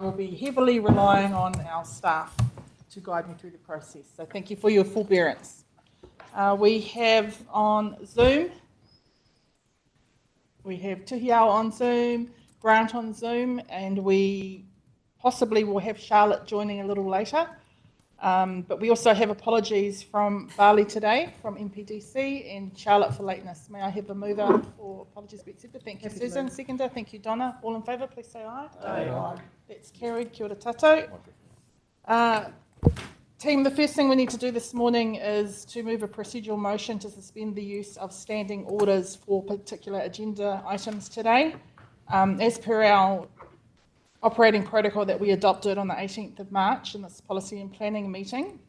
will be heavily relying on our staff to guide me through the process. So thank you for your forbearance. We have on Zoom, we have Tuhiao on Zoom, Grant on Zoom, and we possibly will have Charlotte joining a little later. But we also have apologies from Bali today, from MPDC, and Charlotte for lateness. May I have a mover for apologies be accepted? Thank you, Susan. Seconder. Thank you, Donna. All in favour, please say aye. Aye. That's carried. Kia ora tatou. Team, the first thing we need to do this morning is to move a procedural motion to suspend the use of standing orders for particular agenda items today. As per our operating protocol that we adopted on the 18th of March in this policy and planning meeting,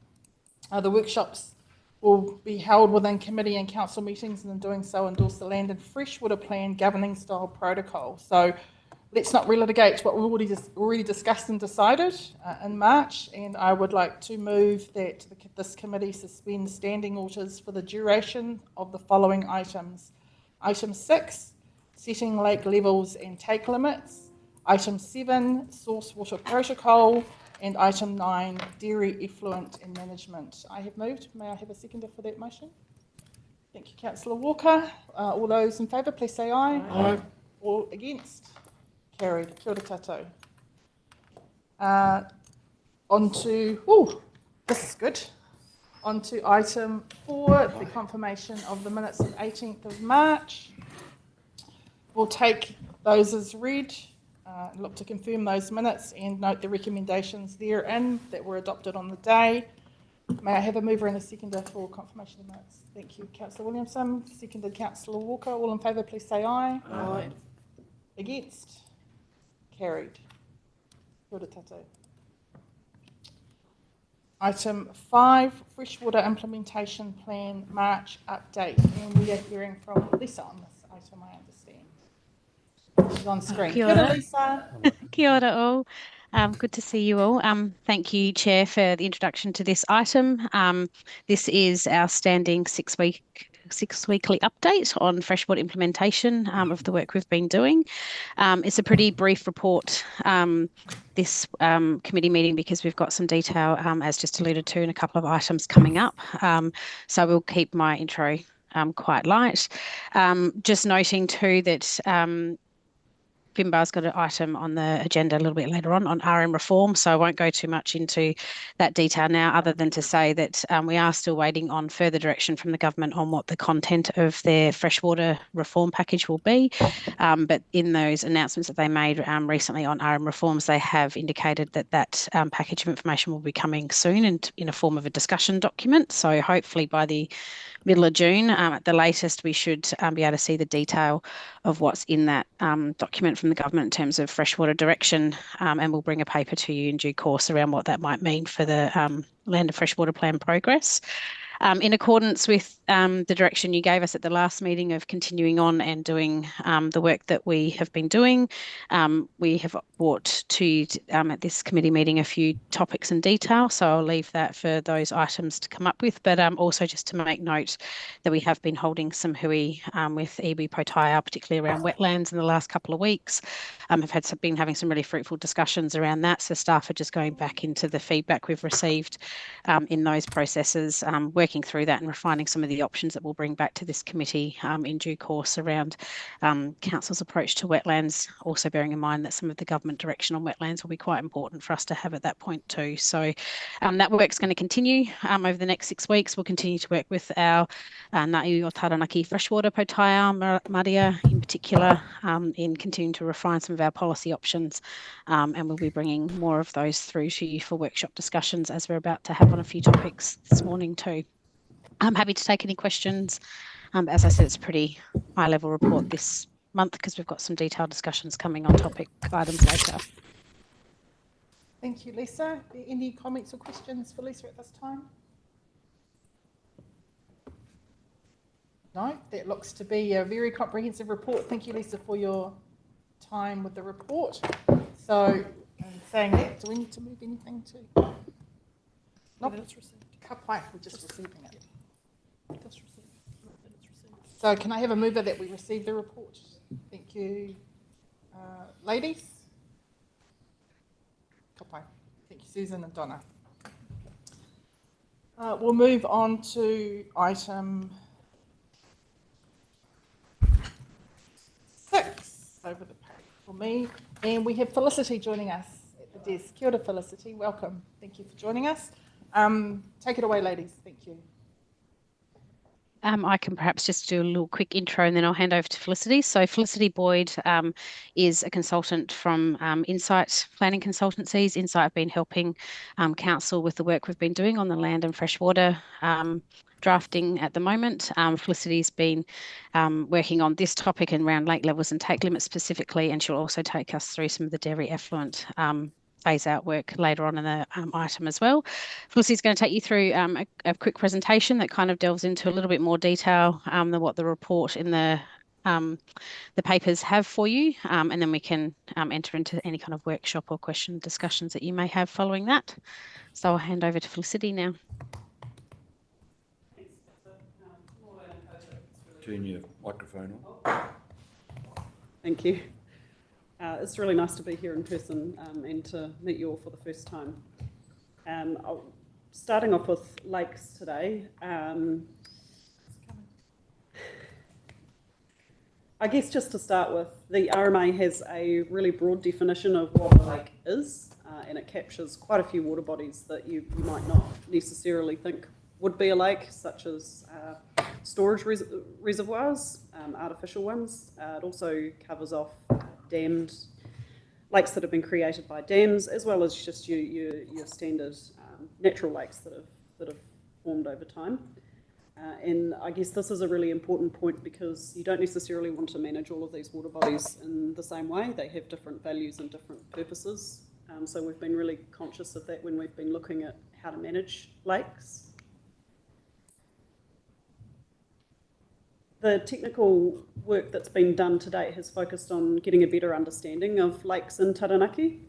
the workshops will be held within committee and council meetings, and in doing so endorse the land and freshwater plan governing style protocol. So let's not relitigate what we already discussed and decided in March, and I would like to move that this committee suspend standing orders for the duration of the following items. Item 6, setting lake levels and take limits. Item 7, source water protocol, and item 9, dairy effluent and management. I have moved. May I have a seconder for that motion? Thank you, Councillor Walker. All those in favour, please say aye. Aye. All against? Carried. Kia ora tatou. On to, this is good. On to item 4, the confirmation of the minutes of 18th of March. We'll take those as read. Look to confirm those minutes and note the recommendations therein that were adopted on the day. May I have a mover and a seconder for confirmation of minutes? Thank you, Councillor Williamson. Seconded, Councillor Walker. All in favour, please say aye. Aye. Against? Carried. Kia ora tatou. Item 5, Freshwater Implementation Plan March update. And we are hearing from Lisa on this item, I understand. She's on screen. Kia ora. Kia ora, Lisa. Kia ora all. Good to see you all. Thank you, Chair, for the introduction to this item. This is our standing six-weekly update on freshwater implementation of the work we've been doing. It's a pretty brief report, this committee meeting, because we've got some detail, as just alluded to, in a couple of items coming up. So we'll keep my intro quite light. Just noting too that Finbar's got an item on the agenda a little bit later on RM reform, so I won't go too much into that detail now, other than to say that we are still waiting on further direction from the government on what the content of their freshwater reform package will be. But in those announcements that they made recently on RM reforms, they have indicated that that package of information will be coming soon and in a form of a discussion document. So hopefully by the middle of June, at the latest, we should be able to see the detail of what's in that document from the government in terms of freshwater direction, and we'll bring a paper to you in due course around what that might mean for the Land and Freshwater Plan progress. In accordance with the direction you gave us at the last meeting of continuing on and doing the work that we have been doing, we have brought to you at this committee meeting a few topics in detail, so I'll leave that for those items to come up with, but also just to make note that we have been holding some hui with iwi Potaia, particularly around wetlands in the last couple of weeks. Have been having some really fruitful discussions around that, so staff are just going back into the feedback we've received in those processes, working through that and refining some of the options that we'll bring back to this committee in due course around Council's approach to wetlands, also bearing in mind that some of the government direction on wetlands will be quite important for us to have at that point too. So that work's going to continue over the next 6 weeks. We'll continue to work with our Ngāi o Taranaki freshwater Potaia, Maria in particular, in continuing to refine some of our policy options, and we'll be bringing more of those through to you for workshop discussions, as we're about to have on a few topics this morning too. I'm happy to take any questions. As I said, it's a pretty high-level report this month because we've got some detailed discussions coming on topic items later. Thank you, Lisa. Are there any comments or questions for Lisa at this time? No, that looks to be a very comprehensive report. Thank you, Lisa, for your time with the report. So, saying that, do we need to move anything to? Nope. It's received. We're just receiving it. So can I have a mover that we receive the report? Thank you. Ladies? Susan and Donna. We'll move on to item 6 over the page for me. And we have Felicity joining us at the desk. Kia ora, Felicity. Welcome. Thank you for joining us. Take it away, ladies. Thank you. I can perhaps just do a little quick intro and then I'll hand over to Felicity. So Felicity Boyd is a consultant from Insight Planning Consultancies. Insight have been helping council with the work we've been doing on the land and freshwater drafting at the moment. Felicity's been working on this topic and around lake levels and take limits specifically, and she'll also take us through some of the dairy effluent phase out work later on in the item as well. Felicity's going to take you through a quick presentation that kind of delves into a little bit more detail than what the report in the papers have for you, and then we can enter into any kind of workshop or question discussions that you may have following that. So I'll hand over to Felicity now. Turn your microphone on. Thank you. It's really nice to be here in person and to meet you all for the first time. Starting off with lakes today, I guess just to start with, the RMA has a really broad definition of what a lake is, and it captures quite a few water bodies that you might not necessarily think would be a lake, such as storage reservoirs, artificial ones. It also covers off dammed lakes that have been created by dams, as well as just your standard natural lakes that have formed over time. And I guess this is a really important point because you don't necessarily want to manage all of these water bodies in the same way. They have different values and different purposes. So we've been really conscious of that when we've been looking at how to manage lakes. The technical work that's been done to date has focused on getting a better understanding of lakes in Taranaki.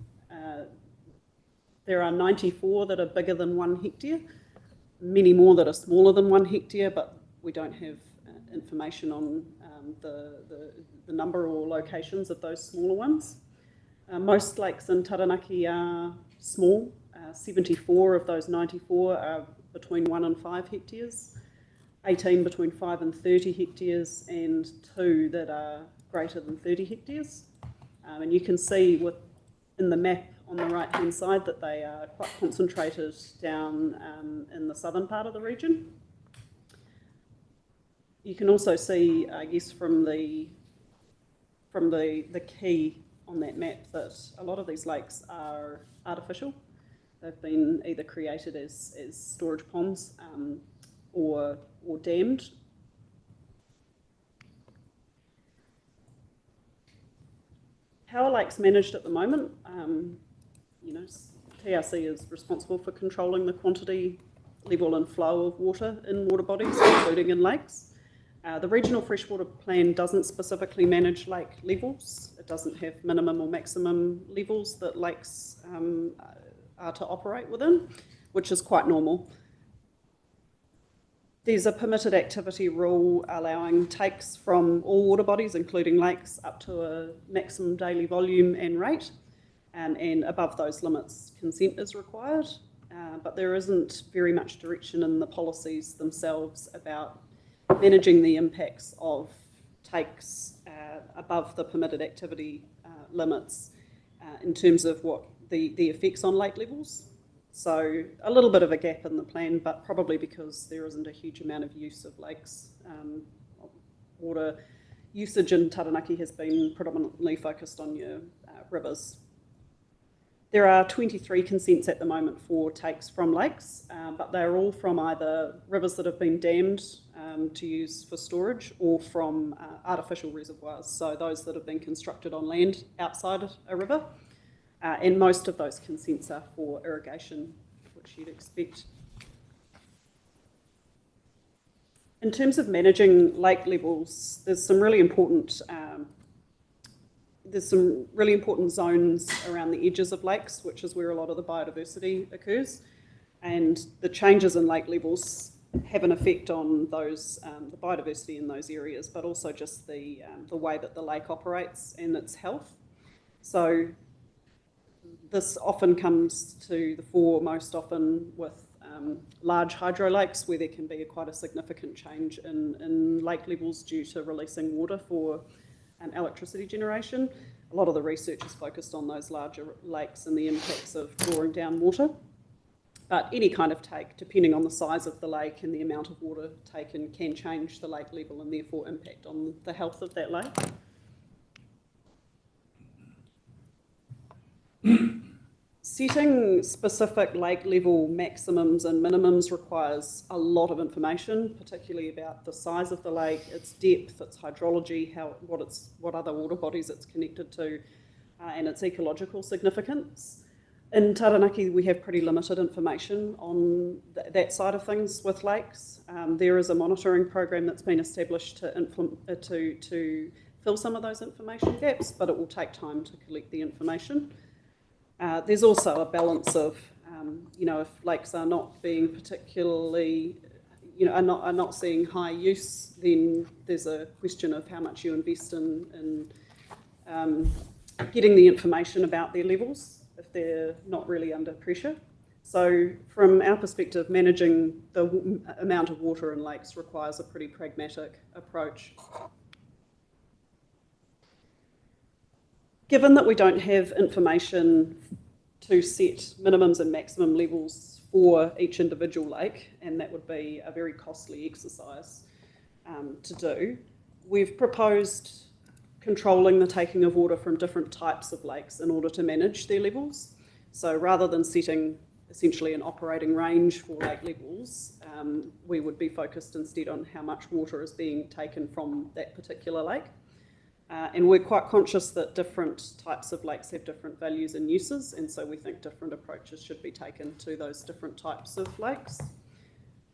There are 94 that are bigger than 1 hectare, many more that are smaller than 1 hectare, but we don't have information on the number or locations of those smaller ones. Most lakes in Taranaki are small. 74 of those 94 are between 1 and 5 hectares. 18 between 5 and 30 hectares, and 2 that are greater than 30 hectares. And you can see in the map on the right hand side that they are quite concentrated down in the southern part of the region. You can also see, I guess, from the key on that map that a lot of these lakes are artificial. They've been either created as storage ponds or dammed. How are lakes managed at the moment? TRC is responsible for controlling the quantity, level and flow of water in water bodies, including in lakes. The Regional Freshwater Plan doesn't specifically manage lake levels. It doesn't have minimum or maximum levels that lakes are to operate within, which is quite normal. There's a permitted activity rule allowing takes from all water bodies, including lakes, up to a maximum daily volume and rate, and above those limits, consent is required. But there isn't very much direction in the policies themselves about managing the impacts of takes above the permitted activity limits in terms of what the effects on lake levels. So a little bit of a gap in the plan, but probably because there isn't a huge amount of use of lakes. Water usage in Taranaki has been predominantly focused on your rivers. There are 23 consents at the moment for takes from lakes, but they're all from either rivers that have been dammed to use for storage or from artificial reservoirs, so those that have been constructed on land outside a river. And most of those consents are for irrigation, which you'd expect. In terms of managing lake levels, there's some really important zones around the edges of lakes, which is where a lot of the biodiversity occurs. And the changes in lake levels have an effect on those the biodiversity in those areas, but also just the way that the lake operates and its health. So this often comes to the fore most often with large hydro lakes where there can be quite a significant change in lake levels due to releasing water for electricity generation. A lot of the research is focused on those larger lakes and the impacts of drawing down water. But any kind of take, depending on the size of the lake and the amount of water taken, can change the lake level and therefore impact on the health of that lake. Setting specific lake level maximums and minimums requires a lot of information, particularly about the size of the lake, its depth, its hydrology, what other water bodies it's connected to, and its ecological significance. In Taranaki, we have pretty limited information on that side of things with lakes. There is a monitoring program that's been established to fill some of those information gaps, but it will take time to collect the information. There's also a balance of, if lakes are not being particularly, are not seeing high use, then there's a question of how much you invest in getting the information about their levels if they're not really under pressure. So from our perspective, managing the amount of water in lakes requires a pretty pragmatic approach. Given that we don't have information to set minimums and maximum levels for each individual lake, and that would be a very costly exercise to do, we've proposed controlling the taking of water from different types of lakes in order to manage their levels. So rather than setting essentially an operating range for lake levels, we would be focused instead on how much water is being taken from that particular lake. And we're quite conscious that different types of lakes have different values and uses, and so we think different approaches should be taken to those different types of lakes.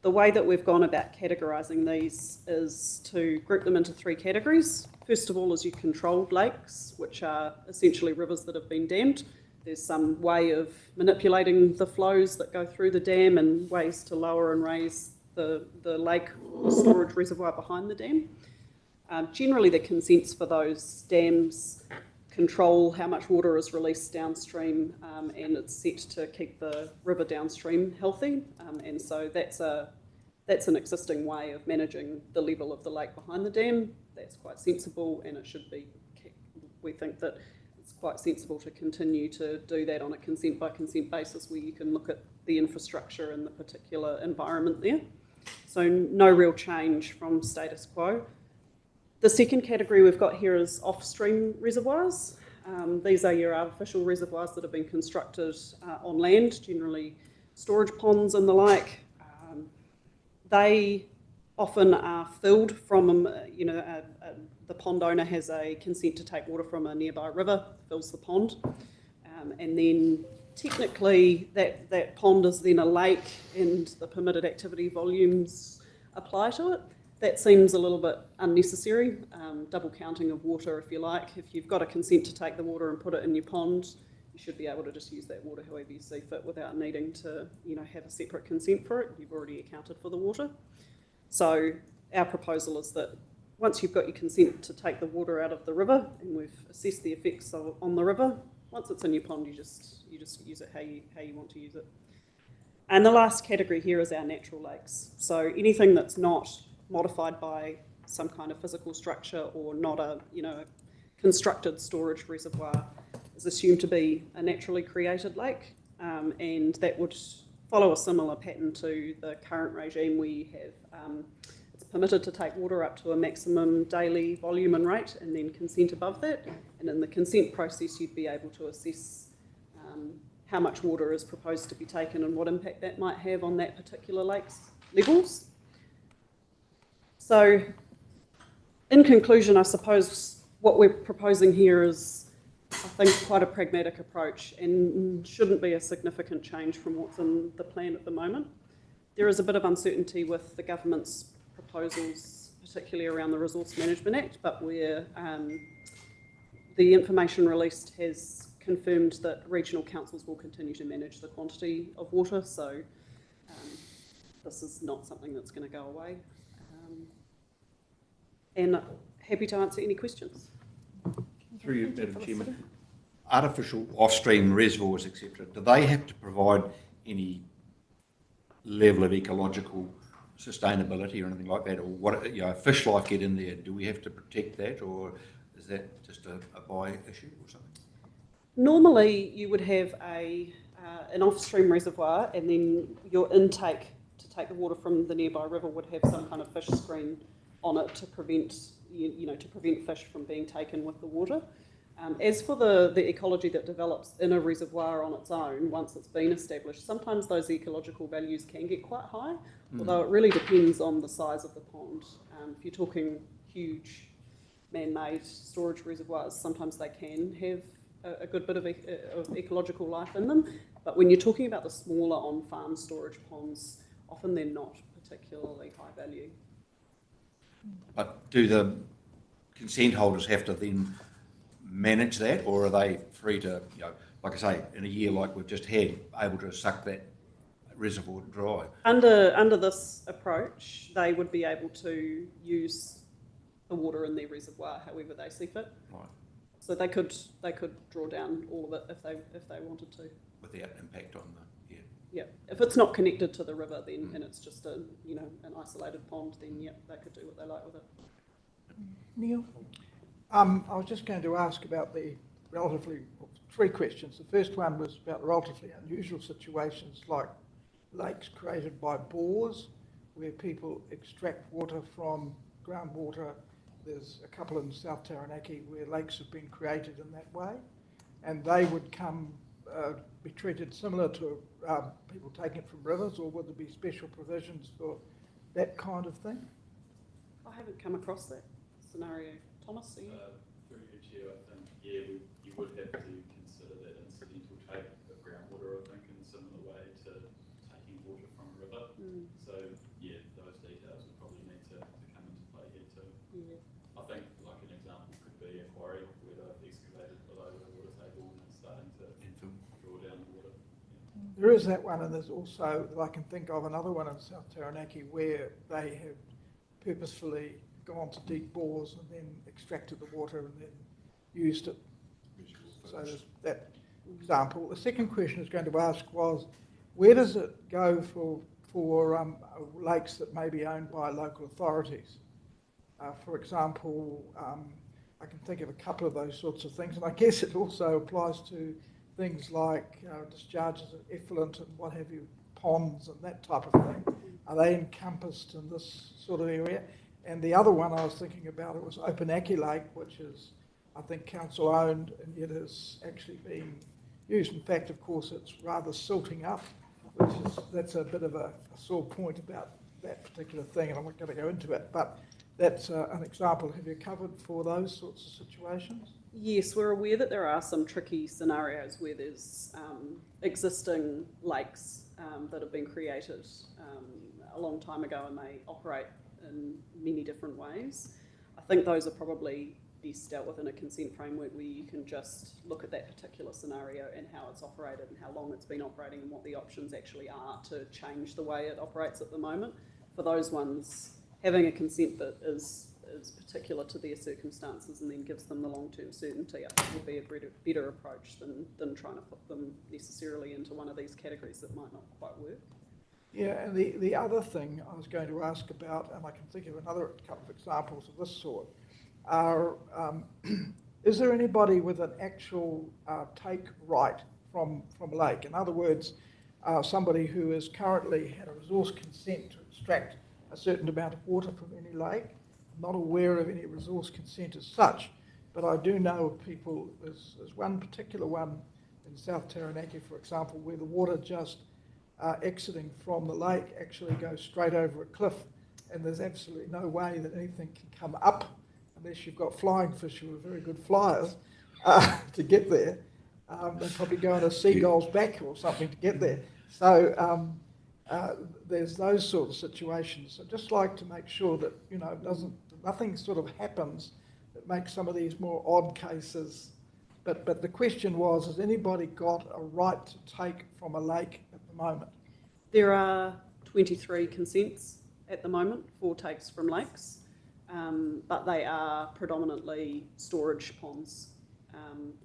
The way that we've gone about categorising these is to group them into 3 categories. First of all is your controlled lakes, which are essentially rivers that have been dammed. There's some way of manipulating the flows that go through the dam and ways to lower and raise the lake or storage reservoir behind the dam. Generally, the consents for those dams control how much water is released downstream, and it's set to keep the river downstream healthy. And so that's an existing way of managing the level of the lake behind the dam. That's quite sensible, and it should be. We think that it's quite sensible to continue to do that on a consent by consent basis, where you can look at the infrastructure and the particular environment there. So no real change from status quo. The second category we've got here is off-stream reservoirs. These are your artificial reservoirs that have been constructed on land, generally storage ponds and the like. They often are filled from, the pond owner has a consent to take water from a nearby river, fills the pond, and then technically that pond is then a lake and the permitted activity volumes apply to it. That seems a little bit unnecessary, double counting of water if you like. If you've got a consent to take the water and put it in your pond, you should be able to just use that water however you see fit without needing to have a separate consent for it. You've already accounted for the water. So our proposal is that once you've got your consent to take the water out of the river and we've assessed the effects on the river, once it's in your pond, you just use it how you want to use it. And the last category here is our natural lakes. So anything that's not modified by some kind of physical structure or not a constructed storage reservoir is assumed to be a naturally created lake, and that would follow a similar pattern to the current regime where you have it's permitted to take water up to a maximum daily volume and rate and then consent above that, and in the consent process you'd be able to assess how much water is proposed to be taken and what impact that might have on that particular lake's levels. So, in conclusion, I suppose what we're proposing here is, I think, quite a pragmatic approach and shouldn't be a significant change from what's in the plan at the moment. There is a bit of uncertainty with the government's proposals, particularly around the Resource Management Act, but where the information released has confirmed that regional councils will continue to manage the quantity of water, so this is not something that's going to go away. And happy to answer any questions. Through you, Madam Chairman. artificial off-stream reservoirs, etc., do they have to provide any level of ecological sustainability or anything like that? Or what, you know, fish life get in there, do we have to protect that, or is that just a buy issue or something? Normally, you would have an off-stream reservoir, and then your intake to take the water from the nearby river would have some kind of fish screen on it to prevent, to prevent fish from being taken with the water. As for the ecology that develops in a reservoir on its own, once it's been established, sometimes those ecological values can get quite high, although it really depends on the size of the pond. If you're talking huge man-made storage reservoirs, sometimes they can have a good bit of ecological life in them, but when you're talking about the smaller on-farm storage ponds, often they're not particularly high value. But do the consent holders have to then manage that, or are they free to, like I say, in a year like we've just had, able to suck that reservoir dry? Under this approach, they would be able to use the water in their reservoir however they see fit. Right. So they could draw down all of it if they wanted to. Without impact on the Yeah, if it's not connected to the river, then and it's just an isolated pond, then yeah, they could do what they like with it. Neil? I was just going to ask about the three questions. The first one was about relatively unusual situations like lakes created by bores, where people extract water from groundwater. There's a couple in South Taranaki where lakes have been created in that way, and they would be treated similar to people taking it from rivers, or would there be special provisions for that kind of thing? I haven't come across that scenario. Thomas, are you? Through your chair, I think, yeah, you would have to consider that incidental take of groundwater, I think, in a similar way to taking water from a river. So, yeah, those details would probably need to come into play here too. Yeah. I think, like an example could be a quarry where they've excavated below the water table and it's starting to draw down the water. Yeah. There is that one, and there's also, I can think of another one in South Taranaki where they have purposefully gone to deep bores and then extracted the water and then used it. So there's that example. The second question I was going to ask was, where does it go for lakes that may be owned by local authorities? For example, I can think of a couple of those sorts of things, and I guess it also applies to things like discharges of effluent and what have you, ponds and that type of thing. Are they encompassed in this sort of area? And the other one I was thinking about, it was Opunaki Lake, which is, I think, council owned, and yet is actually being used. In fact, of course, it's rather silting up, that's a bit of a sore point about that particular thing, and I'm not going to go into it, but that's an example. Have you covered for those sorts of situations? Yes, we're aware that there are some tricky scenarios where there's existing lakes that have been created a long time ago, and they operate in many different ways. I think those are probably best dealt with in a consent framework where you can just look at that particular scenario and how it's operated and how long it's been operating and what the options actually are to change the way it operates at the moment. For those ones, having a consent that is particular to their circumstances and then gives them the long-term certainty, I think would be a better approach than trying to put them necessarily into one of these categories that might not quite work. Yeah, and the other thing I was going to ask about, and I can think of another couple of examples of this sort, are is there anybody with an actual take right from a lake? In other words, somebody who has currently had a resource consent to extract a certain amount of water from any lake. I'm not aware of any resource consent as such, but I do know of people, there's one particular one in South Taranaki, for example, where the water just exiting from the lake actually goes straight over a cliff, and there's absolutely no way that anything can come up unless you've got flying fish who are very good flyers to get there. They probably go on a seagull's back or something to get there. So there's those sort of situations. I'd just like to make sure that nothing sort of happens that makes some of these more odd cases. But the question was, has anybody got a right to take from a lake at the moment? There are 23 consents at the moment for takes from lakes, but they are predominantly storage ponds.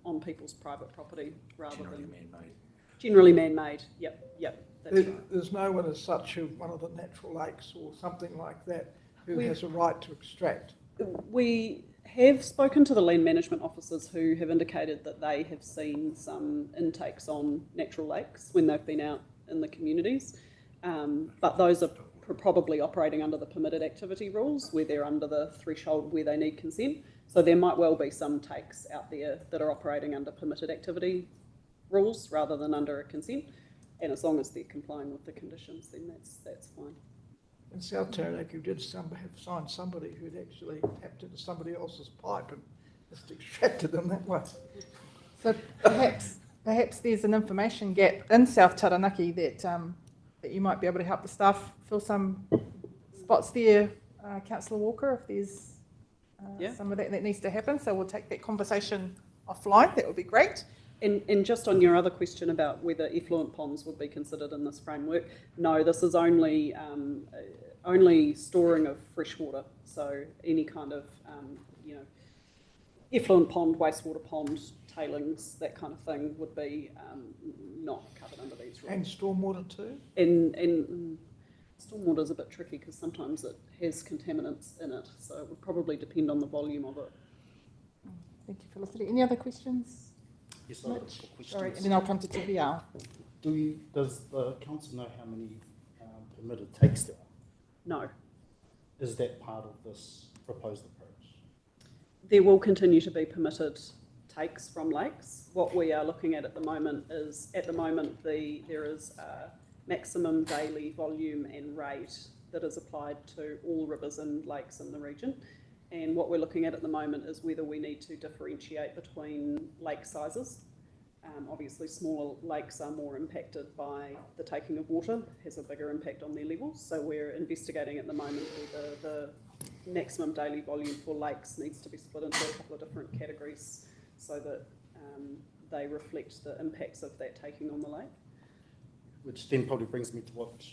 on people's private property rather Generally than man-made. generally man-made. Yep, that's right. There's no one as such who, one of the natural lakes or something like that, who We- has a right to extract. We have spoken to the land management officers who have indicated that they have seen some intakes on natural lakes when they've been out in the communities, but those are probably operating under the permitted activity rules where they're under the threshold where they need consent. So there might well be some takes out there that are operating under permitted activity rules rather than under a consent, and as long as they're complying with the conditions, then that's fine. In South Taranaki, did have signed somebody who'd actually tapped into somebody else's pipe and just extracted them that way. So perhaps there's an information gap in South Taranaki that that you might be able to help the staff fill some spots there, Councillor Walker, if there's some of that needs to happen. So we'll take that conversation offline. That would be great. And just on your other question about whether effluent ponds would be considered in this framework, no, this is only storing of fresh water. So any kind of effluent pond, wastewater pond, tailings, that kind of thing would be not covered under these rules. And stormwater too? And stormwater is a bit tricky because sometimes it has contaminants in it, so it would probably depend on the volume of it. Thank you, Felicity. Any other questions? Yes, I've got a couple of questions. Sorry, and then I'll come to Tihiao. Does the council know how many permitted takes there are? No. Is that part of this proposed approach? There will continue to be permitted takes from lakes. What we are looking at the moment is, there is a maximum daily volume and rate that is applied to all rivers and lakes in the region. And what we're looking at the moment is whether we need to differentiate between lake sizes. Obviously, smaller lakes are more impacted by the taking of water, has a bigger impact on their levels. So we're investigating at the moment whether the maximum daily volume for lakes needs to be split into a couple of different categories so that they reflect the impacts of that taking on the lake. Which then probably brings me to what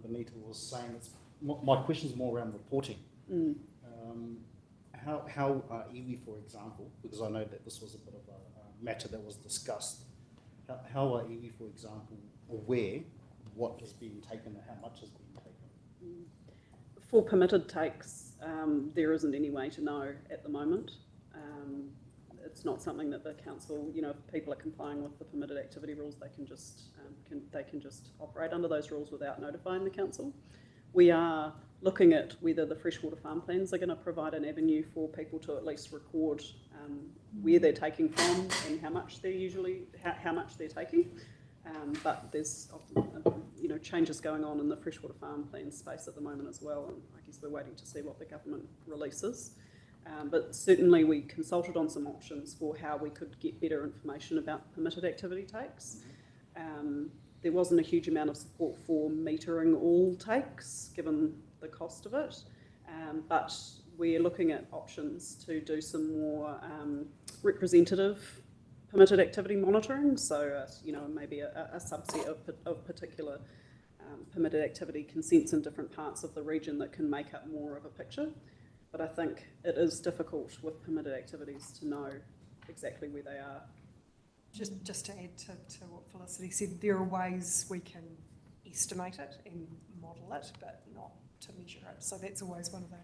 Benita was saying. My question is more around reporting. How are iwi, for example, because I know that this was a bit of a matter that was discussed, how are iwi, for example, aware what is being taken and how much is being taken? For permitted takes, there isn't any way to know at the moment. It's not something that the council, if people are complying with the permitted activity rules, they can just operate under those rules without notifying the council. We are looking at whether the freshwater farm plans are going to provide an avenue for people to at least record where they're taking from and how much they're taking. But there's changes going on in the freshwater farm plan space at the moment as well, and I guess we're waiting to see what the government releases. But certainly we consulted on some options for how we could get better information about permitted activity takes. There wasn't a huge amount of support for metering all takes, given the cost of it, but we're looking at options to do some more representative permitted activity monitoring. So, maybe a subset of particular permitted activity consents in different parts of the region that can make up more of a picture. But I think it is difficult with permitted activities to know exactly where they are. Just to add to what Felicity said, there are ways we can estimate it and model it, but not to measure it. So that's always one of the,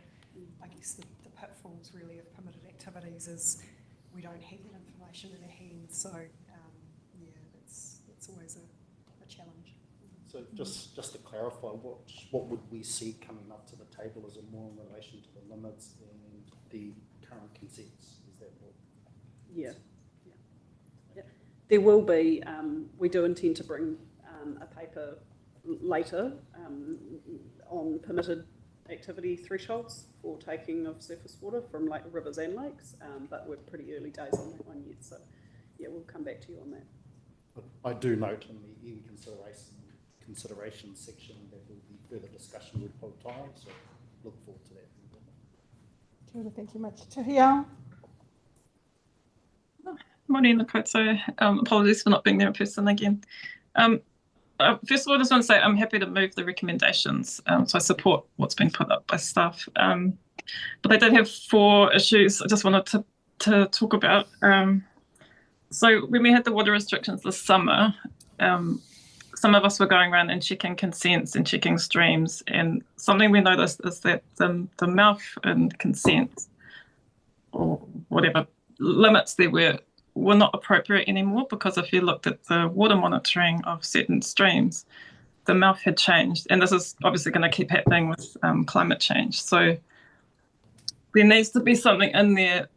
I guess, the pitfalls really of permitted activities is we don't have that information in our hands. So that's always a challenge. So just to clarify, what would we see coming up to the table? Is it more in relation to the limits and the current consents? Is that what? Yeah. There will be, we do intend to bring a paper later on permitted activity thresholds for taking of surface water from rivers and lakes, but we're pretty early days on that one yet. So, we'll come back to you on that. But I do note in the iwi consideration section that there will be further discussion with Potai, so look forward to that. Kia ora, thank you much. Tihiao. Morning, Lakota. Apologies for not being there in person again. First of all, I just want to say I'm happy to move the recommendations, so I support what's been put up by staff. But I did have 4 issues I just wanted to talk about. So when we had the water restrictions this summer, some of us were going around and checking consents and checking streams, and something we noticed is that the mouth and consent or whatever limits there were not appropriate anymore, because if you looked at the water monitoring of certain streams, the mouth had changed, and this is obviously going to keep happening with climate change. So there needs to be something in there,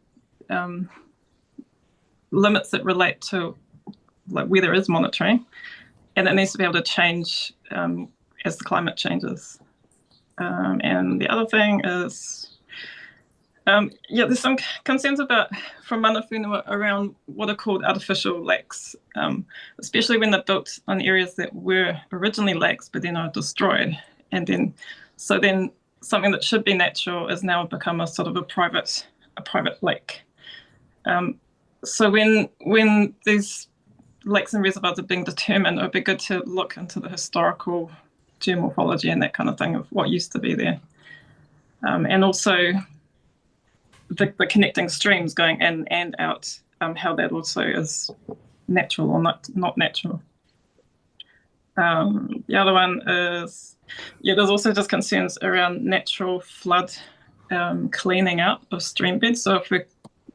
limits that relate to like where there is monitoring, and it needs to be able to change as the climate changes. And the other thing is, there's some concerns from mana whenua around what are called artificial lakes, especially when they're built on areas that were originally lakes but then are destroyed. And then something that should be natural is now become a sort of a private lake. So when these lakes and reservoirs are being determined, it would be good to look into the historical geomorphology and that kind of thing of what used to be there. And also the connecting streams going in and out, how that also is natural or not natural. The other one is, there's also just concerns around natural flood cleaning out of stream beds. So if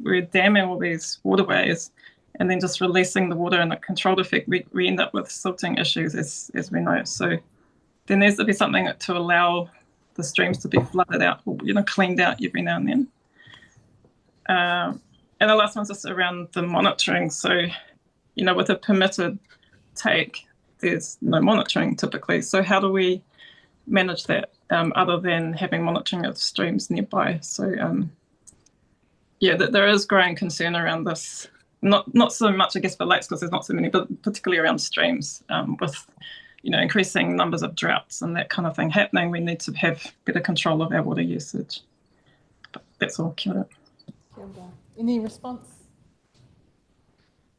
we're damming all these waterways and then just releasing the water in a controlled effect, we end up with silting issues, as we know. So there needs to be something to allow the streams to be flooded out, or cleaned out every now and then. And the last one's just around the monitoring. So, with a permitted take, there's no monitoring typically. So how do we manage that other than having monitoring of streams nearby? So, there is growing concern around this. Not so much, I guess, for lakes because there's not so many, but particularly around streams with, increasing numbers of droughts and that kind of thing happening. We need to have better control of our water usage. But that's all. Kia ora. Any response?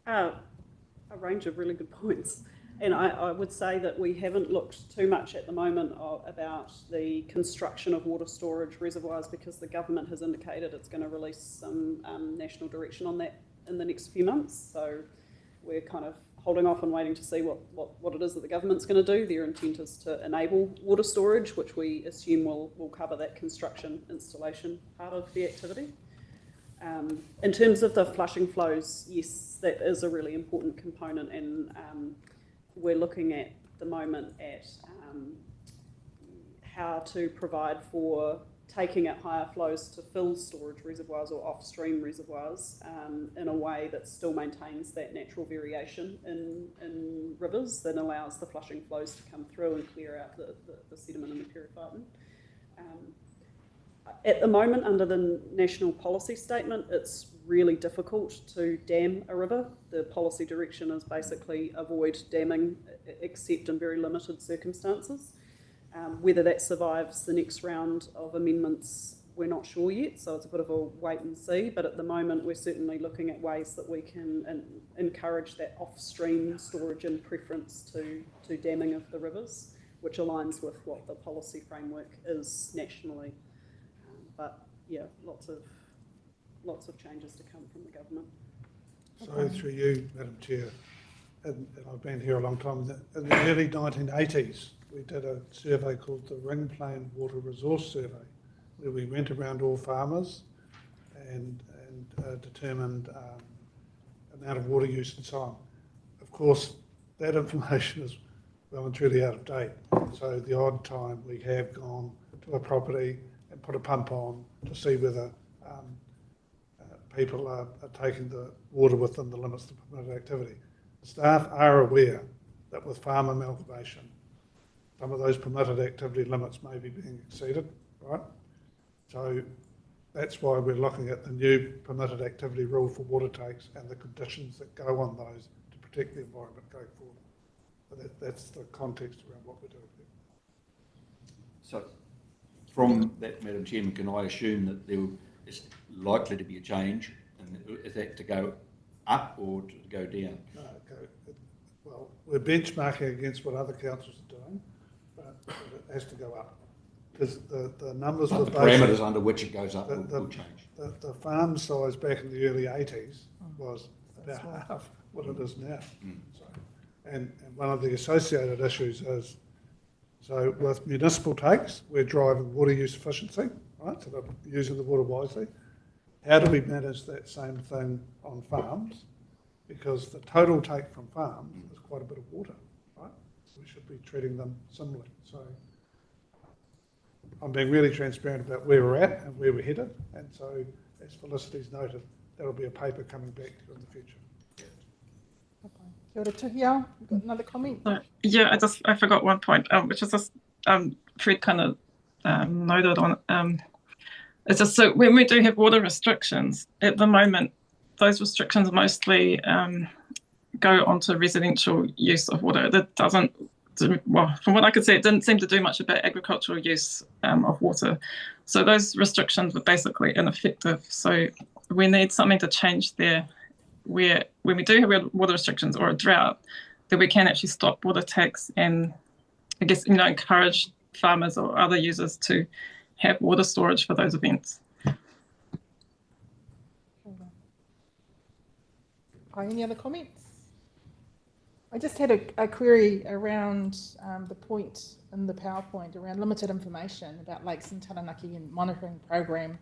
A range of really good points. And I would say that we haven't looked too much at the moment about the construction of water storage reservoirs, because the government has indicated it's going to release some national direction on that in the next few months. So we're kind of holding off and waiting to see what it is that the government's going to do. Their intent is to enable water storage, which we assume will cover that construction installation part of the activity. In terms of the flushing flows, yes, that is a really important component, and we're looking at the moment at how to provide for taking at higher flows to fill storage reservoirs or off-stream reservoirs in a way that still maintains that natural variation in rivers that allows the flushing flows to come through and clear out the sediment and the periphyton. At the moment, under the national policy statement, it's really difficult to dam a river. The policy direction is basically avoid damming except in very limited circumstances. Whether that survives the next round of amendments, we're not sure yet, so it's a bit of a wait and see. But at the moment, we're certainly looking at ways that we can encourage that off-stream storage in preference to damming of the rivers, which aligns with what the policy framework is nationally. But yeah, lots of changes to come from the government. So through you, Madam Chair, and I've been here a long time, in the early 1980s, we did a survey called the Ring Plain Water Resource Survey, where we went around all farmers and determined amount of water use and so on. Of course, that information is well and truly out of date. So the odd time we have gone to a property and put a pump on to see whether people are taking the water within the limits of permitted activity. The staff are aware that with farm amalgamation, some of those permitted activity limits may be being exceeded, right? So that's why we're looking at the new permitted activity rule for water takes and the conditions that go on those to protect the environment going forward. But that's the context around what we're doing here. So from that, Madam Chairman, can I assume that there is likely to be a change, and is that to go up or to go down? No, well, we're benchmarking against what other councils are doing, but it has to go up. Because the numbers were the parameters under which it goes up will change. The farm size back in the early 80s was as about well. half what it is now. So, and one of the associated issues is, so with municipal takes, we're driving water use efficiency, right? So they're using the water wisely. How do we manage that same thing on farms? Because the total take from farms is quite a bit of water, right? We should be treating them similarly. So I'm being really transparent about where we're at and where we're headed. And so, as Felicity's noted, that'll be a paper coming back in the future. Kia ora, Tuhia, you've got another comment? Yeah, I forgot one point, which is just Fred kind of noted on. It's just so when we do have water restrictions at the moment, those restrictions mostly go onto residential use of water. That doesn't, well, from what I could see, it didn't seem to do much about agricultural use of water. So those restrictions were basically ineffective. So we need something to change there, where when we do have water restrictions or a drought, that we can actually stop water takes and, I guess, encourage farmers or other users to have water storage for those events. Any other comments? I just had a query around the point in the PowerPoint around limited information about lakes in Taranaki and monitoring program,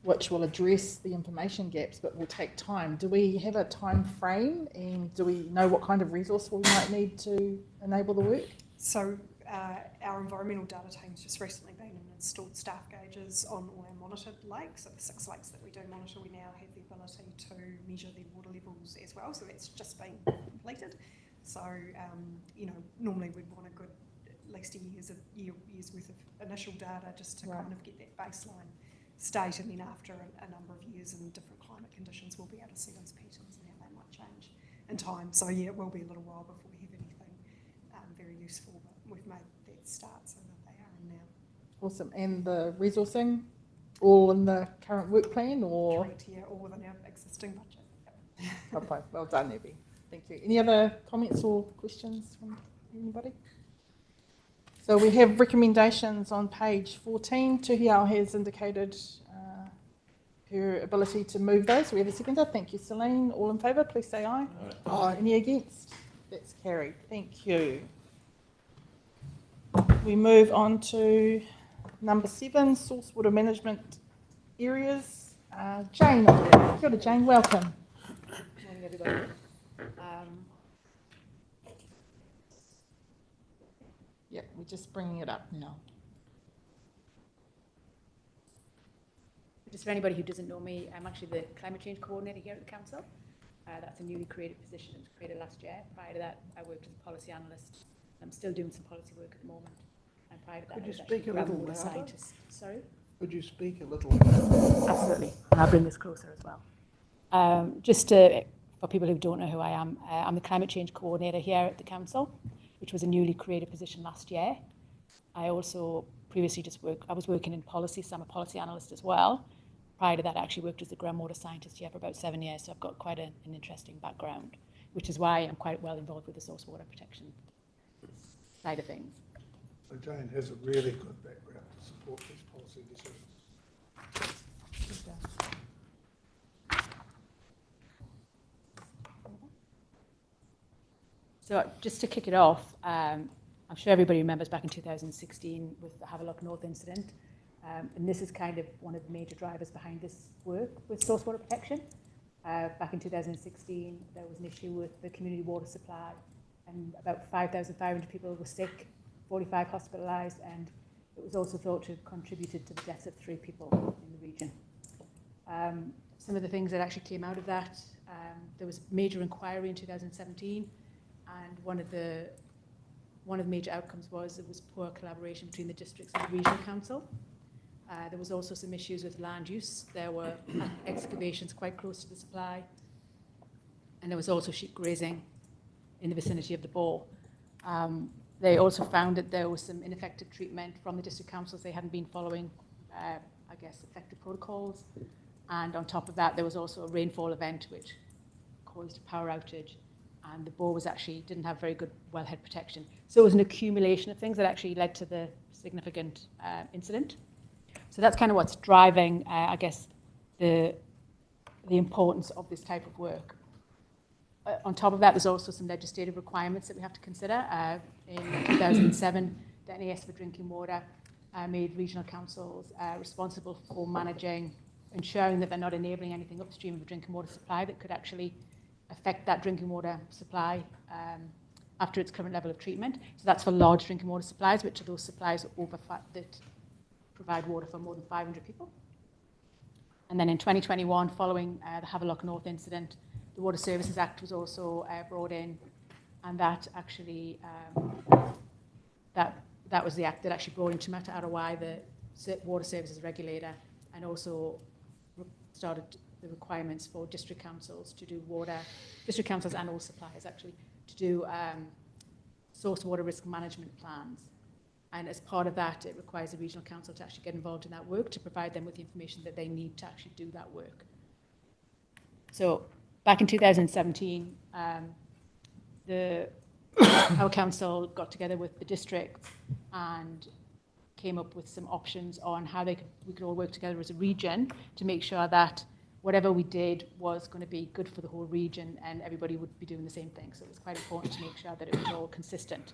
which will address the information gaps but will take time. Do we have a time frame, and do we know what kind of resource we might need to enable the work? So our environmental data team's just recently been and installed staff gauges on all our monitored lakes. So the 6 lakes that we do monitor, we now have the ability to measure their water levels as well. So that's just been completed. So, normally we'd want a good, at least a year's worth of initial data just to kind of get that baseline state, and then after a number of years and different climate conditions, we'll be able to see those patterns and how they might change in time. So yeah, it will be a little while before we have anything very useful, but we've made that start so that they are in now. Awesome. And the resourcing, all in the current work plan, or? Correct, yeah, all within our existing budget. Yep. Okay, well done, Abby. Thank you. Any other comments or questions from anybody? So we have recommendations on page 14. Tuhiao has indicated her ability to move those. We have a seconder. Thank you, Celine. All in favour, please say aye. Aye. Any against? That's carried. Thank you. We move on to number 7, source water management areas. Jane, kia ora, Jane, welcome. Good morning, everybody. Yeah, we're just bringing it up now. Just for anybody who doesn't know me, I'm actually the climate change coordinator here at the council. That's a newly created position. It was created last year. Prior to that, I worked as a policy analyst. I'm still doing some policy work at the moment. And prior to that, Could you I was speak a little groundwater louder? scientist. Sorry? Could you speak a little louder? Absolutely. And I'll bring this closer as well. For people who don't know who I am, I'm the climate change coordinator here at the council, which was a newly created position last year. I also previously I was working in policy, so I'm a policy analyst as well. Prior to that, I actually worked as a groundwater scientist here for about 7 years, so I've got quite an interesting background, which is why I'm quite well involved with the source water protection side of things. So Jane has a really good background to support these policy decisions. So just to kick it off, I'm sure everybody remembers back in 2016 with the Havelock North incident. And this is kind of one of the major drivers behind this work with source water protection. Back in 2016, there was an issue with the community water supply, and about 5,500 people were sick, 45 hospitalised, and it was also thought to have contributed to the deaths of 3 people in the region. Some of the things that actually came out of that, there was a major inquiry in 2017, and one of the major outcomes was there was poor collaboration between the districts and the regional council. There was also some issues with land use. There were excavations quite close to the supply, and there was also sheep grazing in the vicinity of the bore. They also found that there was some ineffective treatment from the district councils. They hadn't been following, effective protocols. And on top of that, there was also a rainfall event which caused a power outage, and the bore didn't have very good wellhead protection. So it was an accumulation of things that actually led to the significant incident. So that's kind of what's driving, the importance of this type of work. on top of that, there's also some legislative requirements that we have to consider. In 2007, the NAS for Drinking Water made regional councils responsible for ensuring that they're not enabling anything upstream of a drinking water supply that could actually affect that drinking water supply after its current level of treatment. So that's for large drinking water supplies, which are those supplies that provide water for more than 500 people. And then in 2021, following the Havelock North incident, the Water Services Act was also brought in, and that actually that was the act that actually brought into Mata Arawai the water services regulator, and also started the requirements for district councils to do district councils and all suppliers actually, to do source water risk management plans. And as part of that, it requires the regional council to actually get involved in that work to provide them with the information that they need to actually do that work. So back in 2017, our council got together with the districts and came up with some options on how we could all work together as a region to make sure that whatever we did was going to be good for the whole region and everybody would be doing the same thing. So it was quite important to make sure that it was all consistent.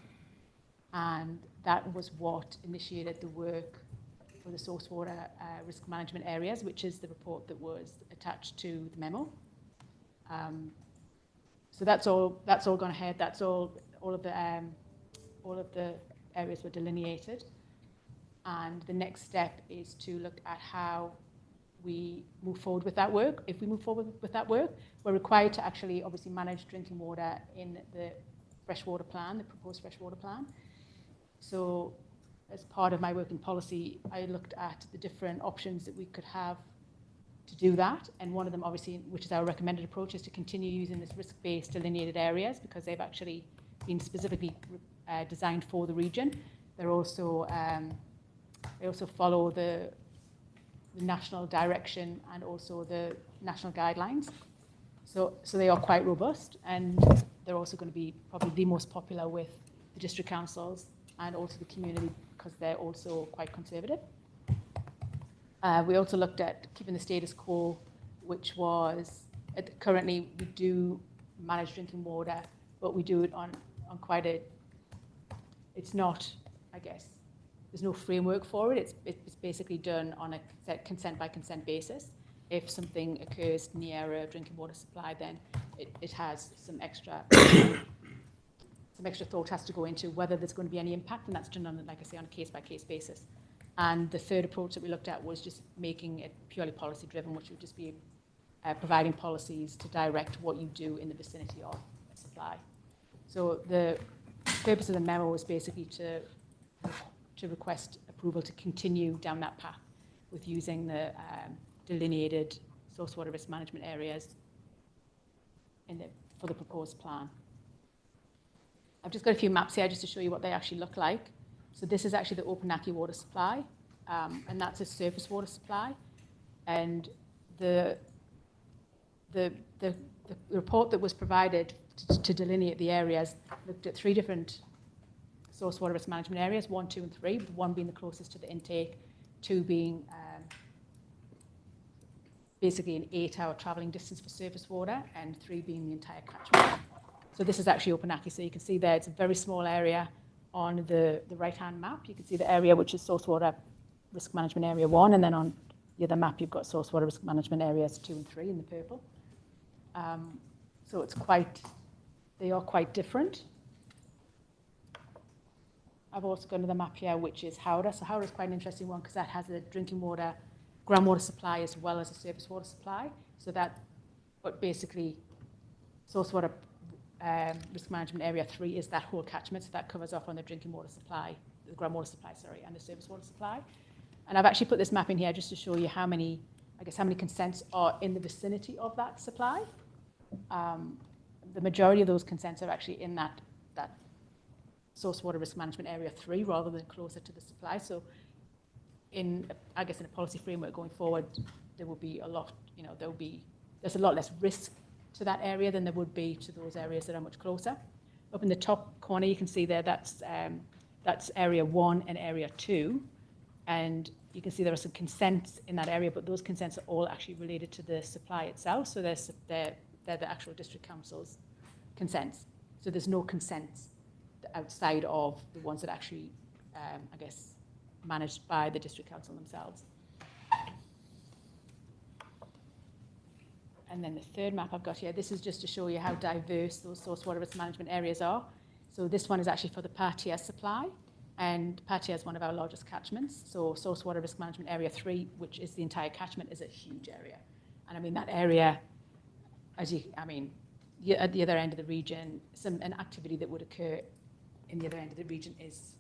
And that was what initiated the work for the source water risk management areas, which is the report that was attached to the memo. So that's all gone ahead. That's all of the areas were delineated. And the next step is to look at how we move forward with that work. If we move forward with that work, we're required to actually obviously manage drinking water in the freshwater plan, the proposed freshwater plan. So as part of my work in policy, I looked at the different options that we could have to do that. And one of them, obviously, which is our recommended approach, is to continue using this risk-based delineated areas because they've actually been specifically designed for the region. They're also, they also follow the national direction and also the national guidelines. So they are quite robust, and they're also going to be probably the most popular with the district councils and also the community because they're also quite conservative. We also looked at keeping the status quo, which was currently we do manage drinking water, but we do it on quite a, it's not, I guess, there's no framework for it. It's basically done on a consent by consent basis. If something occurs near a drinking water supply, then it has some extra thought has to go into whether there's going to be any impact, and that's done on, like I say, on a case-by-case basis. And the third approach that we looked at was just making it purely policy-driven, which would just be providing policies to direct what you do in the vicinity of a supply. So the purpose of the memo was basically to request approval to continue down that path with using the delineated source water risk management areas for the proposed plan. I've just got a few maps here just to show you what they actually look like. So this is actually the Taranaki water supply, and that's a surface water supply. And the report that was provided to delineate the areas looked at 3 different source water risk management areas, 1, 2, and 3, 1 being the closest to the intake, 2 being basically an 8-hour travelling distance for surface water, and 3 being the entire catchment. So this is actually Taranaki. So you can see there, it's a very small area on the right-hand map. You can see the area which is source water risk management area 1, and then on the other map you've got source water risk management areas 2 and 3 in the purple. So it's they are quite different. I've also got another map here which is Howrah. So Howrah is quite an interesting one because that has a drinking water, groundwater supply as well as a surface water supply. So but basically source water risk management area 3 is that whole catchment, so that covers off on the drinking water supply, the groundwater supply, sorry, and the surface water supply. And I've actually put this map in here just to show you how many consents are in the vicinity of that supply. The majority of those consents are actually in that source water risk management area 3 rather than closer to the supply. So I guess in a policy framework going forward, there will be a lot, there's a lot less risk to that area than there would be to those areas that are much closer. Up in the top corner, you can see there that's area 1 and area 2. And you can see there are some consents in that area, but those consents are all actually related to the supply itself. So they're the actual district council's consents. So there's no consents outside of the ones that actually, I guess, managed by the district council themselves. And then the third map I've got here, this is just to show you how diverse those source water risk management areas are. So this one is actually for the Patea supply, and Patea is one of our largest catchments. So source water risk management area 3, which is the entire catchment, is a huge area. And I mean, that area, at the other end of the region, an activity that would occur in the other end of the region is,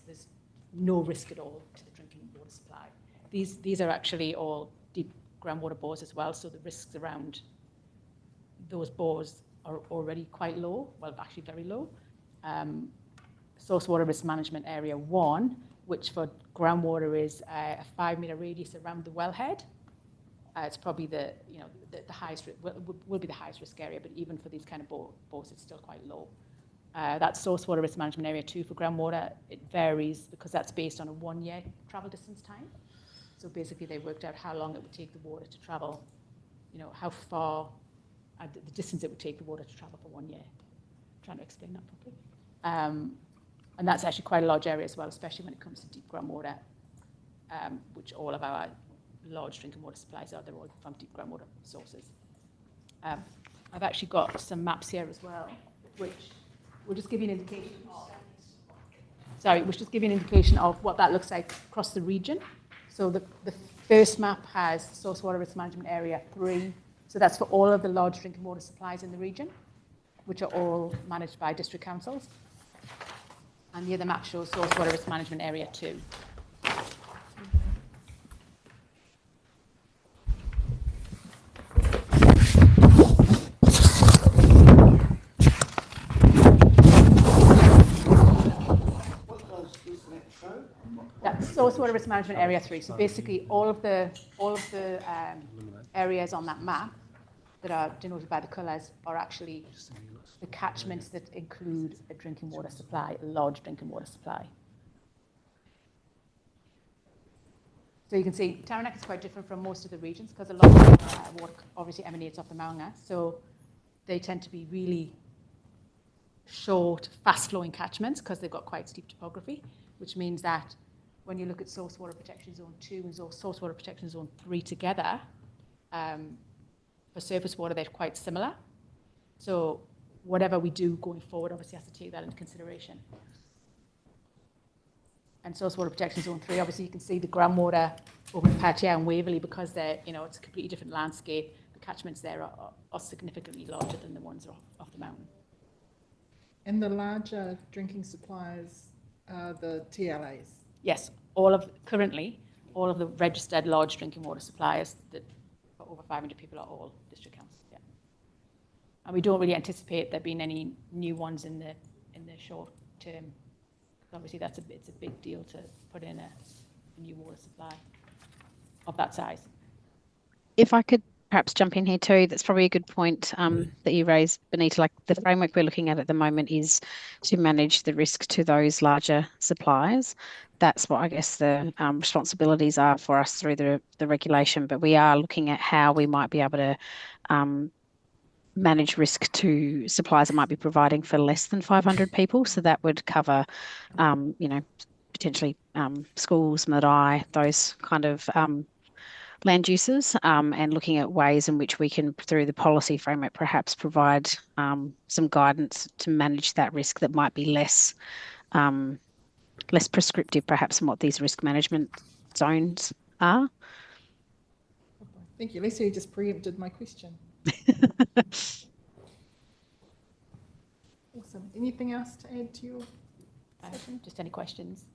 there's no risk at all to the drinking water supply. These are actually all deep groundwater bores as well, so the risks around those bores are already quite low, well, actually very low. Source water risk management area 1, which for groundwater is a 5-metre radius around the wellhead. It's probably the highest, will be the highest risk area, but even for these kind of bores, it's still quite low. That source water risk management area 2 for groundwater, it varies because that's based on a 1-year travel distance time. So basically they worked out how long it would take the water to travel, how far, the distance it would take the water to travel for 1 year. I'm trying to explain that properly. And that's actually quite a large area as well, especially when it comes to deep groundwater, which all of our large drinking water supplies are. They're all from deep groundwater sources. I've actually got some maps here as well, which will just give you an indication of what that looks like across the region. So the first map has source water risk management area 3. So that's for all of the large drinking water supplies in the region, which are all managed by district councils. And the other map shows source water risk management area 2. That's source water risk management area 3. So basically, all of the areas on that map that are denoted by the colours are actually the catchments that include a drinking water supply, a large drinking water supply. So you can see Taranaki is quite different from most of the regions because a lot of water obviously emanates off the Maunga. So they tend to be really short, fast-flowing catchments because they've got quite steep topography, which means that when you look at source water protection zone 2 and source water protection zone 3 together, for surface water, they're quite similar. So whatever we do going forward obviously has to take that into consideration. And source water protection zone 3, obviously you can see the groundwater over in Patea and Waverley because they're, it's a completely different landscape. The catchments there are significantly larger than the ones off the mountain. And the larger drinking suppliers are the TLAs? Yes, currently, all of the registered large drinking water suppliers that for over 500 people are all district councils. Yeah. And we don't really anticipate there being any new ones in the short term. Obviously, it's a big deal to put in a new water supply of that size. If I could perhaps jump in here too, that's probably a good point that you raised, Benita. Like the framework we're looking at the moment is to manage the risk to those larger suppliers. That's what I guess the responsibilities are for us through the regulation, but we are looking at how we might be able to manage risk to suppliers that might be providing for less than 500 people. So that would cover, potentially schools, marae, those kind of land uses, and looking at ways in which we can, through the policy framework, perhaps provide some guidance to manage that risk that might be less prescriptive, perhaps, than what these risk management zones are. Thank you, Lisa. You just preempted my question. Awesome. Anything else to add to your session? Just any questions?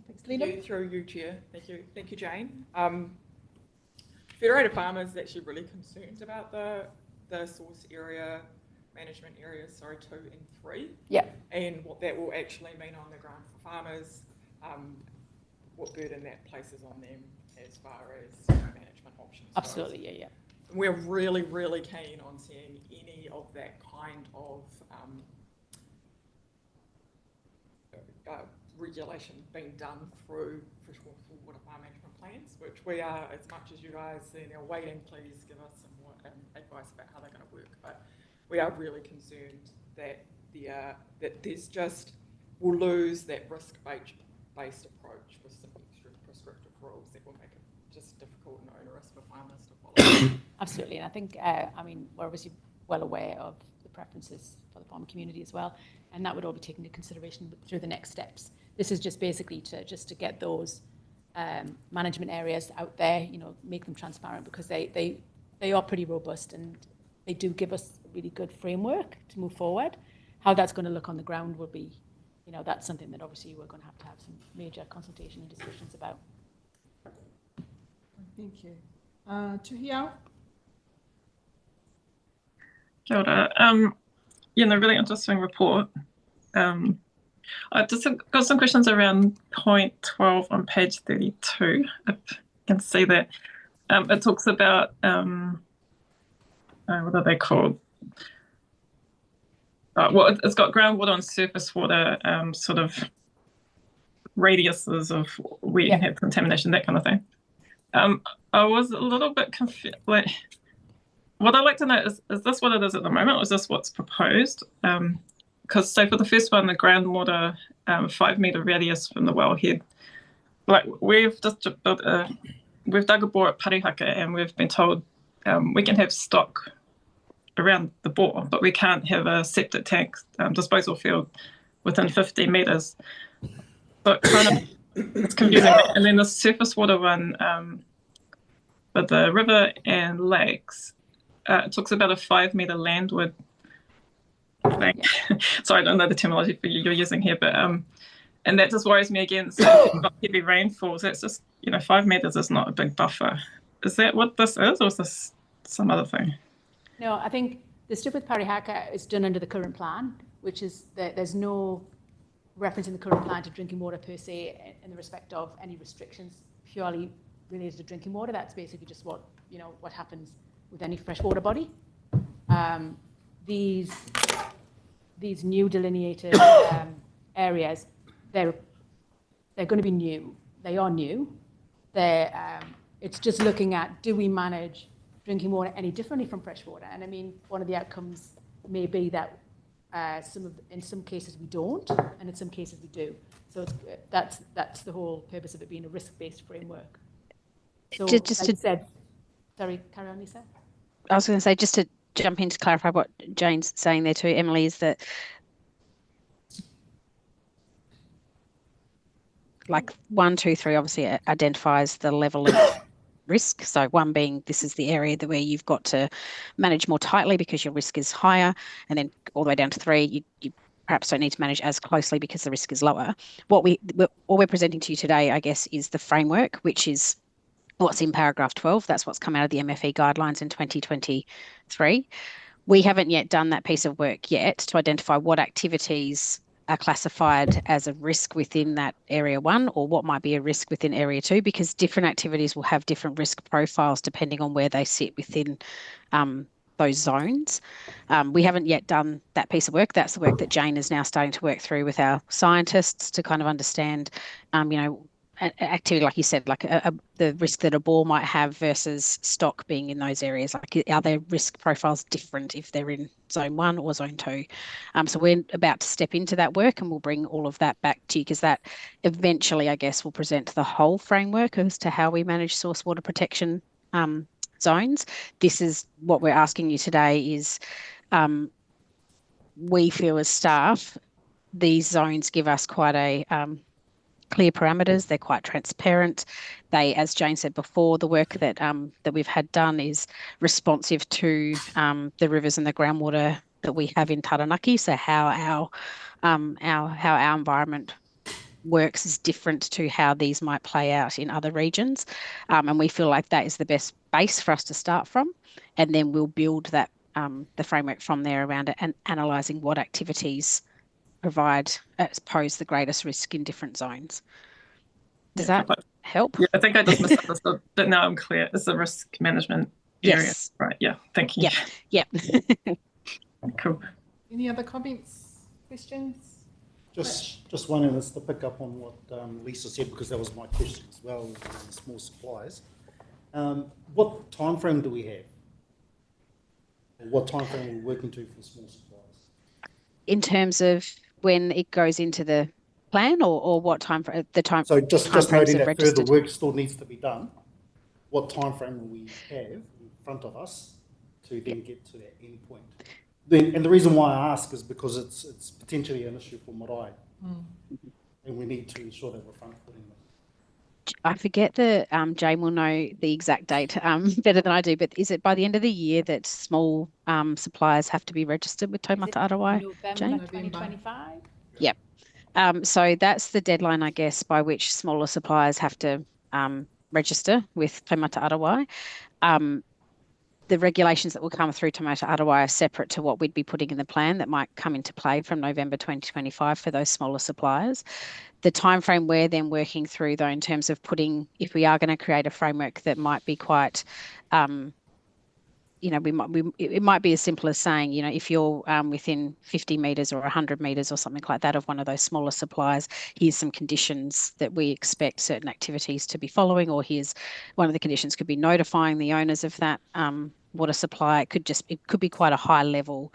Thanks, Lena. Through you, Chair. Thank you, Jane. Federated Farmers is actually really concerned about the source area management areas, 2 and 3. Yeah. And what that will actually mean on the ground for farmers, what burden that places on them as far as management options. Absolutely, goes. yeah. We're really, really keen on seeing any of that kind of regulation being done through freshwater farm management plans, which we are, as much as you guys are waiting, please give us some more advice about how they're going to work. But we are really concerned that that there's just, we'll lose that risk-based approach with some extra prescriptive rules that will make it just difficult and onerous for farmers to follow. Absolutely, and I think, I mean, we're obviously well aware of the preferences for the farm community as well, and that would all be taken into consideration through the next steps. This is just basically to get those management areas out there, you know, make them transparent, because they are pretty robust and they do give us a really good framework to move forward. How that's going to look on the ground will be, you know, that's something that obviously we're going to have some major consultation and discussions about. Thank you. Tuhiao? Kia ora. You know, really interesting report. I just got some questions around point 12 on page 32. If you can see that. It talks about, what are they called? Well, it's got groundwater and surface water sort of radiuses of where you can have contamination, that kind of thing. I was a little bit confused. Like, what I'd like to know is this what it is at the moment, or is this what's proposed? Because so for the first one, the groundwater 5 metre radius from the wellhead, like we've just built we've dug a bore at Parihaka, and we've been told we can have stock around the bore, but we can't have a septic tank disposal field within 50 metres. So it's confusing. And then the surface water one, but the river and lakes, it talks about a 5 metre landward thing. Sorry, I don't know the terminology you're using here, but and that just worries me again. So if you've got heavy rainfalls, that's just, you know, 5 metres is not a big buffer. Is that what this is, or is this some other thing? No, I think the stuff with Parihaka is done under the current plan, which is that there's no reference in the current plan to drinking water per se in the respect of any restrictions purely related to drinking water. That's basically just what, you know, what happens with any freshwater body. These new delineated areas, they're going to be new. They are new. It's just looking at, do we manage drinking water any differently from freshwater? And I mean, one of the outcomes may be that in some cases we don't, and in some cases we do. So that's the whole purpose of it being a risk-based framework. So, Just like you said, sorry, carry on, Lisa. I was going to say, just to jump in to clarify what Jane's saying there too, Emily, is that like 1, 2, 3 obviously identifies the level of risk. So 1 being this is the area where you've got to manage more tightly because your risk is higher, and then all the way down to 3, you perhaps don't need to manage as closely because the risk is lower. All we're presenting to you today, I guess, is the framework, which is what's in paragraph 12. That's what's come out of the MFE guidelines in 2023. We haven't yet done that piece of work yet to identify what activities are classified as a risk within that area 1, or what might be a risk within area 2, because different activities will have different risk profiles depending on where they sit within those zones. We haven't yet done that piece of work. That's the work that Jane is now starting to work through with our scientists to kind of understand, you know, activity, like you said, like the risk that a bore might have versus stock being in those areas. Like, are their risk profiles different if they're in zone 1 or zone 2? So we're about to step into that work, and we'll bring all of that back to you, because that eventually, I guess, will present the whole framework as to how we manage source water protection zones. This is what we're asking you today is, we feel as staff, these zones give us quite a clear parameters. They're quite transparent. They, as Jane said before, the work that we've had done is responsive to the rivers and the groundwater that we have in Taranaki. So how our environment works is different to how these might play out in other regions, and we feel like that is the best base for us to start from, and then we'll build that the framework from there around it, and analysing what activities pose the greatest risk in different zones. Does that help? Yeah, I think I just misunderstood, but now I'm clear. It's a risk management area. Yes. Right, yeah, thank you. Yep. Cool. Any other comments, questions? Just one, and it's to pick up on what Lisa said, because that was my question as well, around the small suppliers. What time frame do we have? Or what time frame are we working to for small suppliers? in terms of when it goes into the plan, or what time for the time? So just timeframes noting of that further registered. work still needs to be done. What time frame will we have in front of us to then get to that end point? And the reason why I ask is because it's potentially an issue for Marae, and we need to ensure that we're front-footing them. I forget Jane will know the exact date better than I do, but is it by the end of the year that small suppliers have to be registered with Taumata Arawai? November Jane? 2025? Yep. So that's the deadline, I guess, by which smaller suppliers have to register with Taumata Arawai. The regulations that will come through Taumata Arawai are separate to what we'd be putting in the plan that might come into play from November 2025 for those smaller suppliers. The timeframe we're then working through, though, in terms of putting, if we are going to create a framework that might be quite, it might be as simple as saying, if you're within 50 metres or 100 metres or something like that of one of those smaller suppliers, here's some conditions that we expect certain activities to be following, or here's one of the conditions could be notifying the owners of that water supply. It could be quite a high level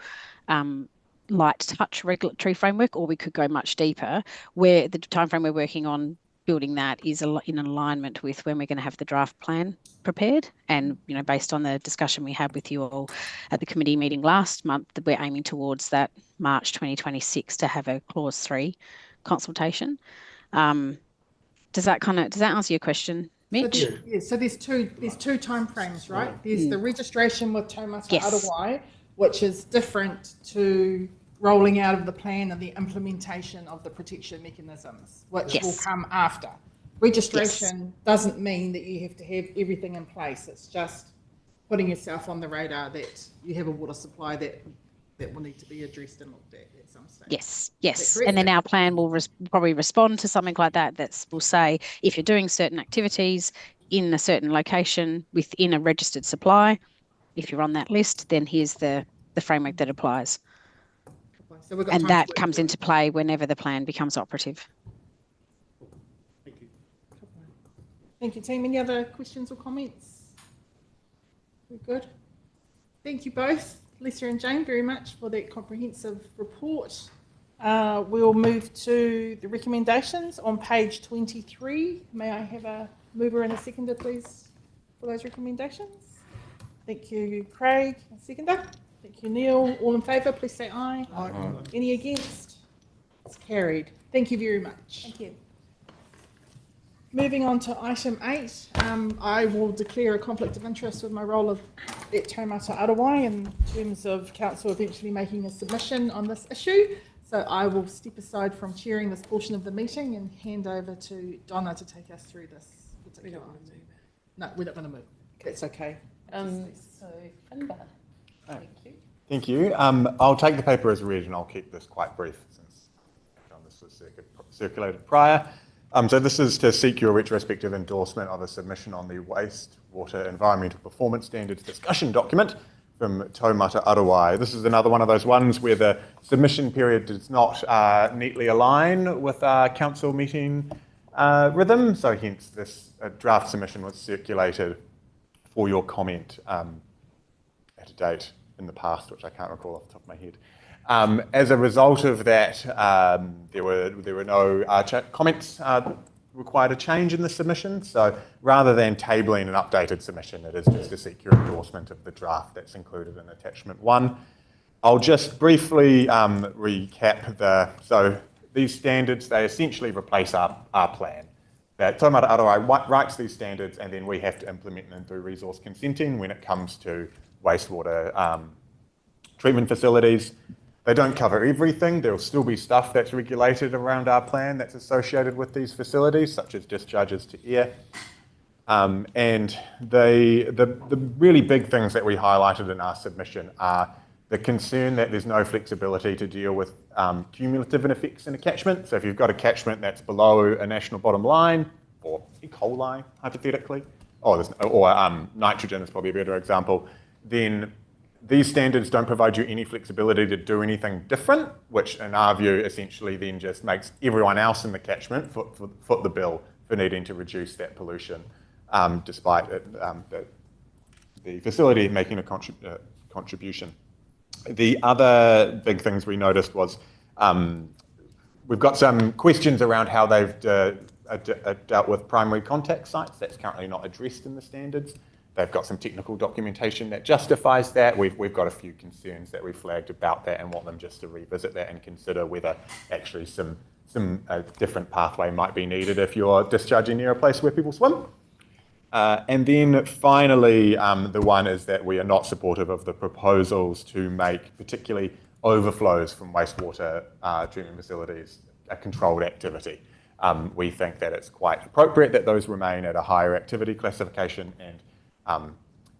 light touch regulatory framework, or we could go much deeper, where the timeframe we're working on building that is in alignment with when we're going to have the draft plan prepared. And, based on the discussion we had with you all at the committee meeting last month, that we're aiming towards that March 2026 to have a clause 3 consultation. Does that answer your question, Mitch? So there's two time frames, right? There's the registration with Taumata Arawai, which is different to rolling out of the plan and the implementation of the protection mechanisms, which will come after. Registration doesn't mean that you have to have everything in place. It's just putting yourself on the radar that you have a water supply that will need to be addressed and looked at some stage. Yes. And then our plan will probably respond to something like that will say, if you're doing certain activities in a certain location within a registered supply, if you're on that list, then here's the framework that applies. So we've got and that comes into play whenever the plan becomes operative. Thank you. Thank you, team. Any other questions or comments? We're good. Thank you both, Lisa and Jane, very much for that comprehensive report. We'll move to the recommendations on page 23. May I have a mover and a seconder, please, for those recommendations? Thank you, Craig. A seconder. Thank you, Neil. All in favour, please say aye. Aye. Any against? It's carried. Thank you very much. Thank you. Moving on to item 8, I will declare a conflict of interest with my role at Taumata Arawai in terms of council eventually making a submission on this issue. So I will step aside from chairing this portion of the meeting and hand over to Donna to take us through this particular item. No, we're not going to move. That's okay. So, Finbar. Thank you. Thank you. I'll take the paper as read and I'll keep this quite brief since this was circulated prior. So this is to seek your retrospective endorsement of a submission on the Wastewater Environmental Performance Standards discussion document from Taumata Arawai. This is another one of those ones where the submission period does not neatly align with our council meeting rhythm, so hence this draft submission was circulated for your comment at a date in the past, which I can't recall off the top of my head. As a result of that, there were no comments required a change in the submission. So rather than tabling an updated submission, it is just to seek your endorsement of the draft that's included in attachment 1. I'll just briefly recap so these standards, they essentially replace our plan. That Taumata Arawai writes these standards and then we have to implement them through resource consenting when it comes to wastewater treatment facilities. They don't cover everything. There will still be stuff that's regulated around our plan that's associated with these facilities, such as discharges to air. And the really big things that we highlighted in our submission are the concern that there's no flexibility to deal with cumulative effects in a catchment. So if you've got a catchment that's below a national bottom line, or E. coli, hypothetically, or nitrogen is probably a better example, then these standards don't provide you any flexibility to do anything different, which in our view essentially then just makes everyone else in the catchment foot the bill for needing to reduce that pollution, despite the facility making a contribution. The other big things we noticed was we've got some questions around how they've dealt with primary contact sites. That's currently not addressed in the standards. They've got some technical documentation that justifies that. We've got a few concerns that we flagged about that and want them just to revisit that and consider whether actually some different pathway might be needed if you're discharging near a place where people swim. And then finally, the one is that we are not supportive of the proposals to make particularly overflows from wastewater treatment facilities a controlled activity. We think that it's quite appropriate that those remain at a higher activity classification, and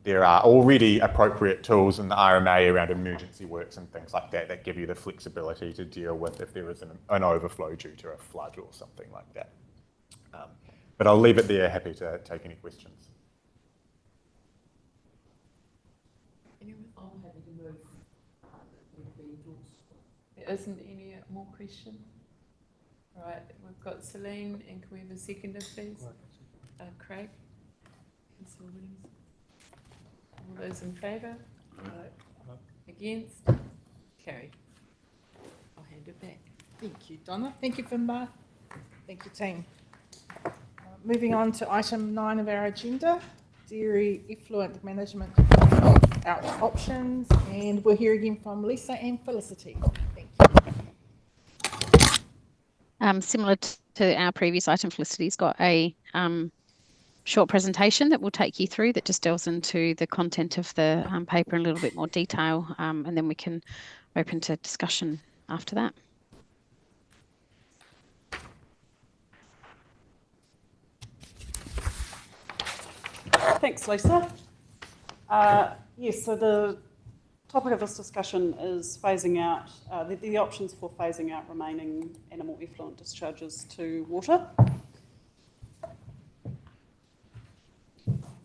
there are already appropriate tools in the RMA around emergency works and things like that that give you the flexibility to deal with if there is an overflow due to a flood or something like that. But I'll leave it there, happy to take any questions. I'm happy to move. There isn't any more questions? All right, we've got Celine, and can we have a seconder, please? Craig? Councillor Williams? All those in favour? Against? Carried. I'll hand it back. Thank you, Donna. Thank you, Finbar. Thank you, team. Moving on to item 9 of our agenda, dairy effluent management out options, and we'll hear again from Lisa and Felicity. Thank you. Similar to our previous item, Felicity's got a short presentation that we'll take you through that just delves into the content of the paper in a little bit more detail, and then we can open to discussion after that. Thanks, Lisa. Yes, so the topic of this discussion is phasing out, the options for phasing out remaining animal effluent discharges to water.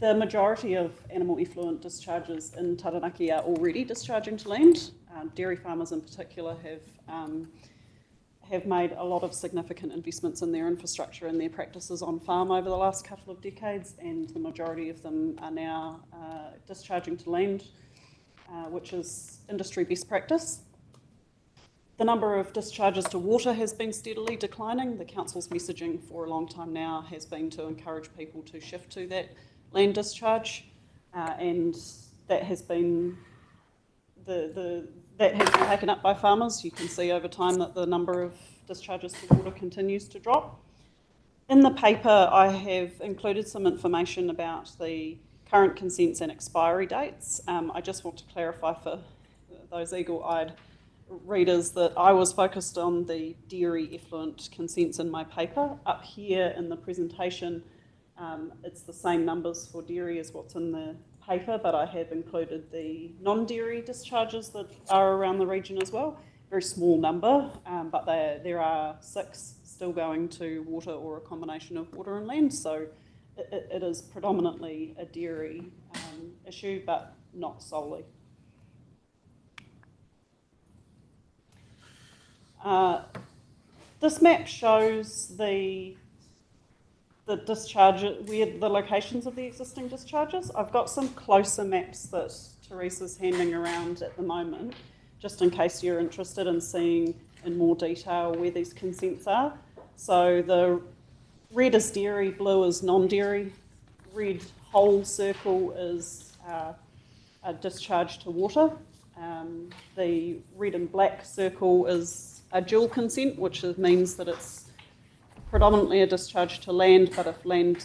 The majority of animal effluent discharges in Taranaki are already discharging to land. Dairy farmers in particular have made a lot of significant investments in their infrastructure and their practices on farm over the last couple of decades, and the majority of them are now discharging to land, which is industry best practice. The number of discharges to water has been steadily declining. The council's messaging for a long time now has been to encourage people to shift to that land discharge, and that has been that has been taken up by farmers. You can see over time that the number of discharges to water continues to drop. In the paper, I have included some information about the current consents and expiry dates. I just want to clarify for those eagle-eyed readers that I was focused on the dairy effluent consents in my paper. Up here in the presentation, it's the same numbers for dairy as what's in the paper, but I have included the non-dairy discharges that are around the region as well. Very small number, but there are 6 still going to water or a combination of water and land, so it is predominantly a dairy issue, but not solely. This map shows the discharge, the locations of the existing discharges. I've got some closer maps that Teresa's handing around at the moment, just in case you're interested in seeing in more detail where these consents are. So the red is dairy, blue is non-dairy, red whole circle is a discharge to water. The red and black circle is a dual consent, which means that it's predominantly a discharge to land, but if land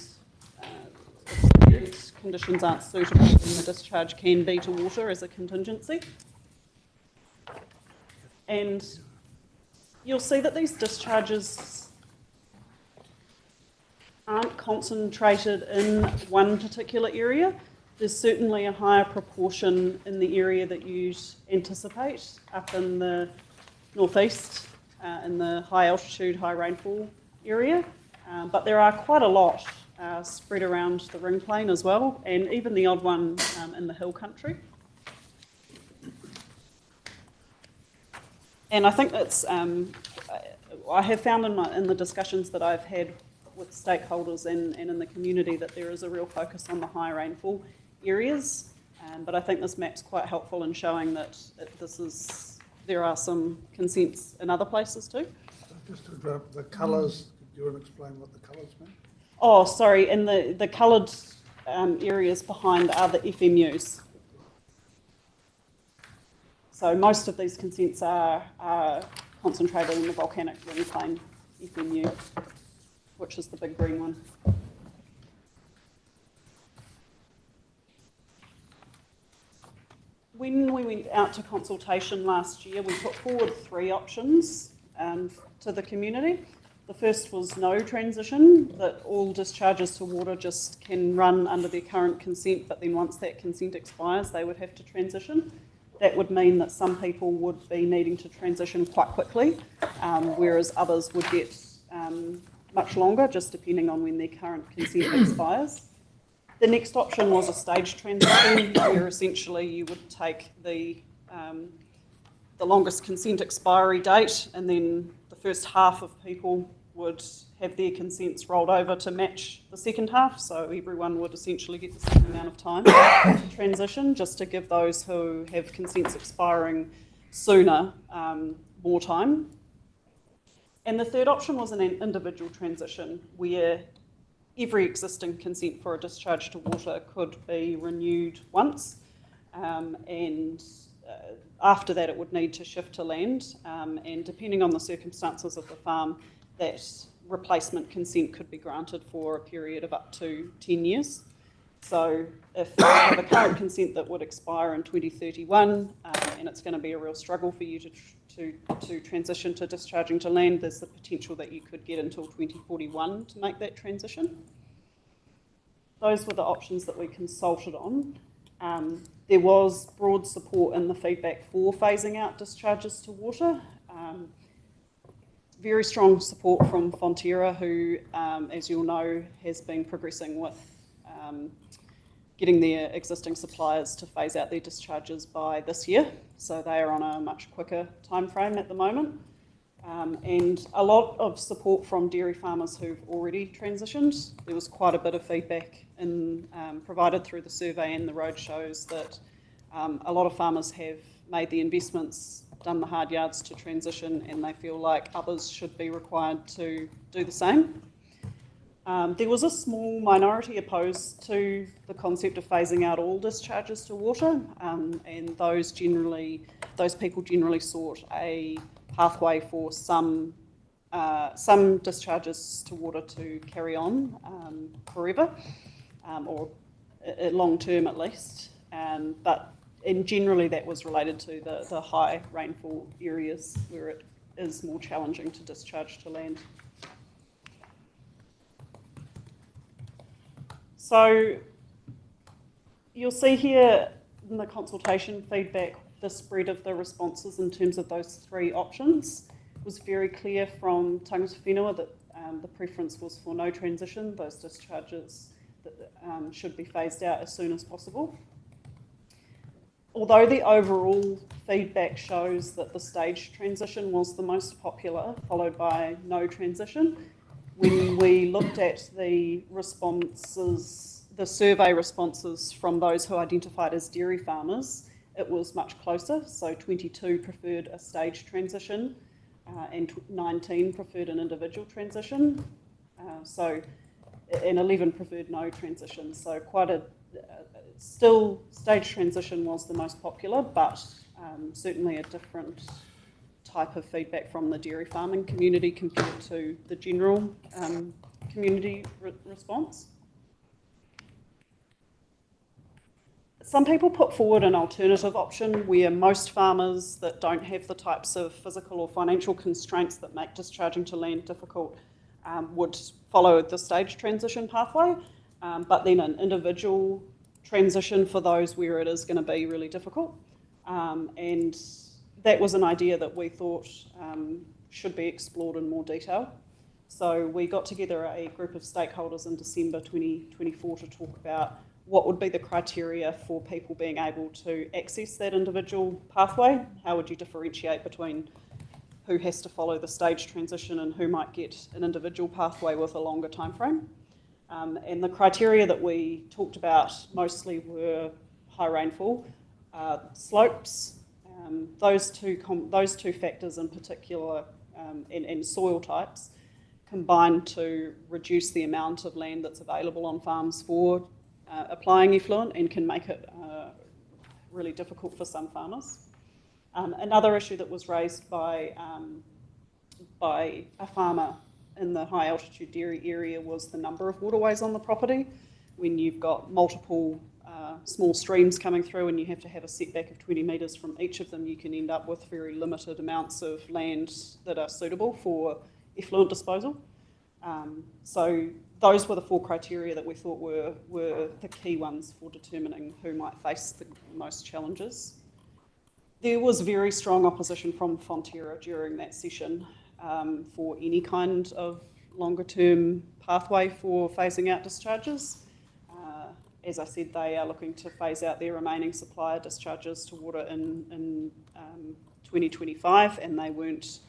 conditions aren't suitable, then the discharge can be to water as a contingency. And you'll see that these discharges aren't concentrated in one particular area. There's certainly a higher proportion in the area that you'd anticipate up in the northeast, in the high altitude, high rainfall area, but there are quite a lot spread around the ring plain as well, and even the odd one in the hill country. And I think that's, I have found in the discussions that I've had with stakeholders and in the community that there is a real focus on the high rainfall areas. But I think this map's quite helpful in showing that there are some consents in other places too. Just to interrupt, the colours, could you explain what the colours mean? Oh, sorry, and the coloured areas behind are the FMUs. So most of these consents are concentrated in the volcanic ring plain FMU, which is the big green one. When we went out to consultation last year, we put forward 3 options to the community. The first was no transition, that all discharges to water just can run under their current consent, but then once that consent expires, they would have to transition. That would mean that some people would be needing to transition quite quickly, whereas others would get much longer, just depending on when their current consent expires. The next option was a staged transition, where essentially you would take the longest consent expiry date, and then the first half of people would have their consents rolled over to match the second half, so everyone would essentially get the same amount of time to transition, just to give those who have consents expiring sooner more time. And the third option was an individual transition, where every existing consent for a discharge to water could be renewed once, and after that it would need to shift to land, and depending on the circumstances of the farm, that replacement consent could be granted for a period of up to 10 years. So if you have a current consent that would expire in 2031, and it's going to be a real struggle for you to transition to discharging to land, there's the potential that you could get until 2041 to make that transition. Those were the options that we consulted on. There was broad support in the feedback for phasing out discharges to water. Very strong support from Fonterra, who, as you'll know, has been progressing with getting their existing suppliers to phase out their discharges by this year. So they are on a much quicker timeframe at the moment. And a lot of support from dairy farmers who've already transitioned. There was quite a bit of feedback provided through the survey and the roadshows that a lot of farmers have made the investments, done the hard yards to transition, and they feel like others should be required to do the same. There was a small minority opposed to the concept of phasing out all discharges to water, and those people generally sought a pathway for some discharges to water to carry on forever, or long term at least. And generally that was related to the high rainfall areas where it is more challenging to discharge to land. So you'll see here in the consultation feedback the spread of the responses in terms of those 3 options. It was very clear from tangata whenua that the preference was for no transition. Those discharges that, should be phased out as soon as possible. Although the overall feedback shows that the staged transition was the most popular, followed by no transition, when we looked at the responses, the survey responses from those who identified as dairy farmers, it was much closer. So 22 preferred a staged transition, and 19 preferred an individual transition. And 11 preferred no transition. So still staged transition was the most popular, but certainly a different type of feedback from the dairy farming community compared to the general community response. Some people put forward an alternative option where most farmers that don't have the types of physical or financial constraints that make discharging to land difficult would follow the staged transition pathway, but then an individual transition for those where it is going to be really difficult. And that was an idea that we thought should be explored in more detail. So we got together a group of stakeholders in December 2024 to talk about what would be the criteria for people being able to access that individual pathway. How would you differentiate between who has to follow the staged transition and who might get an individual pathway with a longer time frame? And the criteria that we talked about mostly were high rainfall, slopes, those two factors in particular, and soil types, combine to reduce the amount of land that's available on farms for applying effluent and can make it really difficult for some farmers. Another issue that was raised by a farmer in the high altitude dairy area was the number of waterways on the property. When you've got multiple small streams coming through and you have to have a setback of 20 metres from each of them, you can end up with very limited amounts of land that are suitable for effluent disposal. So those were the 4 criteria that we thought were the key ones for determining who might face the most challenges. There was very strong opposition from Fonterra during that session for any kind of longer term pathway for phasing out discharges. As I said, they are looking to phase out their remaining supplier discharges to water in 2025, and they weren't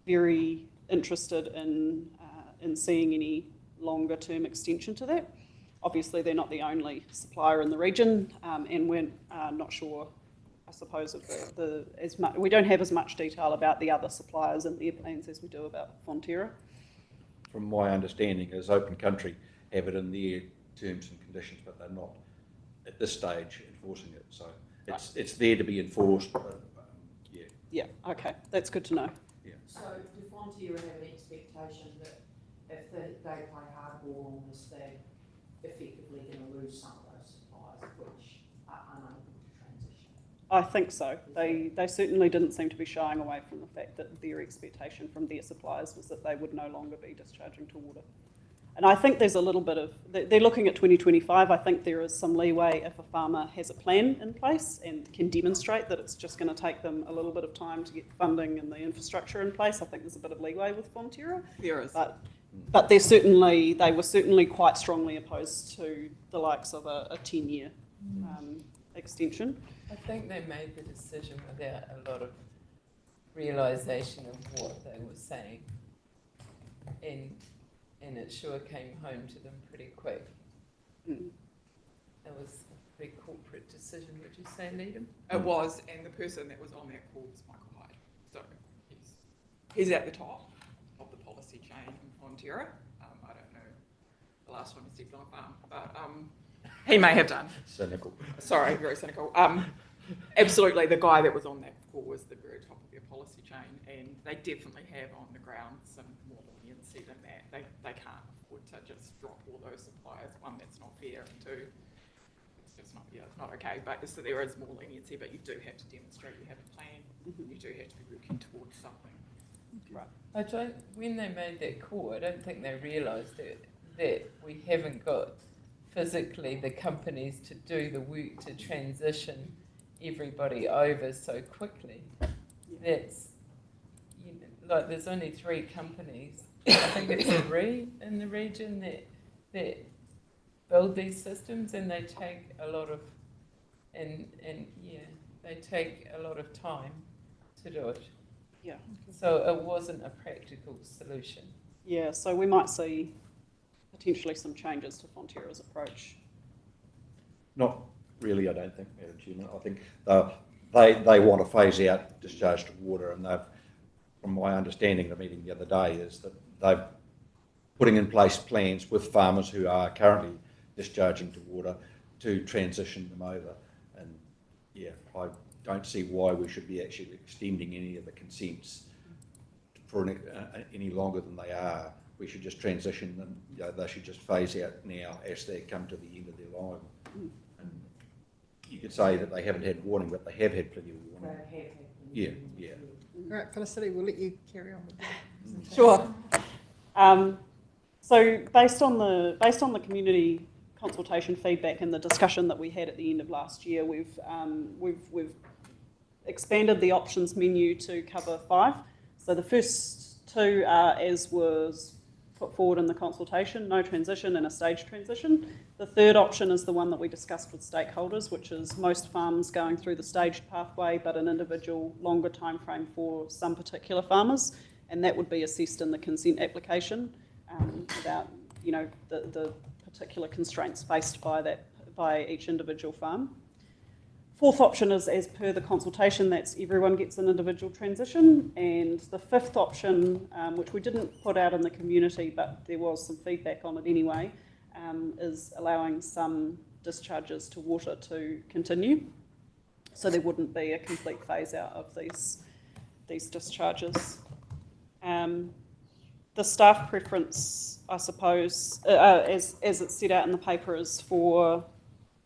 very interested in seeing any longer term extension to that. Obviously, they're not the only supplier in the region, and we're not sure, I suppose, of we don't have as much detail about the other suppliers and their plans as we do about Fonterra. From my understanding, is Open Country have it in their terms and conditions, but they're not at this stage enforcing it. So it's there to be enforced. But, yeah. Yeah. Okay, that's good to know. Yeah. So do Fonterra have an expectation that if they play hardball on this, they're effectively going to lose some of those suppliers which are unable to transition? I think so. They certainly didn't seem to be shying away from the fact that their expectation from their suppliers was that they would no longer be discharging to water. And I think there's a little bit of, they're looking at 2025. I think there is some leeway if a farmer has a plan in place and can demonstrate that it's just going to take them a little bit of time to get funding and the infrastructure in place. I think there's a bit of leeway with Fonterra. There is. But they were certainly quite strongly opposed to the likes of a 10-year extension. I think they made the decision without a lot of realisation of what they were saying. And it sure came home to them pretty quick. It was a pretty corporate decision, would you say, Liam? It was, and the person that was on that call was Michael Hyde. So he's at the top of the policy chain in Fonterra. I don't know the last time he stepped on a farm, but he may have done. Cynical. Sorry, very cynical. Absolutely, the guy that was on that call was the very top of their policy chain, and they definitely have on the ground some more leniency than that. They can't afford to just drop all those suppliers. One, that's not fair, and two, it's just not, it's not okay. But so there is more leniency, but you do have to demonstrate you have a plan. You do have to be working towards something. Right. When they made that call, I don't think they realised that we haven't got physically the companies to do the work to transition everybody over so quickly. That's, like, there's only 3 companies, I think it's 3 in the region that build these systems, and they take a lot of, they take a lot of time to do it. Yeah. So it wasn't a practical solution. Yeah, so we might see potentially some changes to Fonterra's approach. Not really, I don't think, Madam Chairman. I think they want to phase out discharge to water, and they've, from my understanding, the meeting the other day is that they're putting in place plans with farmers who are currently discharging to water to transition them over. And yeah, I don't see why we should be actually extending any of the consents for any longer than they are. We should just transition them. You know, they should just phase out now as they come to the end of their line. And you could say that they haven't had warning, but they have had plenty of warning. Yeah. All right, Felicity, we'll let you carry on with that. Sure. So based on the community consultation feedback and the discussion that we had at the end of last year, we've expanded the options menu to cover 5. So the first 2 are as was put forward in the consultation, no transition and a staged transition. The third option is the one that we discussed with stakeholders, which is most farms going through the staged pathway, but an individual longer time frame for some particular farmers, and that would be assessed in the consent application about, you know, the particular constraints faced by each individual farm. fourth option is as per the consultation, that's everyone gets an individual transition. And the fifth option, which we didn't put out in the community, but there was some feedback on it anyway, is allowing some discharges to water to continue. So there wouldn't be a complete phase out of these discharges. The staff preference, I suppose, as it's set out in the paper, is for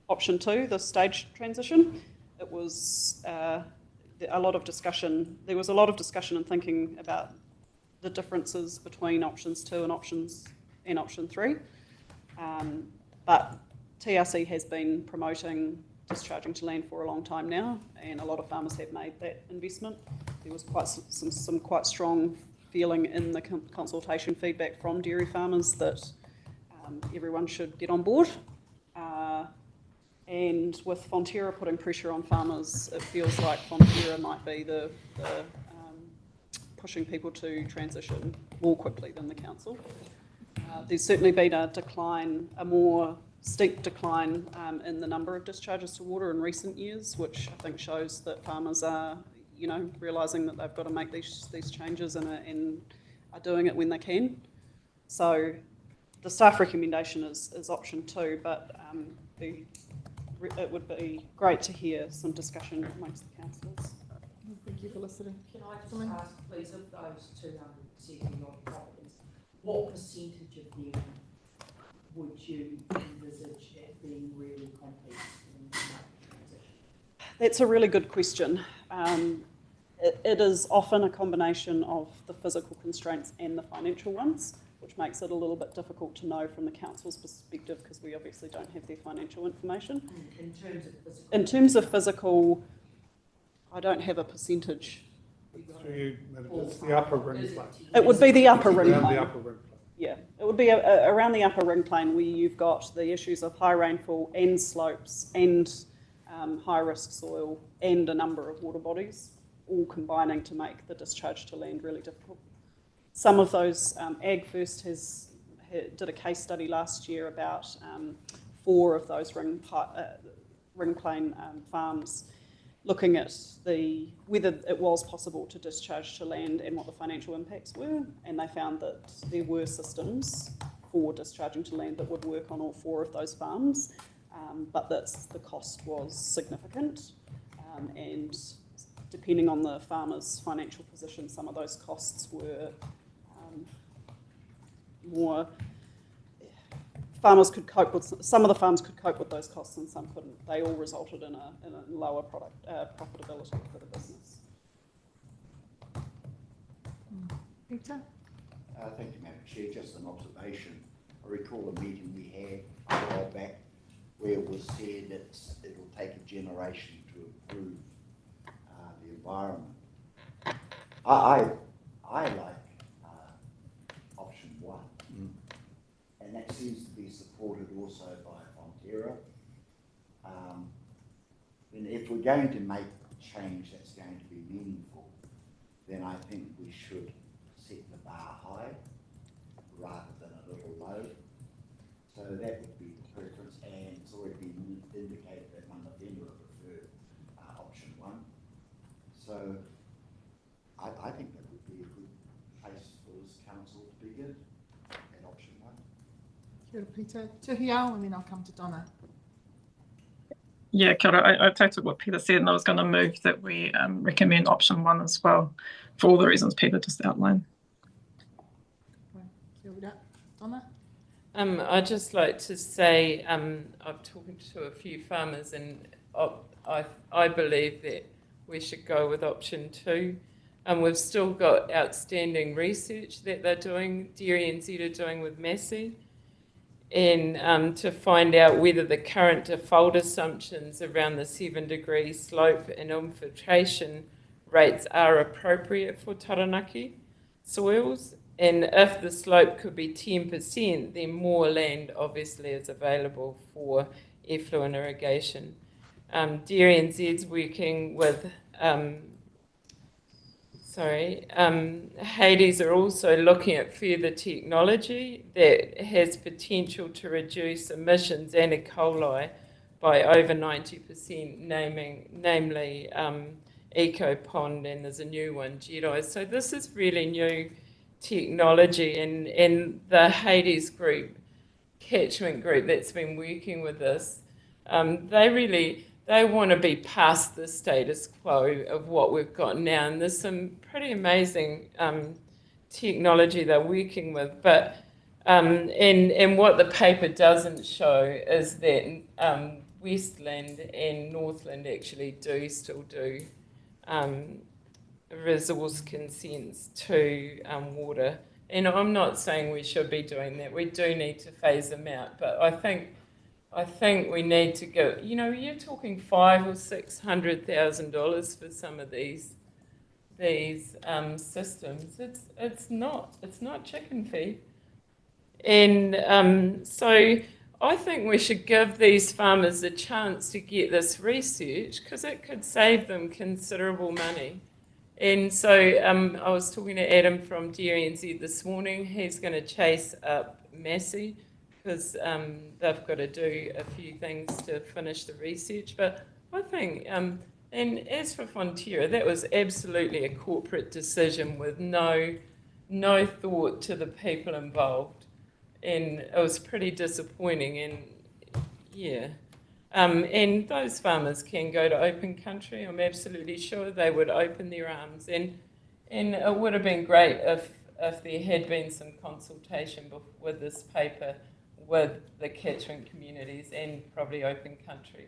option 2, the staged transition. It was a lot of discussion. There was a lot of discussion and thinking about the differences between options 2 and option 3. But TRC has been promoting discharging to land for a long time now, and a lot of farmers have made that investment. There was quite some quite strong feeling in the consultation feedback from dairy farmers that everyone should get on board. And with Fonterra putting pressure on farmers, it feels like Fonterra might be the pushing people to transition more quickly than the council. There's certainly been a decline, a more steep decline in the number of discharges to water in recent years, which I think shows that farmers are, realising that they've got to make these changes and are doing it when they can. So the staff recommendation is option 2, but it would be great to hear some discussion amongst the councillors. Thank you for listening. Can I just ask, please, of those 270 odd properties, what percentage of them would you envisage it being really complex in the transition? That's a really good question. It is often a combination of the physical constraints and the financial ones, which makes it a little bit difficult to know from the council's perspective because we obviously don't have their financial information. In terms of physical, I don't have a percentage. It's the upper ring plane. It would be the upper ring Around plane. the upper ring plane. Yeah, it would be around the upper ring plane where you've got the issues of high rainfall and slopes and high risk soil and a number of water bodies, all combining to make the discharge to land really difficult. Some of those, Ag First did a case study last year about 4 of those ring plane farms, looking at whether it was possible to discharge to land and what the financial impacts were, and they found that there were systems for discharging to land that would work on all 4 of those farms, but that the cost was significant, and depending on the farmer's financial position, some of those costs were more. Farmers could cope with, some of the farms could cope with those costs and some couldn't. They all resulted in a lower profitability for the business. Peter? Thank you, Madam Chair. Just an observation. I recall a meeting we had a while back where it was said that it will take a generation to improve the environment. I like option 1, and that seems to be supported also by Fonterra. And if we're going to make change that's going to be meaningful, then I think we should set the bar high rather than a little low. So that would be the preference, and it's already been indicated that none of them would prefer option 1. So I think that would be a good place for this council to begin at option 1. Kia ora, Peter. Tuhiao, and then I'll come to Donna. Yeah, kia ora. I totally what Peter said, and I was going to move that we recommend option 1 as well, for all the reasons Peter just outlined. Kia ora, Donna. I'd just like to say I've talked to a few farmers, and I believe that we should go with option 2. We've still got outstanding research that they're doing, Dairy NZ are doing with Massey, and to find out whether the current default assumptions around the 7-degree slope and infiltration rates are appropriate for Taranaki soils. And if the slope could be 10%, then more land obviously is available for effluent irrigation. Dairy NZ's working with Hades are also looking at further technology that has potential to reduce emissions and E. coli by over 90%, namely Eco Pond, and there's a new one, Jedi. So this is really new technology, and the Hades group, catchment group that's been working with this, they want to be past the status quo of what we've got now, and there's some pretty amazing technology they're working with, but and what the paper doesn't show is that Westland and Northland actually do still do resource consents to water. And I'm not saying we should be doing that. We do need to phase them out, but I think we need to go. You know, you're talking $500,000 or $600,000 for some of these systems. It's not chicken feed. And so I think we should give these farmers a chance to get this research, because it could save them considerable money. And so I was talking to Adam from Dairy NZ this morning. He's going to chase up Massey, because they've got to do a few things to finish the research. But I think, and as for Fonterra, that was absolutely a corporate decision with no thought to the people involved. And it was pretty disappointing, and yeah. And those farmers can go to open country. I'm absolutely sure they would open their arms. And it would have been great if there had been some consultation with this paper with the catchment communities and probably open country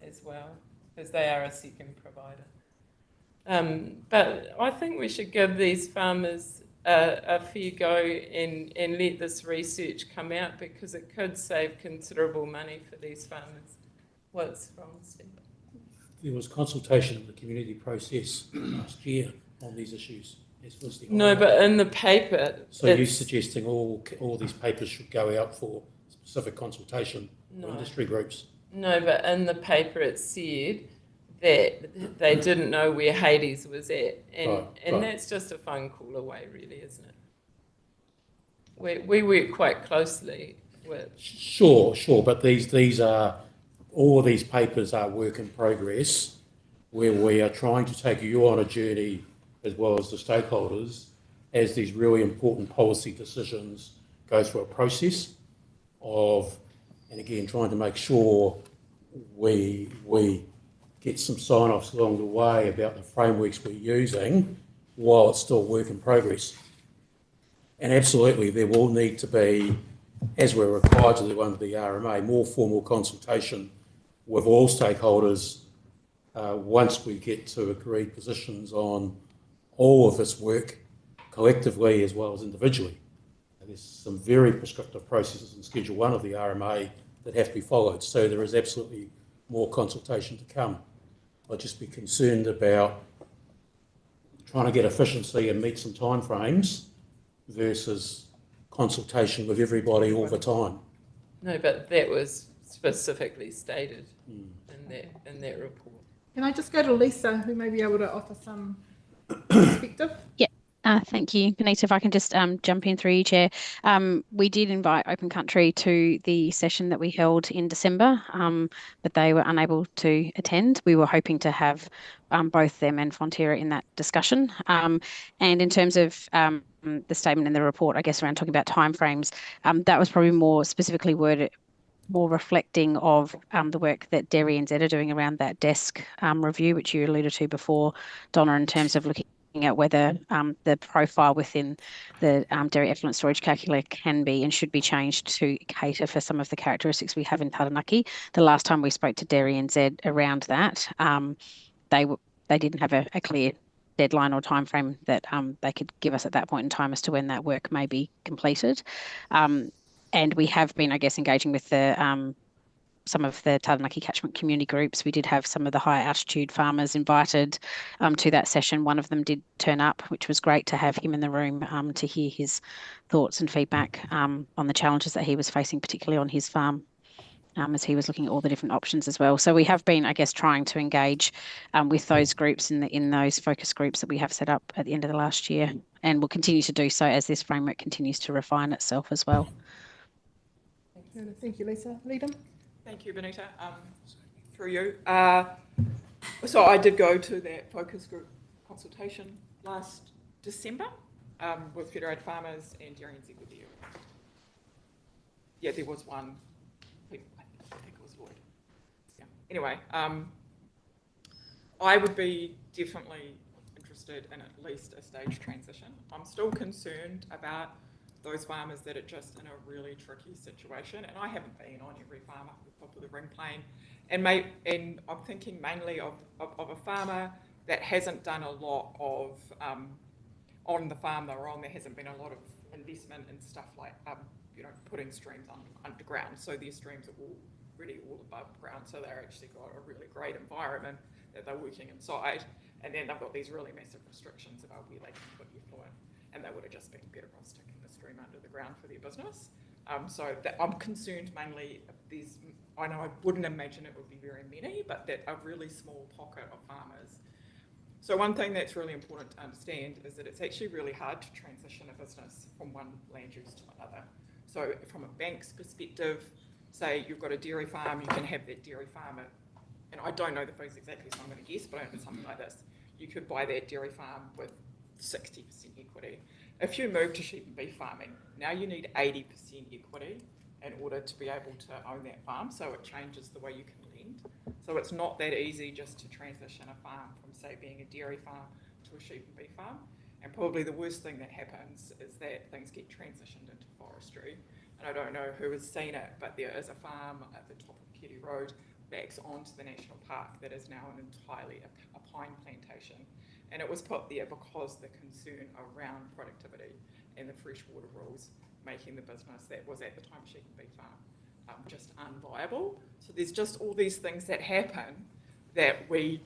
as well, because they are a second provider. But I think we should give these farmers a fair go and let this research come out, because it could save considerable money for these farmers. What's wrong, Steve? There was consultation in the community process last year on these issues. No, but in the paper... So you're suggesting all these papers should go out for specific consultation for industry groups? No, but in the paper it said that they didn't know where Hades was at. And that's just a phone call away, really, isn't it? We work quite closely with... Sure, but these are... All these papers are work in progress, where we are trying to take you on a journey, as well as the stakeholders, as these really important policy decisions go through a process of, and again, trying to make sure we get some sign-offs along the way about the frameworks we're using while it's still work in progress. And absolutely, there will need to be, as we're required to do under the RMA, more formal consultation with all stakeholders once we get to agreed positions on all of this work collectively as well as individually. And there's some very prescriptive processes in Schedule 1 of the RMA that have to be followed, so there is absolutely more consultation to come. I'd just be concerned about trying to get efficiency and meet some timeframes versus consultation with everybody all the time. No, but that was specifically stated in that report. Can I just go to Lisa, who may be able to offer some perspective? Yeah. Thank you, Benita. If I can just jump in through you, Chair. We did invite Open Country to the session that we held in December, but they were unable to attend. We were hoping to have both them and Fonterra in that discussion. And in terms of the statement in the report, I guess around talking about timeframes, that was probably more specifically worded, more reflecting of the work that Dairy NZ are doing around that desk review, which you alluded to before, Donna, in terms of looking at whether the profile within the dairy effluent storage calculator can be and should be changed to cater for some of the characteristics we have in Taranaki. The last time we spoke to Dairy NZ around that, they didn't have a clear deadline or timeframe that they could give us at that point in time as to when that work may be completed. And we have been, I guess, engaging with the some of the Taranaki catchment community groups. We did have some of the high altitude farmers invited to that session. One of them did turn up, which was great to have him in the room to hear his thoughts and feedback on the challenges that he was facing, particularly on his farm, as he was looking at all the different options as well. So we have been, I guess, trying to engage with those groups in those focus groups that we have set up at the end of the last year, and will continue to do so as this framework continues to refine itself as well. Thank you, Lisa. Leadham? Thank you, Benita. Through you. So I did go to that focus group consultation last December with Federated Farmers and Dairy NZ were there. Yeah, there was one. I think it was Lloyd. Yeah. Anyway, I would be definitely interested in at least a stage transition. I'm still concerned about those farmers that are just in a really tricky situation, and I haven't been on every farm up the top of the ring plane, and I'm thinking mainly of a farmer that hasn't done a lot of on the farm they're on. There hasn't been a lot of investment in stuff like putting streams underground, so their streams are already all above ground, so they're actually got a really great environment that they're working inside, and then they've got these really massive restrictions about where they can put effluent, and they would have just been better off sticking the stream under the ground for their business. So I'm concerned mainly I know I wouldn't imagine it would be very many, but that a really small pocket of farmers. So one thing that's really important to understand is that it's actually really hard to transition a business from one land use to another. So from a bank's perspective, say you've got a dairy farm, you can have that dairy farm and I don't know the figures exactly, so I'm going to guess, but I know something like this. You could buy that dairy farm with 60% equity. If you move to sheep and beef farming, now you need 80% equity in order to be able to own that farm, so it changes the way you can lend. So it's not that easy just to transition a farm from, say, being a dairy farm to a sheep and beef farm. And probably the worst thing that happens is that things get transitioned into forestry. And I don't know who has seen it, but there is a farm at the top of Kitty Road backs onto the national park that is now an entirely a pine plantation. And it was put there because the concern around productivity and the freshwater rules making the business that was at the time sheep and beef farm just unviable. So there's just all these things that happen that we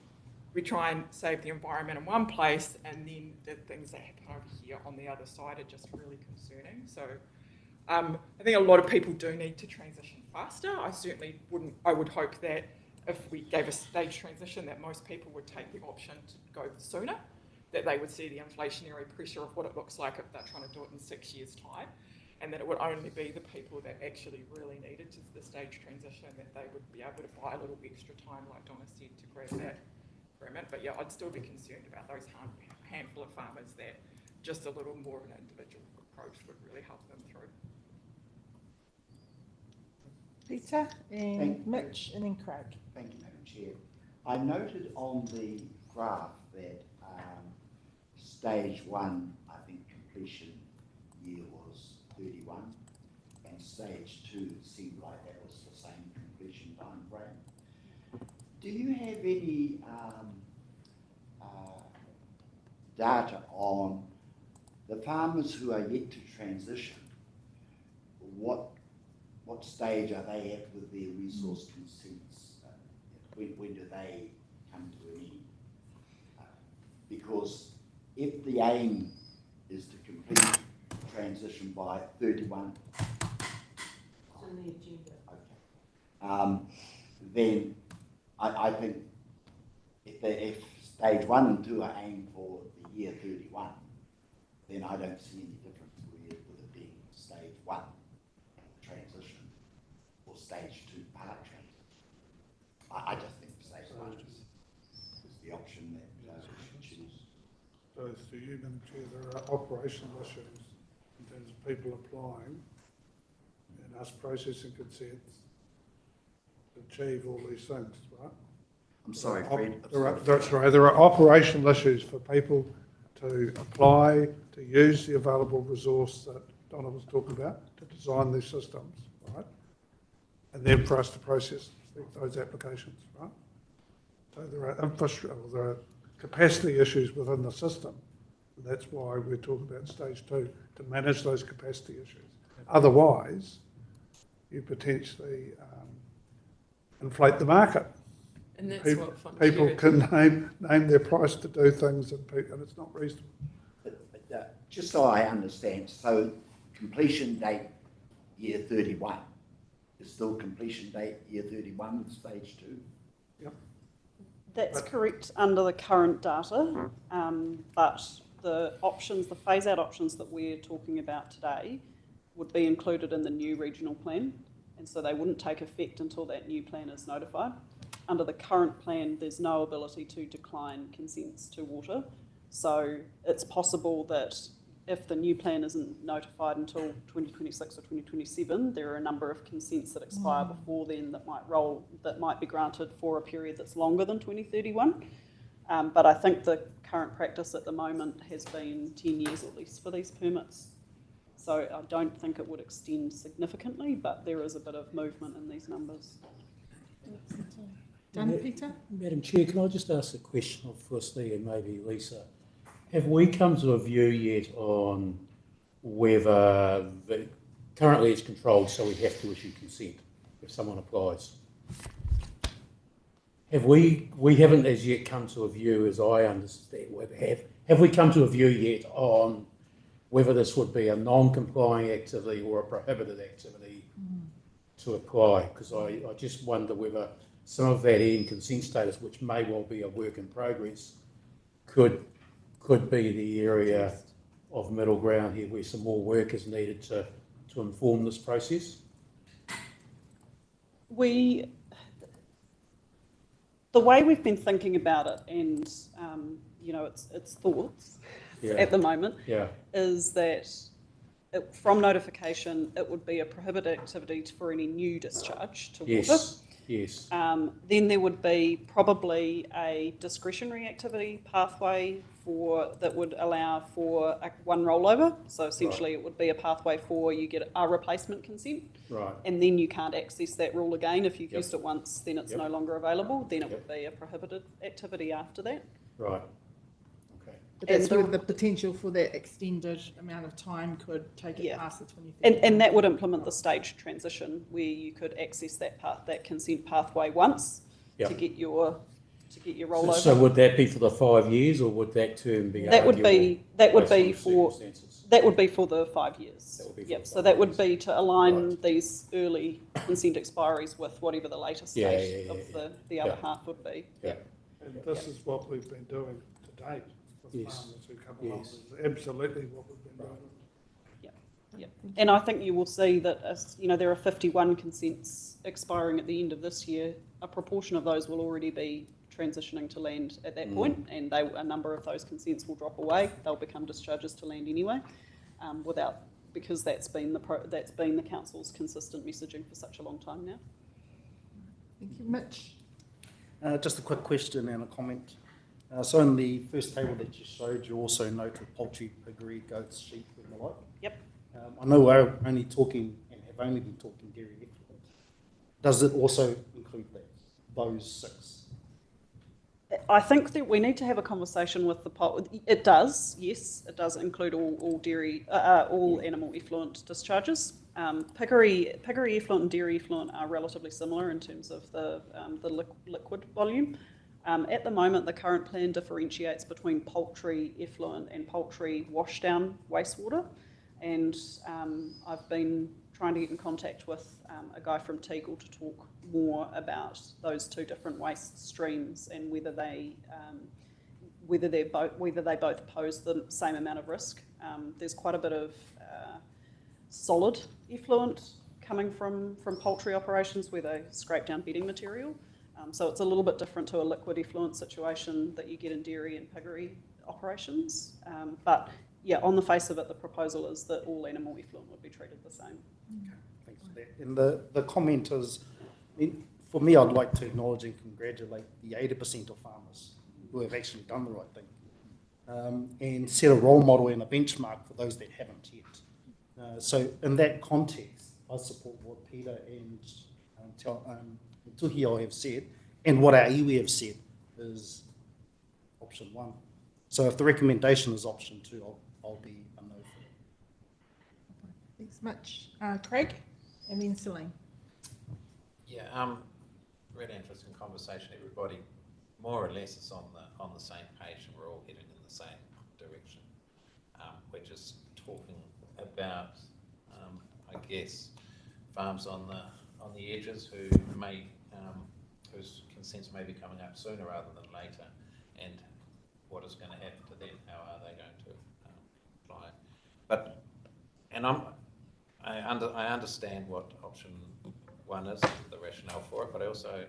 try and save the environment in one place, and then the things that happen over here on the other side are just really concerning. So I think a lot of people do need to transition faster. I would hope that if we gave a stage transition that most people would take the option to go sooner, that they would see the inflationary pressure of what it looks like if they're trying to do it in 6 years' time, and that it would only be the people that actually really needed the stage transition that they would be able to buy a little extra time, like Donna said, to grab that agreement. But yeah, I'd still be concerned about those handful of farmers that just a little more of an individual approach would really help them through. Peter and Mitch and then Craig. Thank you, Madam Chair. I noted on the graph that stage 1, I think completion year was 31, and stage 2 it seemed like that was the same completion time frame. Do you have any data on the farmers who are yet to transition? What stage are they at with their resource consents? When do they come to an end? Because if the aim is to complete transition by 31, It's on the agenda. Okay. Then I think if stage 1 and 2 are aimed for the year 31, then I don't see any difference with it being stage 1 transition or stage 2 part transition. I just think stage 1 is the option that we should choose. So through you, Madam Chair, there are operational issues in terms of people applying and us processing consents to achieve all these things, right? I'm sorry, Fred. That's right. There are operational issues for people to apply, to use the available resource that Donna was talking about, to design these systems, right? And then for us to process those applications, right? So there are capacity issues within the system. And that's why we're talking about stage 2, to manage those capacity issues. Otherwise, you potentially inflate the market. And that's people can name their price to do things, and it's not reasonable. But just so I understand, so completion date year 31 is still completion date year 31 of stage 2? Yep. That's correct under the current data, but the options, the phase-out options that we're talking about today would be included in the new regional plan, and so they wouldn't take effect until that new plan is notified. Under the current plan, there's no ability to decline consents to water, so it's possible that if the new plan isn't notified until 2026 or 2027, there are a number of consents that expire before then that might be granted for a period that's longer than 2031. But I think the current practice at the moment has been 10 years at least for these permits. So I don't think it would extend significantly, but there is a bit of movement in these numbers. Done, Peter? Madam Chair, can I just ask a question of firstly, and maybe Lisa? Have we come to a view yet on whether currently it's controlled, so we have to issue consent if someone applies? We haven't as yet come to a view, as I understand, have we come to a view yet on whether this would be a non-complying activity or a prohibited activity to apply? Because I just wonder whether some of that consent status, which may well be a work in progress, could be the area of middle ground here where some more work is needed to inform this process. The way we've been thinking about it, and its thoughts at the moment, is that from notification, it would be a prohibited activity for any new discharge to water. Yes. Then there would be probably a discretionary activity pathway that would allow for one rollover. So essentially it would be a pathway for you get a replacement consent. Right. And then you can't access that rule again. If you've used it once, then it's no longer available. Then it would be a prohibited activity after that. Right. But that's where the potential for that extended amount of time could take it past the 2030. And that would implement the staged transition where you could access that consent pathway once to get your rollover. So would that be for the 5 years, or would that term be? That would be for the 5 years. So that would be to align these early consent expiries with whatever the later state of the other half would be. And this is what we've been doing to date. Farmers who come along, is absolutely what we've been doing. Yeah, and I think you will see that there are 51 consents expiring at the end of this year. A proportion of those will already be transitioning to land at that point, and a number of those consents will drop away. They'll become discharges to land anyway, because that's been the council's consistent messaging for such a long time now. Thank you, Mitch. Just a quick question and a comment. So in the first table that you showed, you also noted poultry, piggery, goats, sheep, and the like. Yep. I know we're only talking and have only been talking dairy effluent. Does it also include those 6? I think that we need to have a conversation with it does, yes, it does include all dairy, all animal effluent discharges. Piggery effluent and dairy effluent are relatively similar in terms of the liquid volume. At the moment, the current plan differentiates between poultry effluent and poultry washdown wastewater, and I've been trying to get in contact with a guy from Teagle to talk more about those two different waste streams and whether they both pose the same amount of risk. There's quite a bit of solid effluent coming from poultry operations where they scrape down bedding material. So it's a little bit different to a liquid effluent situation that you get in dairy and piggery operations. But yeah, on the face of it, the proposal is that all animal effluent would be treated the same. Okay, thanks for that. And the comment is, for me, I'd like to acknowledge and congratulate the 80% of farmers who have actually done the right thing, and set a role model and a benchmark for those that haven't yet. So in that context, I support what Peter and Tuhio have said, and what our iwi have said is option 1. So if the recommendation is option 2, I'll be a no for it. Thanks much. Craig, and then Celine. Yeah, really interesting conversation. Everybody more or less is on the same page, and we're all heading in the same direction. We're just talking about, I guess, farms on the edges who may whose consents may be coming up sooner rather than later, and what is going to happen to them? How are they going to apply? But I understand what option one is the rationale for it, but I also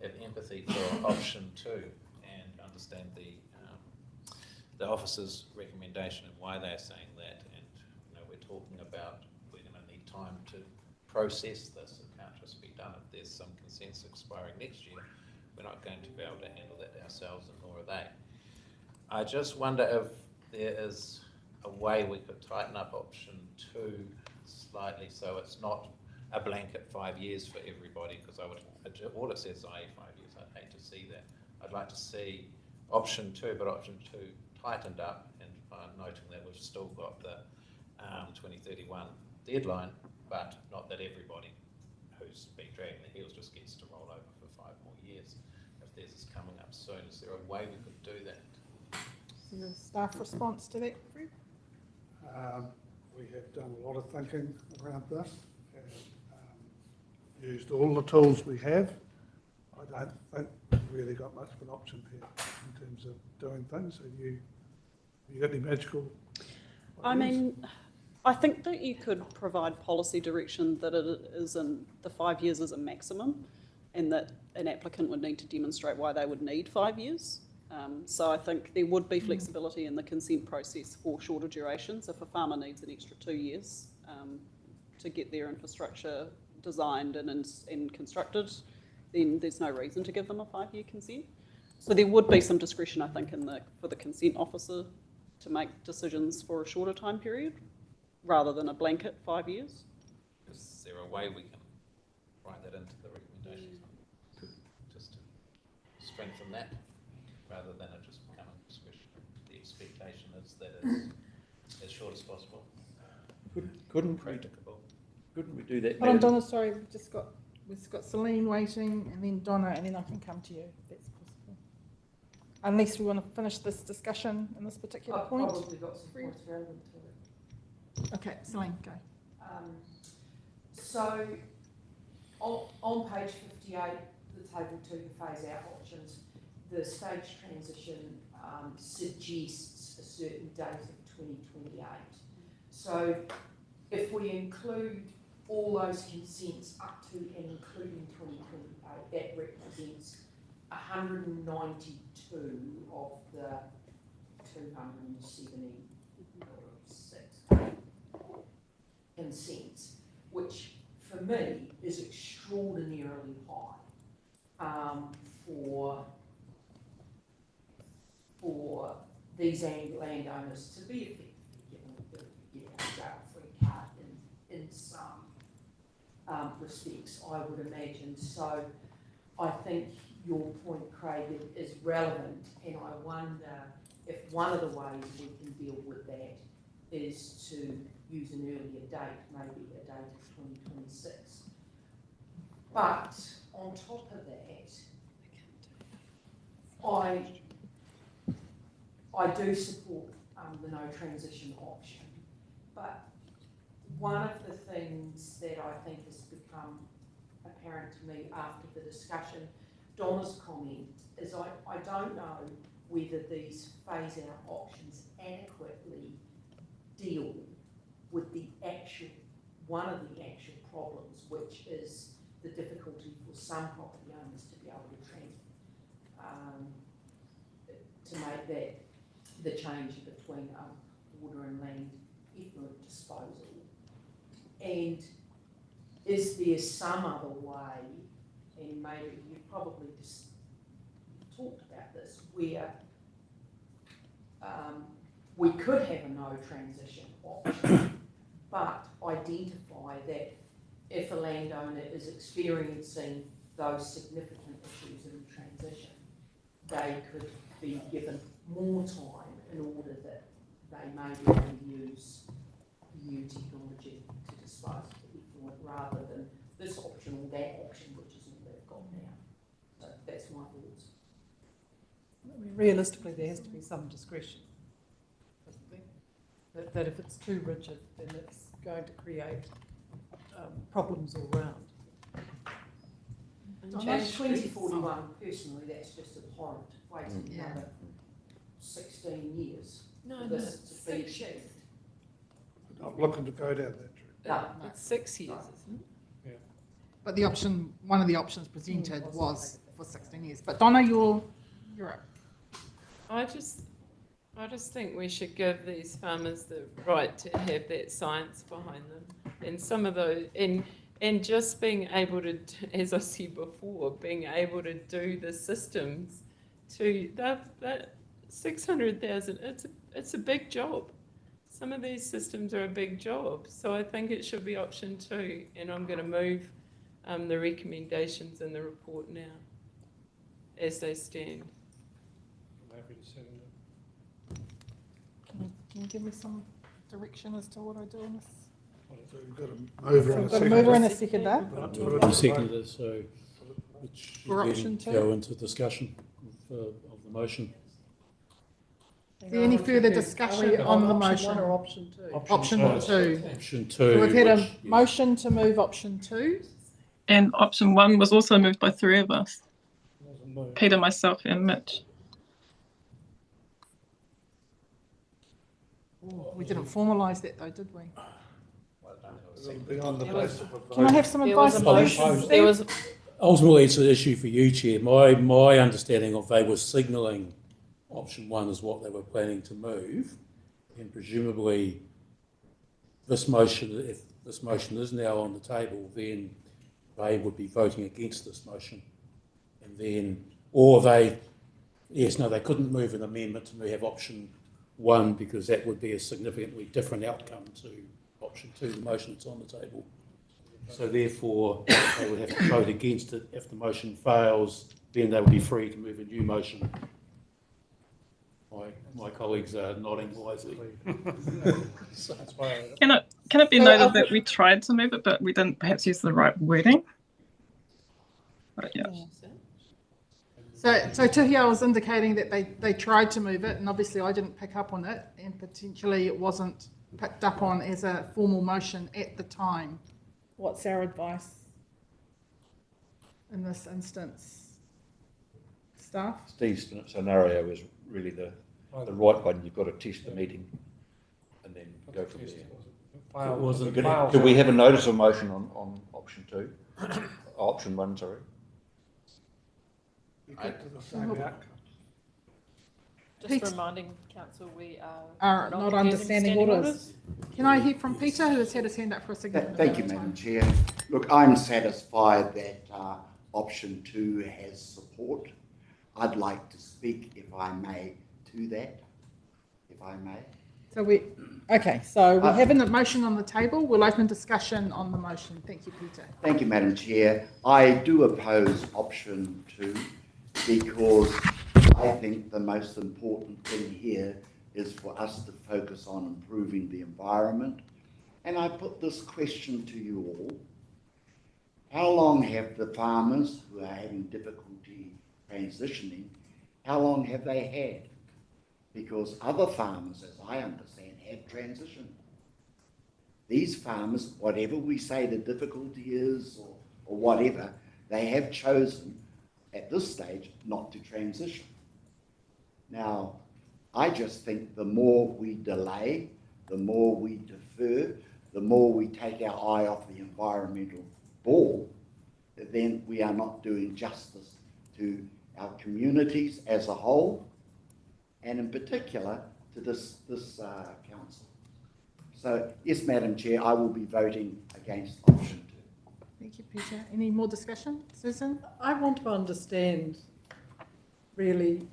have empathy for option 2 and understand the officer's recommendation and why they're saying that. And we're talking about we're going to need time to process this. It can't just be done if there's some consents expiring next year. We're not going to be able to handle that ourselves, and nor are they. I just wonder if there is a way we could tighten up option 2 slightly so it's not a blanket 5 years for everybody, because all it says is 5 years. I'd hate to see that. I'd like to see option 2, but option 2 tightened up, and noting that we've still got the 2031 deadline, but not that everybody who's been dragging their heels just gets to roll over for 5 more years. If theirs is coming up soon, is there a way we could do that? Is there a staff response to that, Fred? We have done a lot of thinking around this and used all the tools we have. I don't think we've really got much of an option here in terms of doing things. Have you got any magical ideas? I mean, I think that you could provide policy direction that it is in the 5 years is a maximum, and that an applicant would need to demonstrate why they would need 5 years. So I think there would be flexibility in the consent process for shorter durations. If a farmer needs an extra 2 years to get their infrastructure designed and constructed, then there's no reason to give them a 5-year consent. So there would be some discretion, I think, for the consent officer to make decisions for a shorter time period, rather than a blanket 5 years. Is there a way we can write that into the recommendations, just to strengthen that, rather than it just becoming discretion? The expectation is that it's as short as possible. Couldn't practicable. Couldn't we do that? Hold on, Donna, sorry, we've got Celine waiting, and then Donna, and then I can come to you, if that's possible. Unless we want to finish this discussion in this particular point. I've probably got some points relevant to it. Okay, Celine, go. So on page 58, the table 2, the phase out options, the stage transition suggests a certain date of 2028. So if we include all those consents up to and including 2028, that represents 192 of the 276 consents, which for me is extraordinarily high for these landowners to be effectively given a jail-free card in some respects, I would imagine. So I think your point, Craig, is relevant, and I wonder if one of the ways we can deal with that is to use an earlier date, maybe a date of 2026. But on top of that, I do support the no transition option, but one of the things that I think has become apparent to me after the discussion, Donna's comment, is I don't know whether these phase out options adequately deal with one of the actual problems, which is the difficulty for some property owners to be able to make the change between water and land effluent disposal. And is there some other way, and maybe you've probably just talked about this, where we could have a no transition option, but identify that if a landowner is experiencing those significant issues in transition, they could be given more time in order that they may be able to use new technology to dispose of the effluent rather than this option or that option, which is all they've got now. So that's my thoughts. I mean, realistically, there has to be some discretion. That if it's too rigid, then it's going to create problems all round. On page 2041, personally, that's just abhorrent. Waiting another 16 years for this to be achieved. Not looking to go down that route. No, It's 6 years, isn't it? Yeah. but one of the options presented was for 16 years. But Donna, you're up. I just think we should give these farmers the right to have that science behind them, and some of those, and just being able to, as I said before, being able to do the systems to that 600,000. It's a big job. Some of these systems are a big job, so I think it should be option 2, and I'm going to move the recommendations in the report now as they stand. I'm happy to second it. Can you give me some direction as to what I do in this? So you've got a mover and a Got a seconder. mover and a seconder. The seconder, so it should For option then 2. go into discussion of the motion. Is there any further discussion on the motion? Option 1 or option 2? Option 2. Option 2. So we've had a which- motion to move option 2. And option 1 was also moved by 3 of us. Peter, myself, and Mitch. We didn't formalise that though, did we? It'll be on the basis of a vote. Can I have some advice? There was ultimately, it's an issue for you, Chair. My understanding of they were signalling option 1 is what they were planning to move, and presumably this motion, if this motion is now on the table, then they would be voting against this motion, and then, or they couldn't move an amendment to have option 1 because that would be a significantly different outcome to option 2, the motion that's on the table. So therefore, they would have to vote against it. If the motion fails, then they would be free to move a new motion. My colleagues are nodding wisely. Can it be noted that we tried to move it, but we didn't perhaps use the right wording? But yeah. So Tuhia was indicating that they tried to move it, and obviously I didn't pick up on it, and potentially it wasn't picked up on as a formal motion at the time. What's our advice in this instance, staff? Steve's scenario is really the right one. You've got to test the meeting and then go from there. Could we have a notice of motion on option 2? Option 1, sorry. You get to the same outcome. Just reminding Council we are not under standing orders. Can I hear from Peter, who has had his hand up for a significant Thank you, Madam Chair. Look, I'm satisfied that option 2 has support. I'd like to speak, if I may, to that, if I may. So we have a motion on the table. We'll open discussion on the motion. Thank you, Peter. Thank you, Madam Chair. I do oppose option 2 because I think the most important thing here is for us to focus on improving the environment. And I put this question to you all. How long have the farmers who are having difficulty transitioning, how long have they had? Because other farmers, as I understand, have transitioned. These farmers, whatever we say the difficulty is or whatever, they have chosen at this stage not to transition. Now, I just think the more we delay, the more we defer, the more we take our eye off the environmental ball, then we are not doing justice to our communities as a whole, and in particular to this council. So, yes, Madam Chair, I will be voting against option 2. Thank you, Peter. Any more discussion? Susan? I want to understand, really,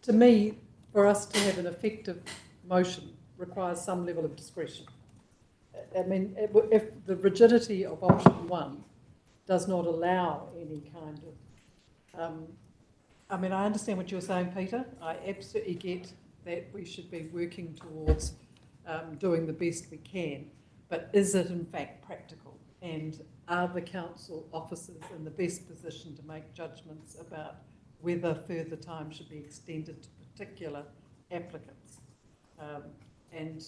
to me, for us to have an effective motion requires some level of discretion. I mean, if the rigidity of option 1 does not allow any kind of... I mean, I understand what you're saying, Peter. I absolutely get that we should be working towards doing the best we can, but is it in fact practical? And are the council officers in the best position to make judgments about whether further time should be extended to particular applicants? And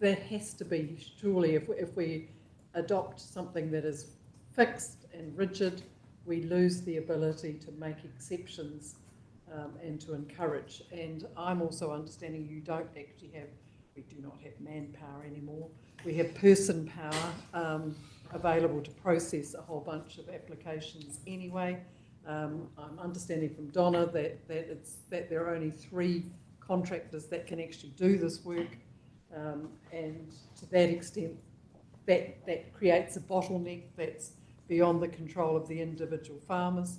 there has to be, surely, if we adopt something that is fixed and rigid, we lose the ability to make exceptions and to encourage. And I'm also understanding you don't actually have, we do not have manpower anymore. We have person power. available to process a whole bunch of applications anyway. I'm understanding from Donna that there are only 3 contractors that can actually do this work, and to that extent, that creates a bottleneck that's beyond the control of the individual farmers.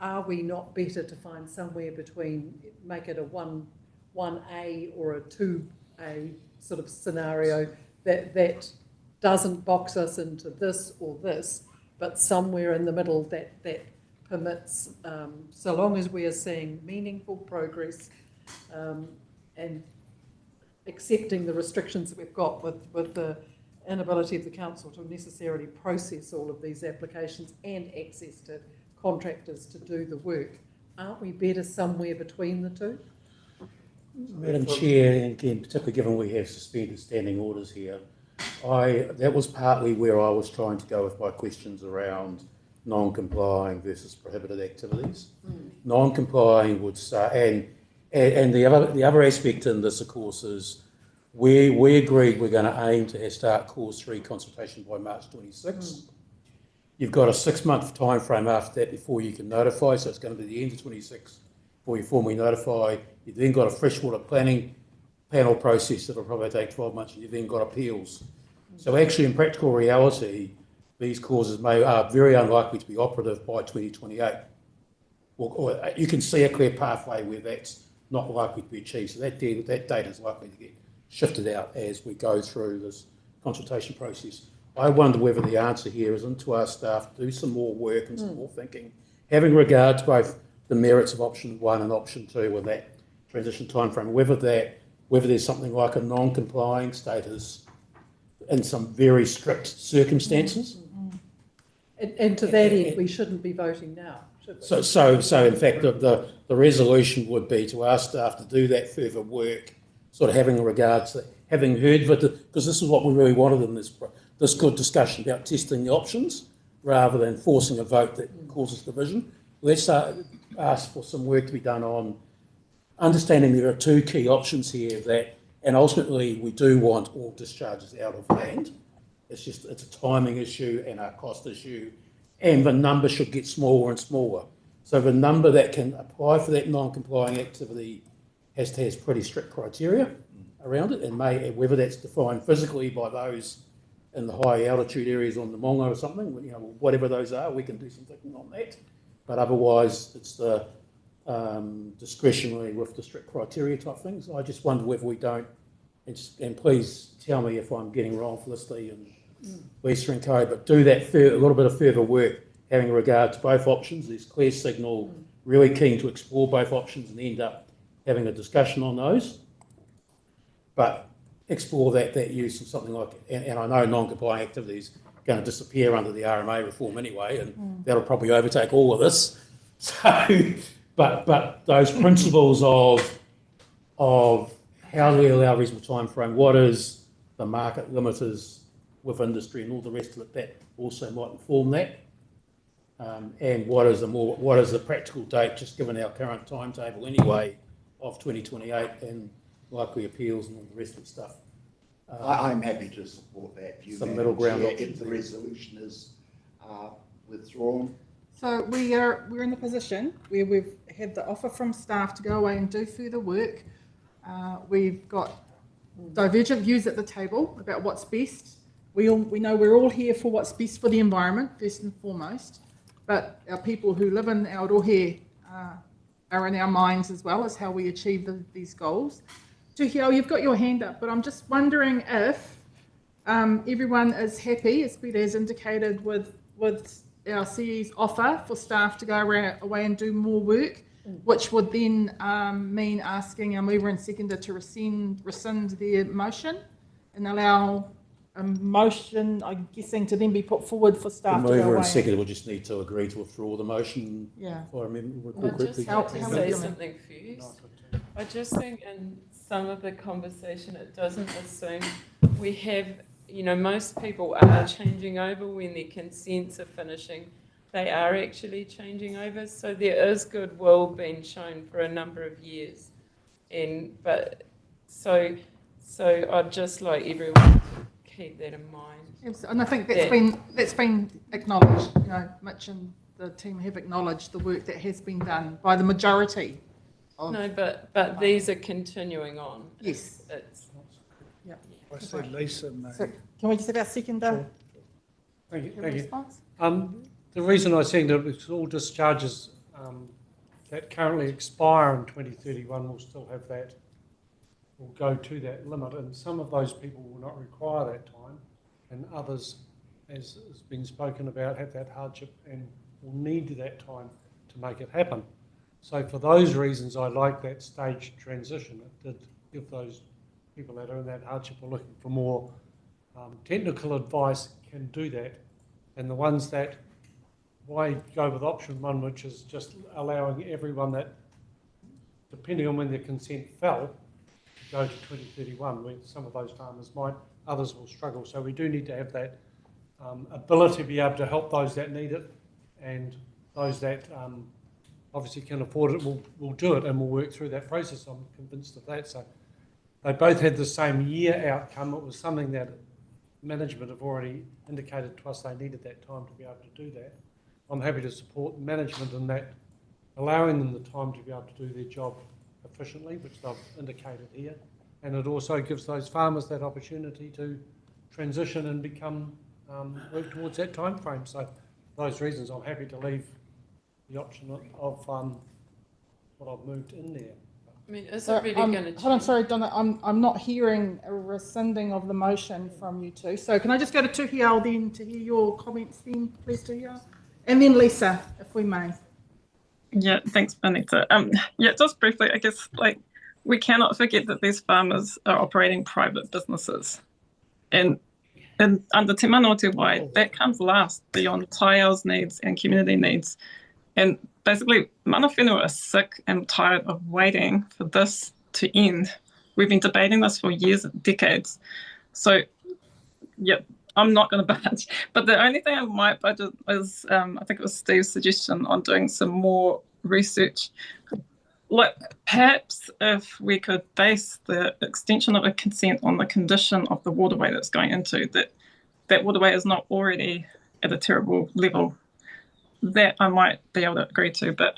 Are we not better to find somewhere between, make it a 1A or a 2A sort of scenario that doesn't box us into this or this, but somewhere in the middle that permits, so long as we are seeing meaningful progress and accepting the restrictions that we've got with the inability of the council to necessarily process all of these applications and access to contractors to do the work. Aren't we better somewhere between the two? Madam Chair, and again, particularly given we have suspended standing orders here, that was partly where I was trying to go with my questions around non-complying versus prohibited activities. Non-complying would start, and the other aspect in this, of course, is we agreed we're going to aim to start Clause 3 consultation by March 26. You've got a 6-month time frame after that before you can notify, so it's going to be the end of 26 before you formally notify. You've then got a freshwater planning panel process that will probably take 12 months, and you've then got appeals. So actually, in practical reality, these clauses are very unlikely to be operative by 2028. Or you can see a clear pathway where that's not likely to be achieved. So that date is likely to get shifted out as we go through this consultation process. I wonder whether the answer here isn't to our staff to do some more work and some more thinking, having regard to both the merits of option 1 and option 2 with that transition timeframe, whether there's something like a non-complying status in some very strict circumstances. And to that end, we shouldn't be voting now, should we? So in fact, the resolution would be to ask staff to do that further work, sort of having regard to having heard, because this is what we really wanted in this good discussion about testing the options rather than forcing a vote that causes division. Let's ask for some work to be done on understanding there are 2 key options here and ultimately we do want all discharges out of land. It's a timing issue and a cost issue, and the number should get smaller and smaller. So the number that can apply for that non-complying activity has to have pretty strict criteria around it, and whether that's defined physically by those in the high altitude areas on the Mongo or something, whatever those are, we can do some thinking on that. But otherwise, it's the discretionary with the strict criteria type things. I just wonder whether we don't, and please tell me if I'm getting wrong, Felicity and Lisa and Co, but do that a little bit of further work having regard to both options. There's clear signal, really keen to explore both options and end up having a discussion on those. But explore that use of something like, and I know non-compliant activities are going to disappear under the RMA reform anyway, and that'll probably overtake all of this. So, but those principles of how do we allow a reasonable time frame, what is the market limiters with industry and all the rest of it, that also might inform that. And what is the practical date, just given our current timetable anyway, of 2028 and likely appeals and all the rest of the stuff. I'm happy to support that view. Some middle ground if the resolution is withdrawn. So we're in the position where we've had the offer from staff to go away and do further work. We've got divergent views at the table about what's best. We know we're all here for what's best for the environment, first and foremost, but our people who live in Aotearoa are in our minds as well as how we achieve these goals. Tuhio, you've got your hand up, but I'm just wondering if everyone is happy, as Peter has indicated, with our CE's offer for staff to go away and do more work, which would then mean asking our mover and seconder to rescind their motion and allow a motion, I'm guessing, to then be put forward for staff to go away. The mover and seconder will just need to agree to withdraw the motion. Yeah. If I remember I correctly. just want to say something first. I just think in some of the conversation it doesn't assume we have, most people are changing over when their consents are finishing. They are actually changing over, so there is goodwill being shown for a number of years. So I'd just like everyone to keep that in mind. Yes, and I think that's been acknowledged. You know, Mitch and the team have acknowledged the work that has been done by the majority. No, but these are continuing on. Yes. It's yeah. I said Lisa. So can we just have our seconder? Sure. Thank you. Have a Thank you. response? The reason I think that it's all discharges that currently expire in 2031 will still have that, will go to that limit, and some of those people will not require that time, and others, as has been spoken about, have that hardship and will need that time to make it happen. So for those reasons, I like that staged transition. It did give those people that are in that hardship or looking for more technical advice can do that, and the ones that, why go with option one, which is just allowing everyone that, depending on when their consent fell, to go to 2031, where some of those farmers might, others will struggle. So we do need to have that ability to be able to help those that need it, and those that obviously can afford it will do it, and will work through that process. I'm convinced of that. So they both had the same year outcome. It was something that management have already indicated to us they needed that time to be able to do that. I'm happy to support management in that, allowing them the time to be able to do their job efficiently, which they've indicated here. And it also gives those farmers that opportunity to transition and become, work towards that time frame. So for those reasons, I'm happy to leave the option of what I've moved in there. I mean, is it really going to change? Hold on, sorry, Donna, I'm not hearing a rescinding of the motion from you two. So can I just go to Tuhiao then to hear your comments then, please, Tuhiao? And then Lisa, if we may. Yeah, thanks, Anita. Yeah, just briefly, I guess, like, we cannot forget that these farmers are operating private businesses. And under Te Manawa Te Wai, that comes last beyond Taiao's needs and community needs. And basically, mana whenua are sick and tired of waiting for this to end. We've been debating this for years, decades. So, yeah, I'm not going to budge. But the only thing I might budge is, I think it was Steve's suggestion on doing some more research. Like, perhaps if we could base the extension of a consent on the condition of the waterway that's going into, that waterway is not already at a terrible level, that I might be able to agree to. But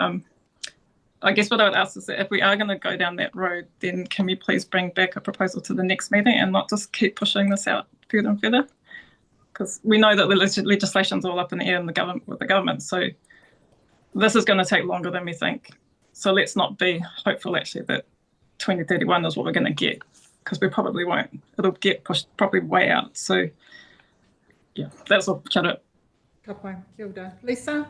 I guess what I would ask is that if we are going to go down that road, then can we please bring back a proposal to the next meeting and not just keep pushing this out further and further? Because we know that the legislation's all up in the air in the government, with the government, so this is going to take longer than we think. So let's not be hopeful, actually, that 2031 is what we're going to get, because we probably won't. It'll get pushed probably way out. So, yeah, that's all. Shut up. Kapai, kia ora. Lisa?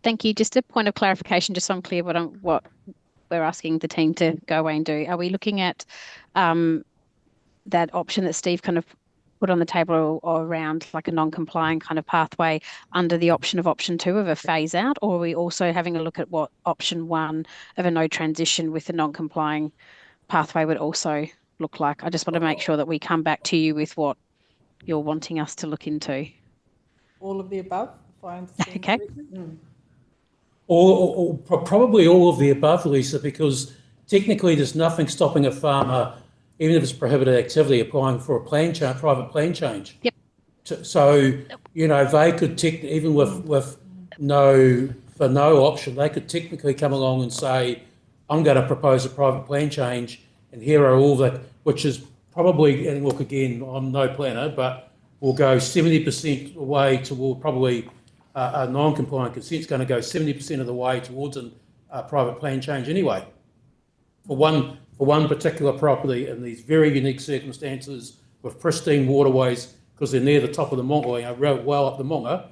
Thank you. Just a point of clarification, just so I'm clear what we're asking the team to go away and do. Are we looking at that option that Steve kind of put on the table or around like a non-compliant kind of pathway under the option of option 2 of a phase out, or are we also having a look at what option 1 of a no transition with a non-complying pathway would also look like? I just want to make sure that we come back to you with what you're wanting us to look into. All of the above, if I understand okay. correctly. Or probably all of the above, Lisa, because technically there's nothing stopping a farmer, even if it's prohibited activity, applying for a plan change, private plan change. Yep. So, you know, they could even with no option, they could technically come along and say, I'm going to propose a private plan change, and here are all that, which is probably, and look again, I'm no planner, but we'll go 70% away toward probably a non-compliant consent is going to go 70% of the way towards a private plan change anyway. For one particular property in these very unique circumstances with pristine waterways, because they're near the top of the Monga, you know, well up the Monga.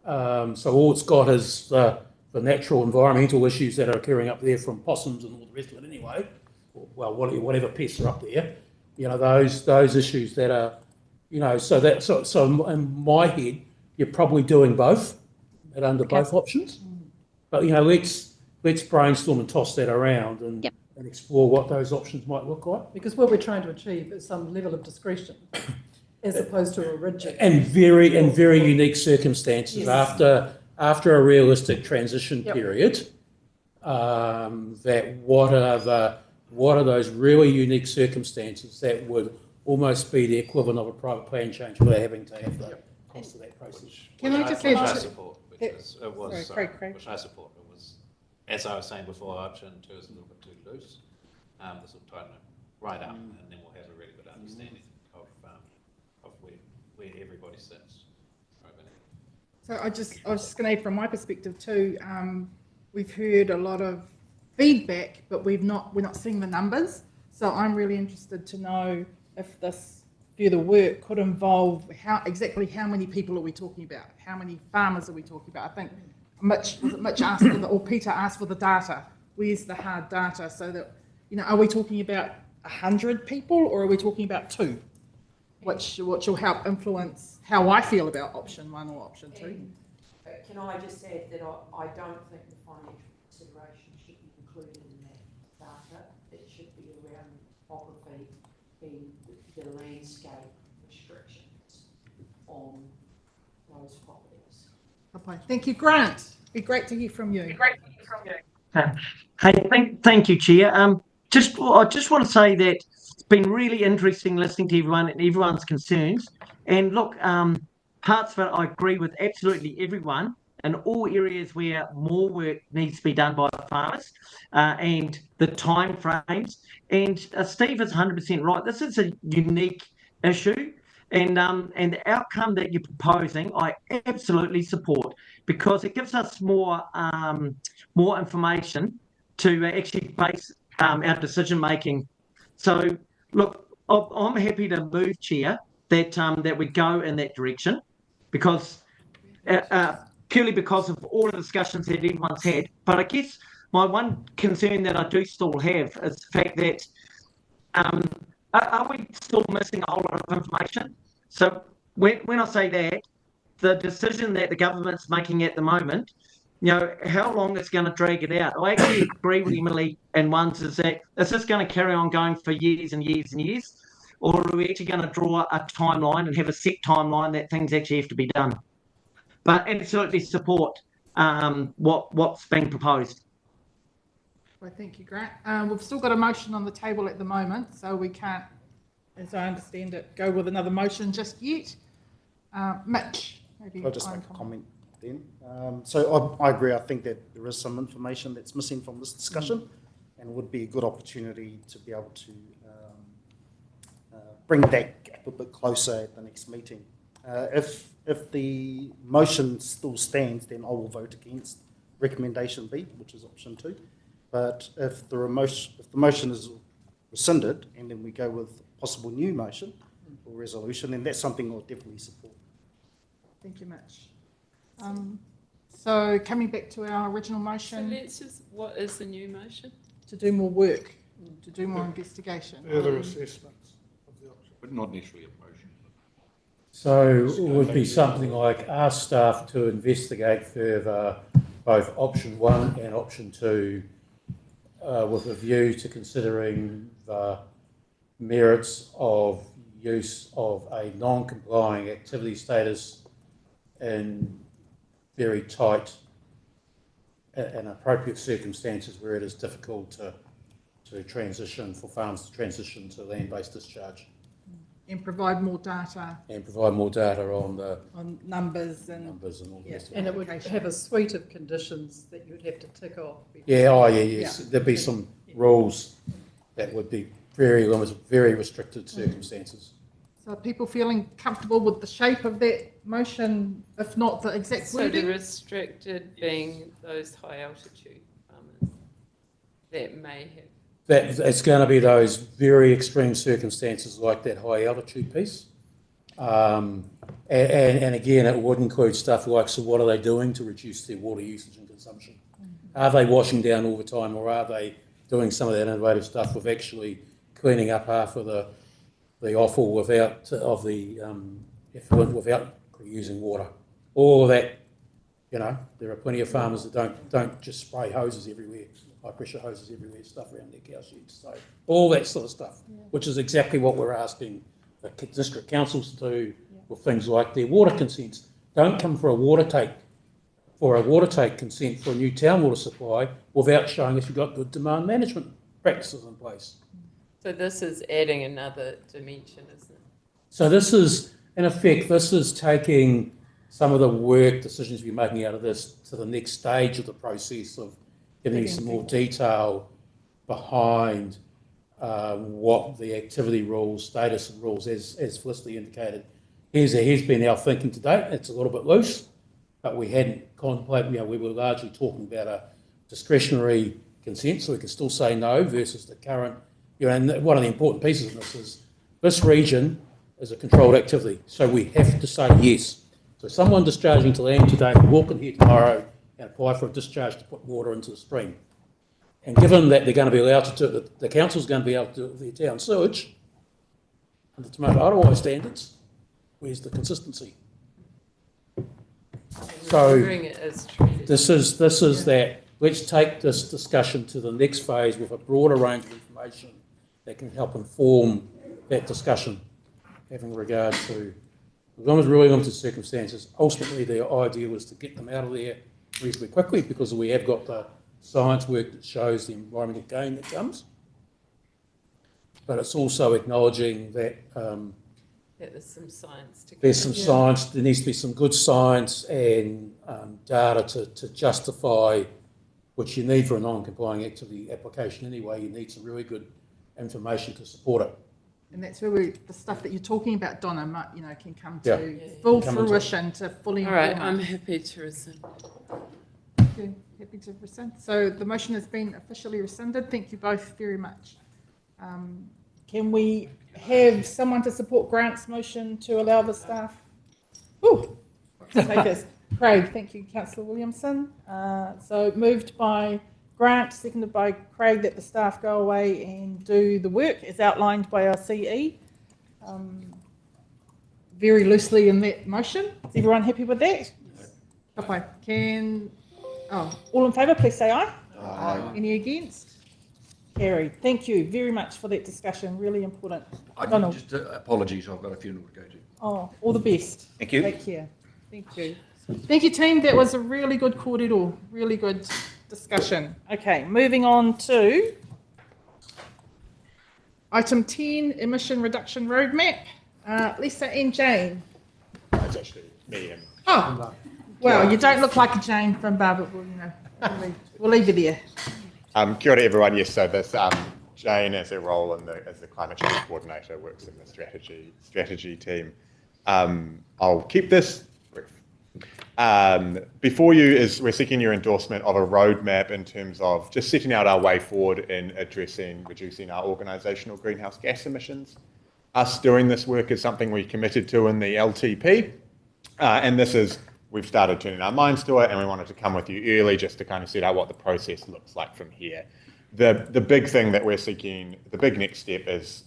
So all it's got is the natural environmental issues that are occurring up there from possums and all the rest of it anyway. Well, whatever pests are up there, you know, those issues that are, you know, so in my head, you're probably doing both, and under both options. But, you know, let's brainstorm and toss that around and explore what those options might look like. Because what we're trying to achieve is some level of discretion, as opposed to a rigid. And very unique circumstances after a realistic transition period. That what are the what are those really unique circumstances that would almost be the equivalent of a private plan change without having to have the cost of that process. Can I just which add I to- support, which I support. It was, as I was saying before, option 2 is a little bit too loose. This will tighten it right up, and then we'll have a really good understanding of where everybody sits. So I was just going to add from my perspective too. We've heard a lot of feedback, but we're not seeing the numbers. So I'm really interested to know if this further work could involve exactly how many people are we talking about? How many farmers are we talking about? I think Mitch asked or Peter asked for the data. Where's the hard data? So that, are we talking about 100 people or are we talking about 2? Which will help influence how I feel about option 1 or option 2. Can I just add that I don't think the financial consideration should be included in that data. It should be around topography and the landscape restrictions on those properties. Okay, thank you, Grant. It'd be great to hear from you. Hey, thank you, Chair. I just want to say that it's been really interesting listening to everyone and everyone's concerns. And look, parts of it I agree with absolutely everyone in all areas where more work needs to be done by farmers and the time frames. And Steve is 100% right. This is a unique issue. And the outcome that you're proposing, I absolutely support because it gives us more information to actually base our decision making. So, look, I'm happy to move, Chair, that we go in that direction, because purely because of all the discussions that everyone's had. But I guess my one concern that I do still have is the fact that are we still missing a whole lot of information? So when I say that, the decision that the government's making at the moment, how long it's going to drag it out. I actually agree with Emily and ones is that is this going to carry on going for years and years and years, or are we actually going to draw a timeline and have a set timeline that things actually have to be done? But absolutely support what's being proposed. Well, thank you, Grant. We've still got a motion on the table at the moment, so we can't, as I understand it, go with another motion just yet. Mitch, maybe. I'll just make a comment then. So I agree. I think that there is some information that's missing from this discussion, and it would be a good opportunity to be able to bring that gap a bit closer at the next meeting. If the motion still stands, then I will vote against recommendation B, which is option 2. But if the motion is rescinded and then we go with possible new motion or resolution, then that's something I'll definitely support. Thank you, Mitch. So coming back to our original motion. So let's just, what is the new motion? To do more work, to do more investigation. Further assessments of the option. But not necessarily a motion. So it would be something like ask staff to investigate further both option 1 and option 2 with a view to considering the merits of use of a non-complying activity status in very tight and appropriate circumstances where it is difficult to transition, for farms to transition to land-based discharge. And provide more data. And provide more data on numbers and all the rest of it. And it would have a suite of conditions that you would have to tick off. Yes. There'd be some rules that would be very limited, very restricted circumstances. So are people feeling comfortable with the shape of that motion, if not the exact wording? So the restricted being those high altitude farmers that may have. It's going to be those very extreme circumstances like that high altitude piece. And again, it would include stuff like, so what are they doing to reduce their water usage and consumption? Are they washing down all the time, or are they doing some of that innovative stuff with actually cleaning up half of the offal without using water? All of that, there are plenty of farmers that don't just spray hoses everywhere, high pressure hoses everywhere, stuff around their cow sheds. So all that sort of stuff, which is exactly what we're asking the district councils to do with things like their water consents. Don't come for a water take consent for a new town water supply without showing us you've got good demand management practices in place. So this is adding another dimension, isn't it? So this is, in effect, this is taking some of the work decisions we're making out of this to the next stage of the process of giving some more detail behind what the activity rules, status and rules, as Felicity indicated. Here's been our thinking to date. It's a little bit loose, but we hadn't contemplated, we were largely talking about a discretionary consent, so we can still say no versus the current, and one of the important pieces in this region is a controlled activity, so we have to say yes. So someone discharging to land today can walk in here tomorrow and apply for a discharge to put water into the stream. And given that they're going to be allowed to do it, the council's going to be able to do it with their town sewage, under Tomato Arawai standards, where's the consistency? So this is that, let's take this discussion to the next phase with a broader range of information that can help inform that discussion, having regard to, as long as really limited circumstances, ultimately the idea was to get them out of there reasonably quickly because we have got the science work that shows the environmental gain that comes. But it's also acknowledging that there's some science to there's some science, there needs to be some good science and data to justify, which you need for a non-complying activity application anyway. You need some really good information to support it. And that's where the stuff that you're talking about, Donna, can come to full fruition, to fully. All right, I'm happy to rescind. Thank you. Happy to rescind. So the motion has been officially rescinded. Thank you both very much. Can we have someone to support Grant's motion to allow the staff? Ooh, take this. Craig, thank you, Councillor Williamson. So moved by Grant, seconded by Craig, that the staff go away and do the work as outlined by our CE. Very loosely in that motion. Is everyone happy with that? Okay. All in favour, please say aye. Aye. Any against? Carried. Thank you very much for that discussion. Really important. Donald. Just apologies, I've got a funeral to go to. Oh, all the best. Thank you. Take care. Thank you. Thank you, team. That was a really good kōrero, really good discussion. Okay, moving on to item 10, emission reduction roadmap. Lisa and Jane. It's actually me and... Oh, well, you don't look like a Jane from Barber, we'll leave you there. Kia ora everyone. Yes, so this Jane has a role as the climate change coordinator, works in the strategy team. I'll keep this brief. Before you we're seeking your endorsement of a roadmap in terms of just setting out our way forward in reducing our organisational greenhouse gas emissions. Us doing this work is something we committed to in the LTP, and we've started turning our minds to it, and we wanted to come with you early just to kind of set out what the process looks like from here. The big thing that we're seeking, the big next step is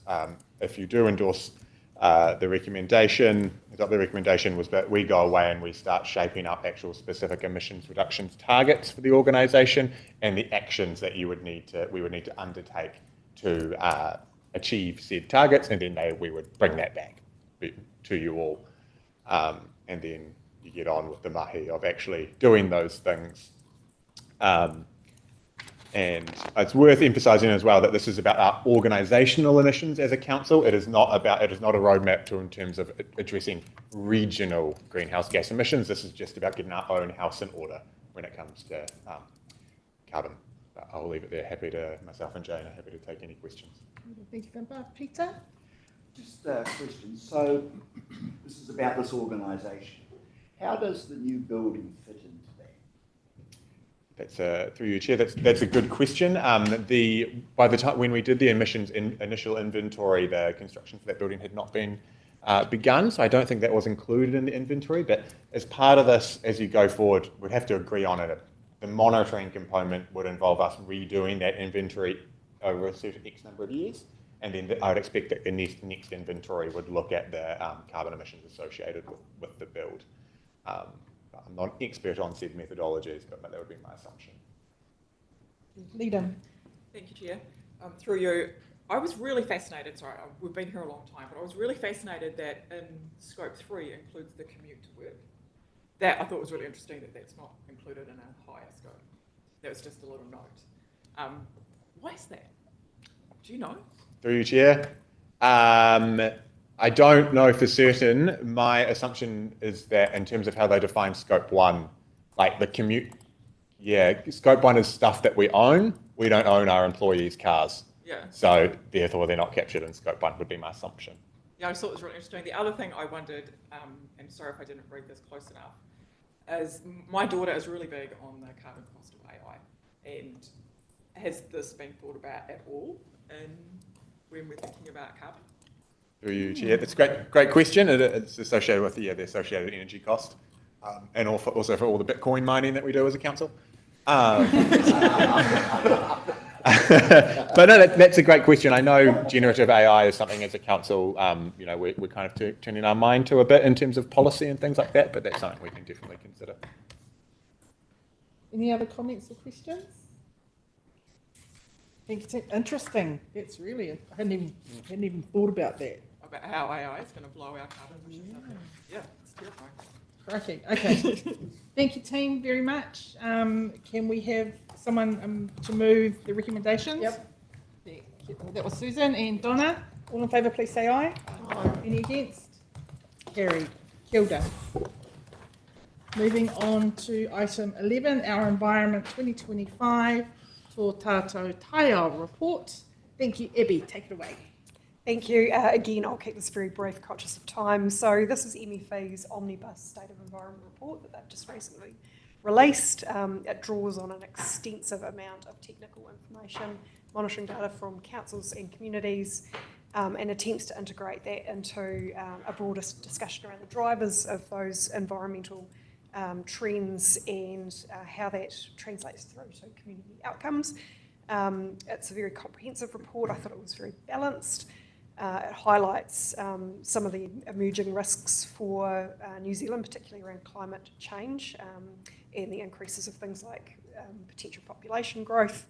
if you do endorse the recommendation was that we go away and we start shaping up actual specific emissions reductions targets for the organisation and the actions that we would need to undertake to achieve said targets, and then we would bring that back to you all, and then you get on with the mahi of actually doing those things. And it's worth emphasising as well that this is about our organisational emissions as a council. It is not a roadmap in terms of addressing regional greenhouse gas emissions. This is just about getting our own house in order when it comes to carbon. But I'll leave it there. Myself and Jane are happy to take any questions. Thank you very much. Peter? Just a question. So this is about this organisation. How does the new building fit into that? That's through you, Chair. That's a good question. By the time when we did the emissions initial inventory, the construction for that building had not been begun, so I don't think that was included in the inventory. But as part of this, as you go forward, we'd have to agree on it. The monitoring component would involve us redoing that inventory over a certain X number of years, and then I would expect that the next inventory would look at the carbon emissions associated with the build. I'm not an expert on said methodologies, but that would be my assumption. Leader. Thank you, Chair. Through you, I was really fascinated, sorry, we've been here a long time, but I was really fascinated that in Scope 3 includes the commute to work. That I thought was really interesting that that's not included in a higher scope. That was just a little note. Why is that? Do you know? Through you, Chair. I don't know for certain. My assumption is that in terms of how they define Scope 1, like the commute, Scope 1 is stuff that we own. We don't own our employees' cars. Yeah. So therefore they're not captured in Scope 1 would be my assumption. Yeah, I just thought it was really interesting. The other thing I wondered, and sorry if I didn't read this close enough, is my daughter is really big on the carbon cost of AI. And has this been thought about at all when we're thinking about carbon? Through you, Chair. That's a great question. It's associated with the associated energy cost, and also for all the Bitcoin mining that we do as a council. But no, that's a great question. I know generative AI is something as a council, we're kind of turning our mind to a bit in terms of policy and things like that, but that's something we can definitely consider. Any other comments or questions? Interesting. It's really, I hadn't even thought about that. About how AI is going to blow our carbon emissions up. Yeah, it's terrifying. Crikey. Okay. Thank you, team, very much. Can we have someone to move the recommendations? Yep. That was Susan and Donna. All in favour, please say aye. Aye. Any against? Carried. Kilda. Moving on to item 11, our Environment 2025 Tō Tātou Taiao report. Thank you, Ebby. Take it away. Thank you. Again, I'll keep this very brief, conscious of time. So this is MEF's Omnibus State of Environment report that they've just recently released. It draws on an extensive amount of technical information, monitoring data from councils and communities, and attempts to integrate that into a broader discussion around the drivers of those environmental trends and how that translates through to community outcomes. It's a very comprehensive report. I thought it was very balanced. It highlights some of the emerging risks for New Zealand, particularly around climate change and the increases of things like potential population growth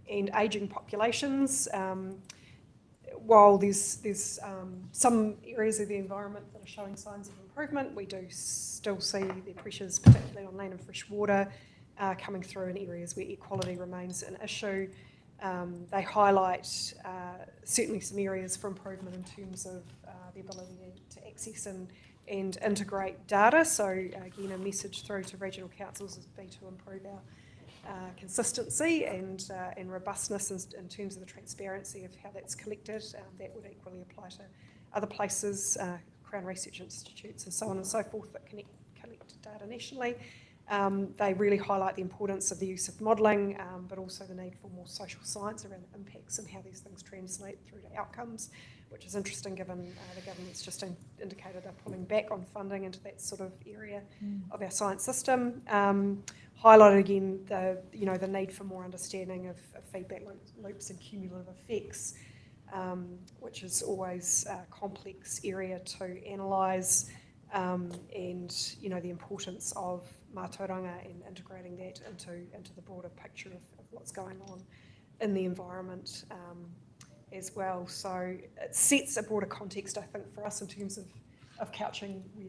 and ageing populations. While there's some areas of the environment that are showing signs of improvement, we do still see the pressures, particularly on land and fresh water, coming through in areas where equality remains an issue. They highlight certainly some areas for improvement in terms of the ability to access and integrate data. So again, a message through to regional councils would be to improve our consistency and robustness in terms of the transparency of how that's collected. That would equally apply to other places, Crown Research Institutes and so on and so forth that collect data nationally. They really highlight the importance of the use of modelling, but also the need for more social science around the impacts and how these things translate through to outcomes, which is interesting given the government's just indicated they're pulling back on funding into that sort of area of our science system. Highlighted again the need for more understanding of feedback loops and cumulative effects, which is always a complex area to analyse, and the importance of mātauranga and integrating that into the broader picture of what's going on in the environment as well. So it sets a broader context, I think, for us in terms of couching where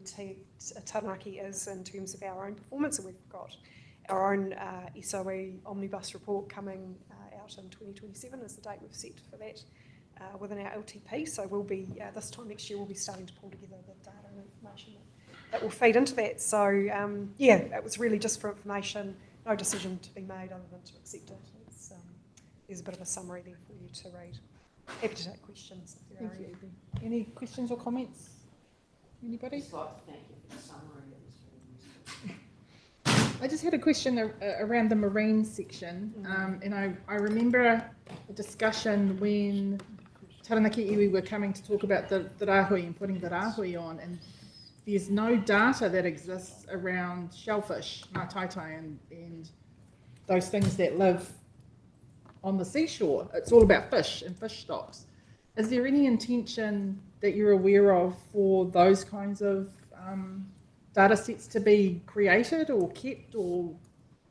Taranaki is in terms of our own performance. And we've got our own SOE Omnibus report coming out in 2027 is the date we've set for that within our LTP. So we'll be, this time next year, we'll be starting to pull together the data and information that will feed into that. So it was really just for information, no decision to be made other than to accept it. There's a bit of a summary there for you to read. Happy to take questions if there are any. Any questions or comments? Anybody? I'd just like to thank you for the summary. It was very useful. I just had a question around the marine section, and I remember a discussion when Taranaki iwi were coming to talk about the rahui and putting the rahui on, and there's no data that exists around shellfish, mātaitai, and those things that live on the seashore. It's all about fish and fish stocks. Is there any intention that you're aware of for those kinds of data sets to be created or kept or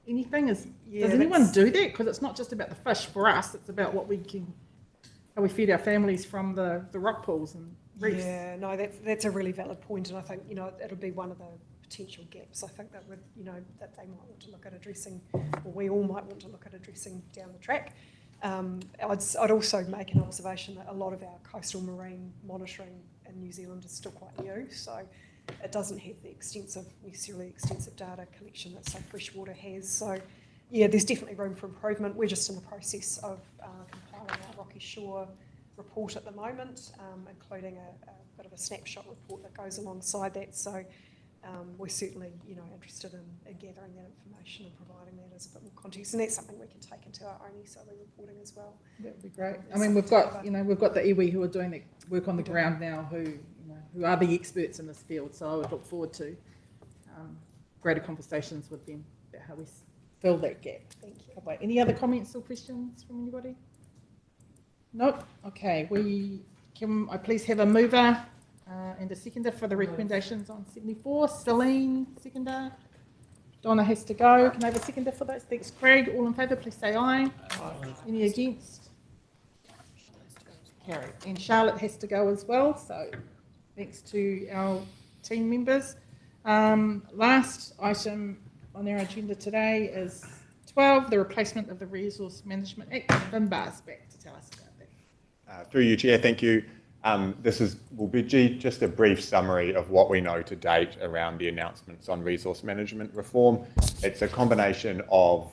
anything? Does anyone do that? Because it's not just about the fish for us, it's about how we feed our families from the rock pools and reefs. Yeah, no, that's a really valid point, and I think it'll be one of the potential gaps. I think that that they might want to look at addressing, or we all might want to look at addressing down the track. I'd also make an observation that a lot of our coastal marine monitoring in New Zealand is still quite new, so it doesn't have the necessarily extensive data collection that, say, freshwater has. So, yeah, there's definitely room for improvement. We're just in the process of compiling our Rocky Shore report at the moment, including a bit of a snapshot report that goes alongside that. So we're certainly, interested in gathering that information and providing that as a bit more context, and that's something we can take into our own SOE reporting as well. That would be great. I mean, we've got the iwi who are doing the work on the ground now, who are the experts in this field. So I would look forward to greater conversations with them about how we fill that gap. Thank you. Any other comments or questions from anybody? Nope. Okay. Can I please have a mover and a seconder for the recommendations on 74? Celine, seconder. Donna has to go. Can I have a seconder for those? Thanks, Craig. All in favour, please say aye. Aye. Any against? Carried. And Charlotte has to go as well, so thanks to our team members. Last item on our agenda today is 12, the replacement of the Resource Management Act. Bimbar's back to tell us about that. Through you, Chair, thank you. This will be just a brief summary of what we know to date around the announcements on resource management reform. It's a combination of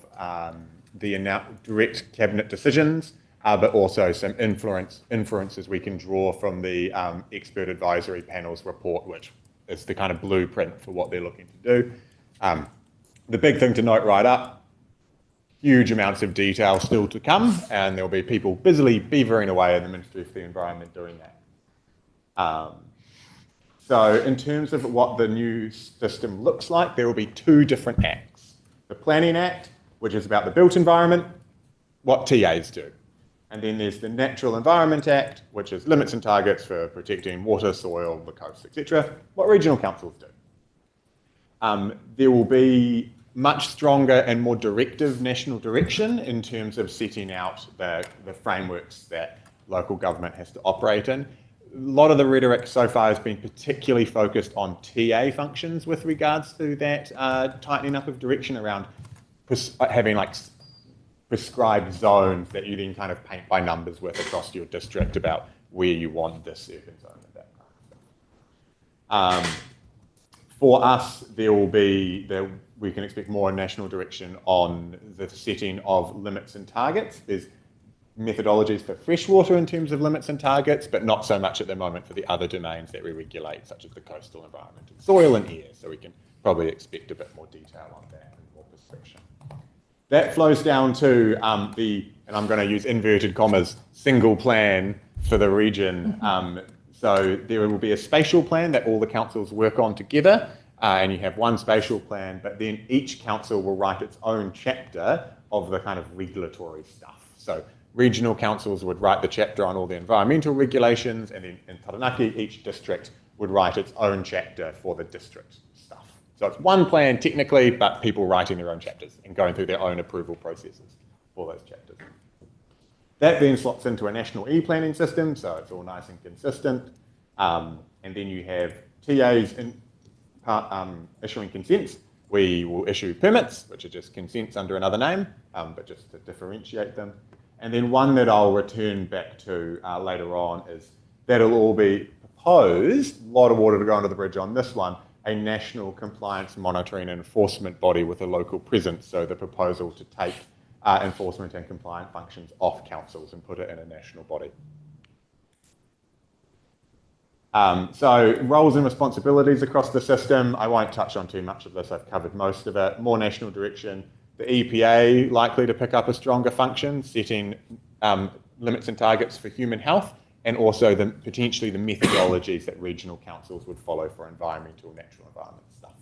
the direct cabinet decisions, but also some inferences we can draw from the expert advisory panel's report, which is the kind of blueprint for what they're looking to do. The big thing to note right up, huge amounts of detail still to come, and there'll be people busily beavering away in the Ministry of the Environment doing that. So in terms of what the new system looks like, there will be two different acts. The Planning Act, which is about the built environment, what TAs do. And then there's the Natural Environment Act, which is limits and targets for protecting water, soil, the coast, etc., what regional councils do. There will be much stronger and more directive national direction in terms of setting out the frameworks that local government has to operate in. A lot of the rhetoric so far has been particularly focused on TA functions with regards to that tightening up of direction around having like prescribed zones that you then kind of paint by numbers with across your district about where you want this urban zone and that kind of stuff. For us, we can expect more national direction on the setting of limits and targets. There's methodologies for freshwater in terms of limits and targets, but not so much at the moment for the other domains that we regulate, such as the coastal environment and soil and air. So we can probably expect a bit more detail on that and more prescription. That flows down to and I'm going to use inverted commas, single plan for the region. So there will be a spatial plan that all the councils work on together, and you have one spatial plan, but then each council will write its own chapter of the kind of regulatory stuff. So regional councils would write the chapter on all the environmental regulations, and then in Taranaki, each district would write its own chapter for the district stuff. So it's one plan technically, but people writing their own chapters and going through their own approval processes for those chapters. That then slots into a national e-planning system, so it's all nice and consistent. And then you have TAs issuing consents. We will issue permits, which are just consents under another name, but just to differentiate them. And then one that I'll return back to later on is that'll all be proposed, a lot of water to go under the bridge on this one, a national compliance monitoring and enforcement body with a local presence. So the proposal to take enforcement and compliance functions off councils and put it in a national body. So roles and responsibilities across the system. I won't touch on too much of this. I've covered most of it. More national direction. The EPA likely to pick up a stronger function, setting limits and targets for human health, and also potentially the methodologies that regional councils would follow for environmental, natural environment stuff.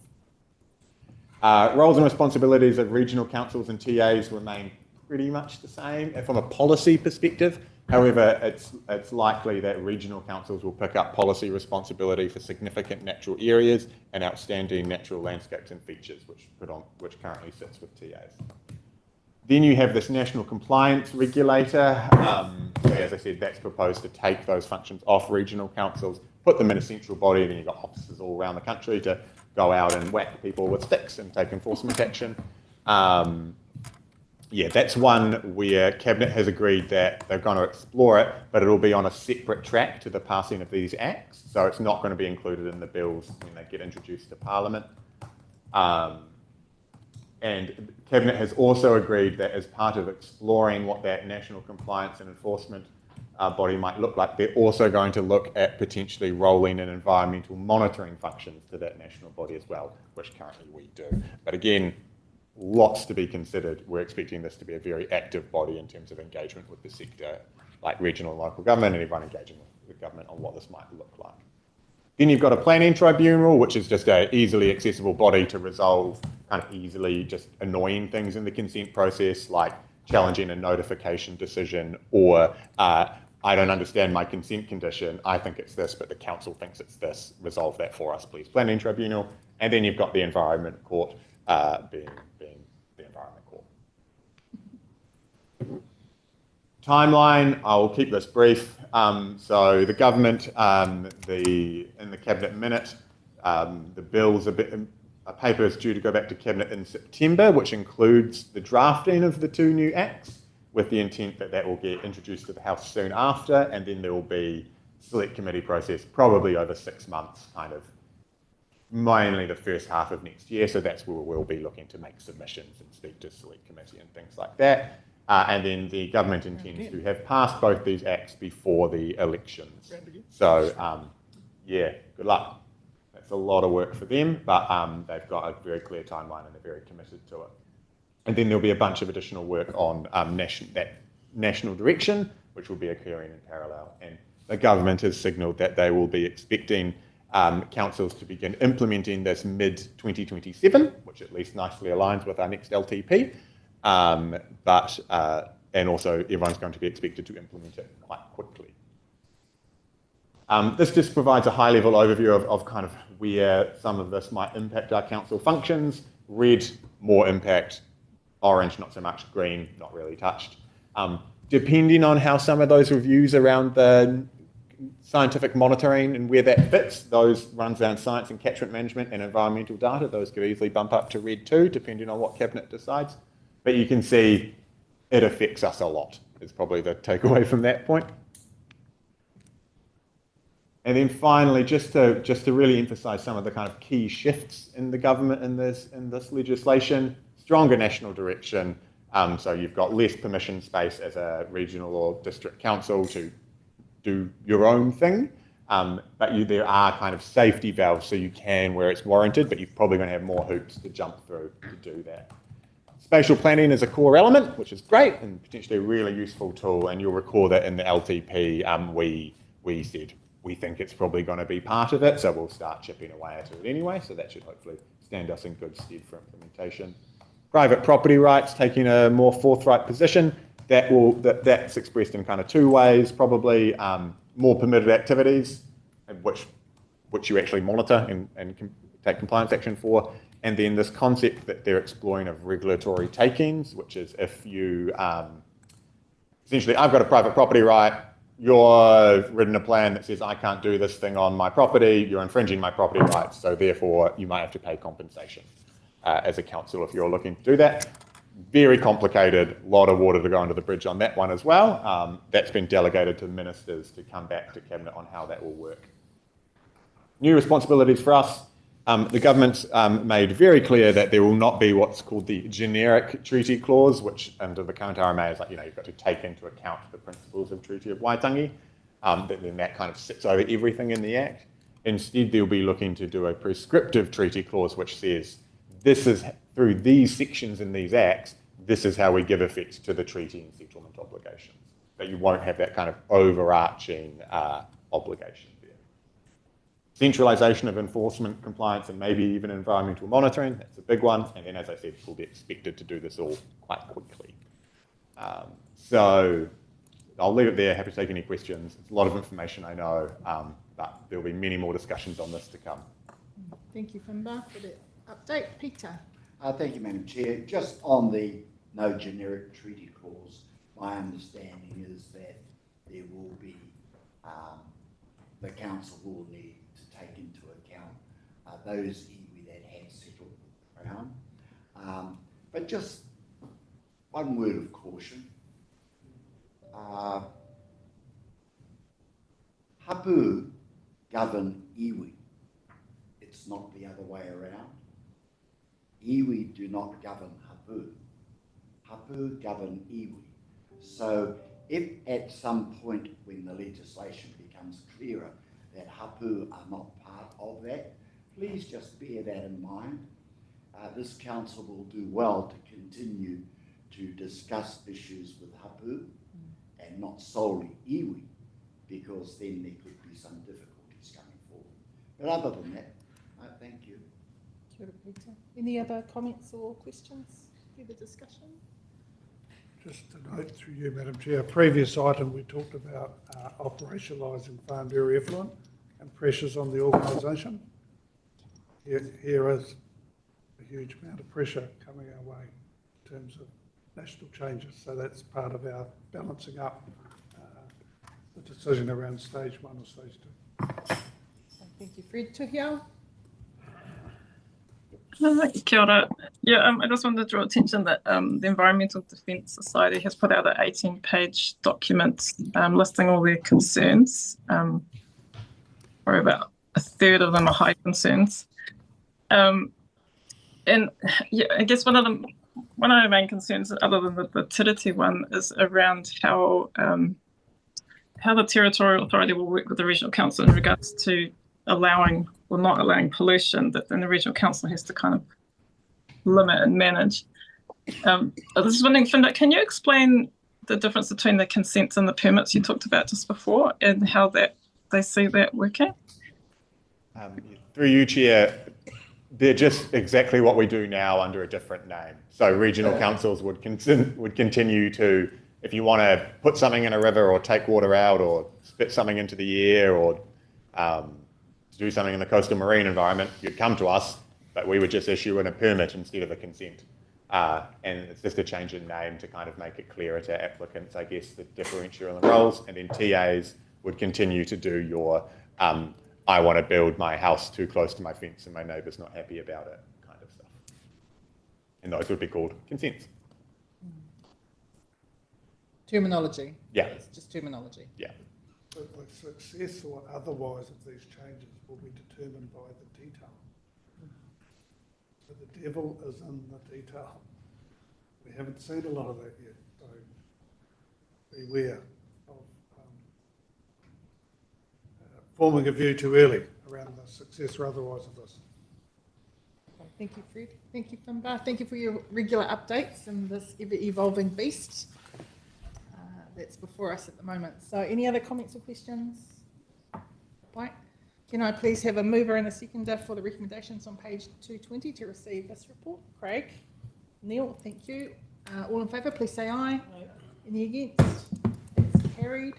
Roles and responsibilities of regional councils and TAs remain pretty much the same from a policy perspective. However, it's likely that regional councils will pick up policy responsibility for significant natural areas and outstanding natural landscapes and features, which currently sits with TAs. Then you have this national compliance regulator. As I said, that's proposed to take those functions off regional councils, put them in a central body, and then you've got officers all around the country to go out and whack people with sticks and take enforcement action. yeah, that's one where Cabinet has agreed that they're going to explore it, but it'll be on a separate track to the passing of these acts. So it's not going to be included in the bills when they get introduced to Parliament. And Cabinet has also agreed that as part of exploring what that national compliance and enforcement body might look like, they're also going to look at potentially rolling in environmental monitoring functions to that national body as well, which currently we do. But again, lots to be considered. We're expecting this to be a very active body in terms of engagement with the sector, like regional and local government, and everyone engaging with the government on what this might look like. Then you've got a planning tribunal, which is just an easily accessible body to resolve kind of easily just annoying things in the consent process, like challenging a notification decision, or I don't understand my consent condition, I think it's this, but the council thinks it's this, resolve that for us, please. Planning tribunal. And then you've got the environment court being the environment court. Timeline, I'll keep this brief. So the government, in the cabinet minute, the bill's a paper is due to go back to cabinet in September, which includes the drafting of the 2 new acts, with the intent that that will get introduced to the House soon after, and then there will be select committee process probably over 6 months, kind of mainly the first half of next year. So that's where we'll be looking to make submissions and speak to select committee and things like that. And then the government intends to have passed both these acts before the elections. So yeah, good luck. That's a lot of work for them, but they've got a very clear timeline and they're very committed to it. And then there'll be a bunch of additional work on that national direction, which will be occurring in parallel. And the government has signalled that they will be expecting councils to begin implementing this mid-2027, which at least nicely aligns with our next LTP. And also everyone's going to be expected to implement it quite quickly. This just provides a high-level overview of kind of where some of this might impact our council functions. Red, more impact. Orange, not so much. Green, not really touched. Depending on how some of those reviews around the scientific monitoring and where that fits, those runs around science and catchment management and environmental data, those could easily bump up to red too, depending on what Cabinet decides. But you can see it affects us a lot, is probably the takeaway from that point. And then finally, just to really emphasise some of the kind of key shifts in the government in this legislation, stronger national direction. So you've got less permission space as a regional or district council to do your own thing. But there are kind of safety valves so you can where it's warranted, but you're probably going to have more hoops to jump through to do that. Spatial planning is a core element, which is great and potentially a really useful tool. And you'll recall that in the LTP, we said we think it's probably going to be part of it, so we'll start chipping away at it anyway. So that should hopefully stand us in good stead for implementation. Private property rights, taking a more forthright position. That's expressed in kind of 2 ways, probably more permitted activities, which you actually monitor and can take compliance action for. And then this concept that they're exploring of regulatory takings, which is if you, essentially, I've got a private property right, you've written a plan that says I can't do this thing on my property, you're infringing my property rights, so therefore you might have to pay compensation as a council if you're looking to do that. Very complicated, a lot of water to go under the bridge on that one as well. That's been delegated to ministers to come back to Cabinet on how that will work. New responsibilities for us. The government's made very clear that there will not be what's called the generic treaty clause, which under the current RMA is like, you've got to take into account the principles of Treaty of Waitangi. Then that kind of sits over everything in the Act. Instead, they'll be looking to do a prescriptive treaty clause, which says, this is through these sections in these Acts, this is how we give effect to the treaty and settlement obligations. But you won't have that kind of overarching obligation. Centralisation of enforcement, compliance, and maybe even environmental monitoring, that's a big one. And then, as I said, we'll be expected to do this all quite quickly. So I'll leave it there. Happy to take any questions. It's a lot of information, I know, but there'll be many more discussions on this to come. Thank you, Fimba, for the update. Peter. Thank you, Madam Chair. Just on the no generic treaty clause, my understanding is that there will be, the council will need to take into account those iwi that have settled Crown. But just one word of caution. Hapu govern iwi. It's not the other way around. Iwi do not govern hapu. Hapu govern iwi. So if at some point when the legislation becomes clearer that hapu are not part of that, please just bear that in mind. This council will do well to continue to discuss issues with hapu and not solely iwi, because then there could be some difficulties coming forward. But other than that, thank you. Kia ora, Peter. Any other comments or questions? Further discussion? Just a note through you, Madam Chair. Previous item, we talked about operationalising farmed area effluent and pressures on the organisation. Here is a huge amount of pressure coming our way in terms of national changes. So that's part of our balancing up the decision around stage 1 or stage 2. Thank you, Fred. Tuhia? Kia ora. Yeah, I just wanted to draw attention that the Environmental Defence Society has put out an 18-page document listing all their concerns, or about a third of them are high concerns. And yeah, I guess one of the main concerns, other than the Tiriti one, is around how the Territorial Authority will work with the Regional Council in regards to allowing or not allowing pollution that then the Regional Council has to kind of limit and manage. I was just wondering, Finda, can you explain the difference between the consents and the permits you talked about just before and how they see that working? Through you, Chair, they're just exactly what we do now under a different name. So regional councils would continue to, if you want to put something in a river or take water out or spit something into the air or do something in the coastal marine environment, you'd come to us, but we would just issue in a permit instead of a consent. And it's just a change in name to kind of make it clearer to applicants, I guess, the differential in the roles. And then TAs would continue to do your I want to build my house too close to my fence and my neighbour's not happy about it kind of stuff. And those would be called consents. Terminology. Yeah. It's just terminology. Yeah. The success or otherwise of these changes will be determined by the detail. So the devil is in the detail. We haven't seen a lot of that yet, so beware of forming a view too early around the success or otherwise of this. Okay, thank you, Fred. Thank you, Finbar. Thank you for your regular updates in this ever-evolving beast that's before us at the moment. So any other comments or questions? Right. Can I please have a mover and a seconder for the recommendations on page 220 to receive this report? Craig? Neil, thank you. All in favour, please say aye. Aye. Any against? It's carried.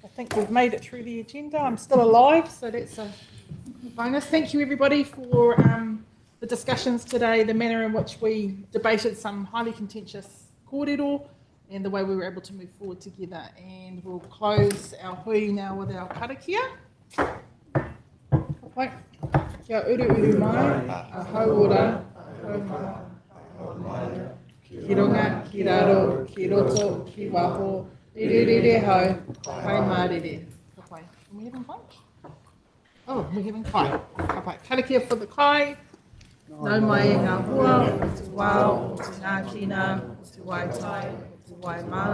I think we've made it through the agenda. I'm still alive, so that's a bonus. Thank you, everybody, for the discussions today, the manner in which we debated some highly contentious kōrero and the way we were able to move forward together. And we'll close our hui now with our karakia. Kia uru uru mai, a hauora, ki runga, ki raro, ki roto, ki waho, rere rere hau, kai mārere. Ka pai. Are we having fun? Oh, we're having kai. Ka pai. Karakia for the kai. Nau mai ngā hua, te wao, te ngā kina, te waitai, te wai Māori.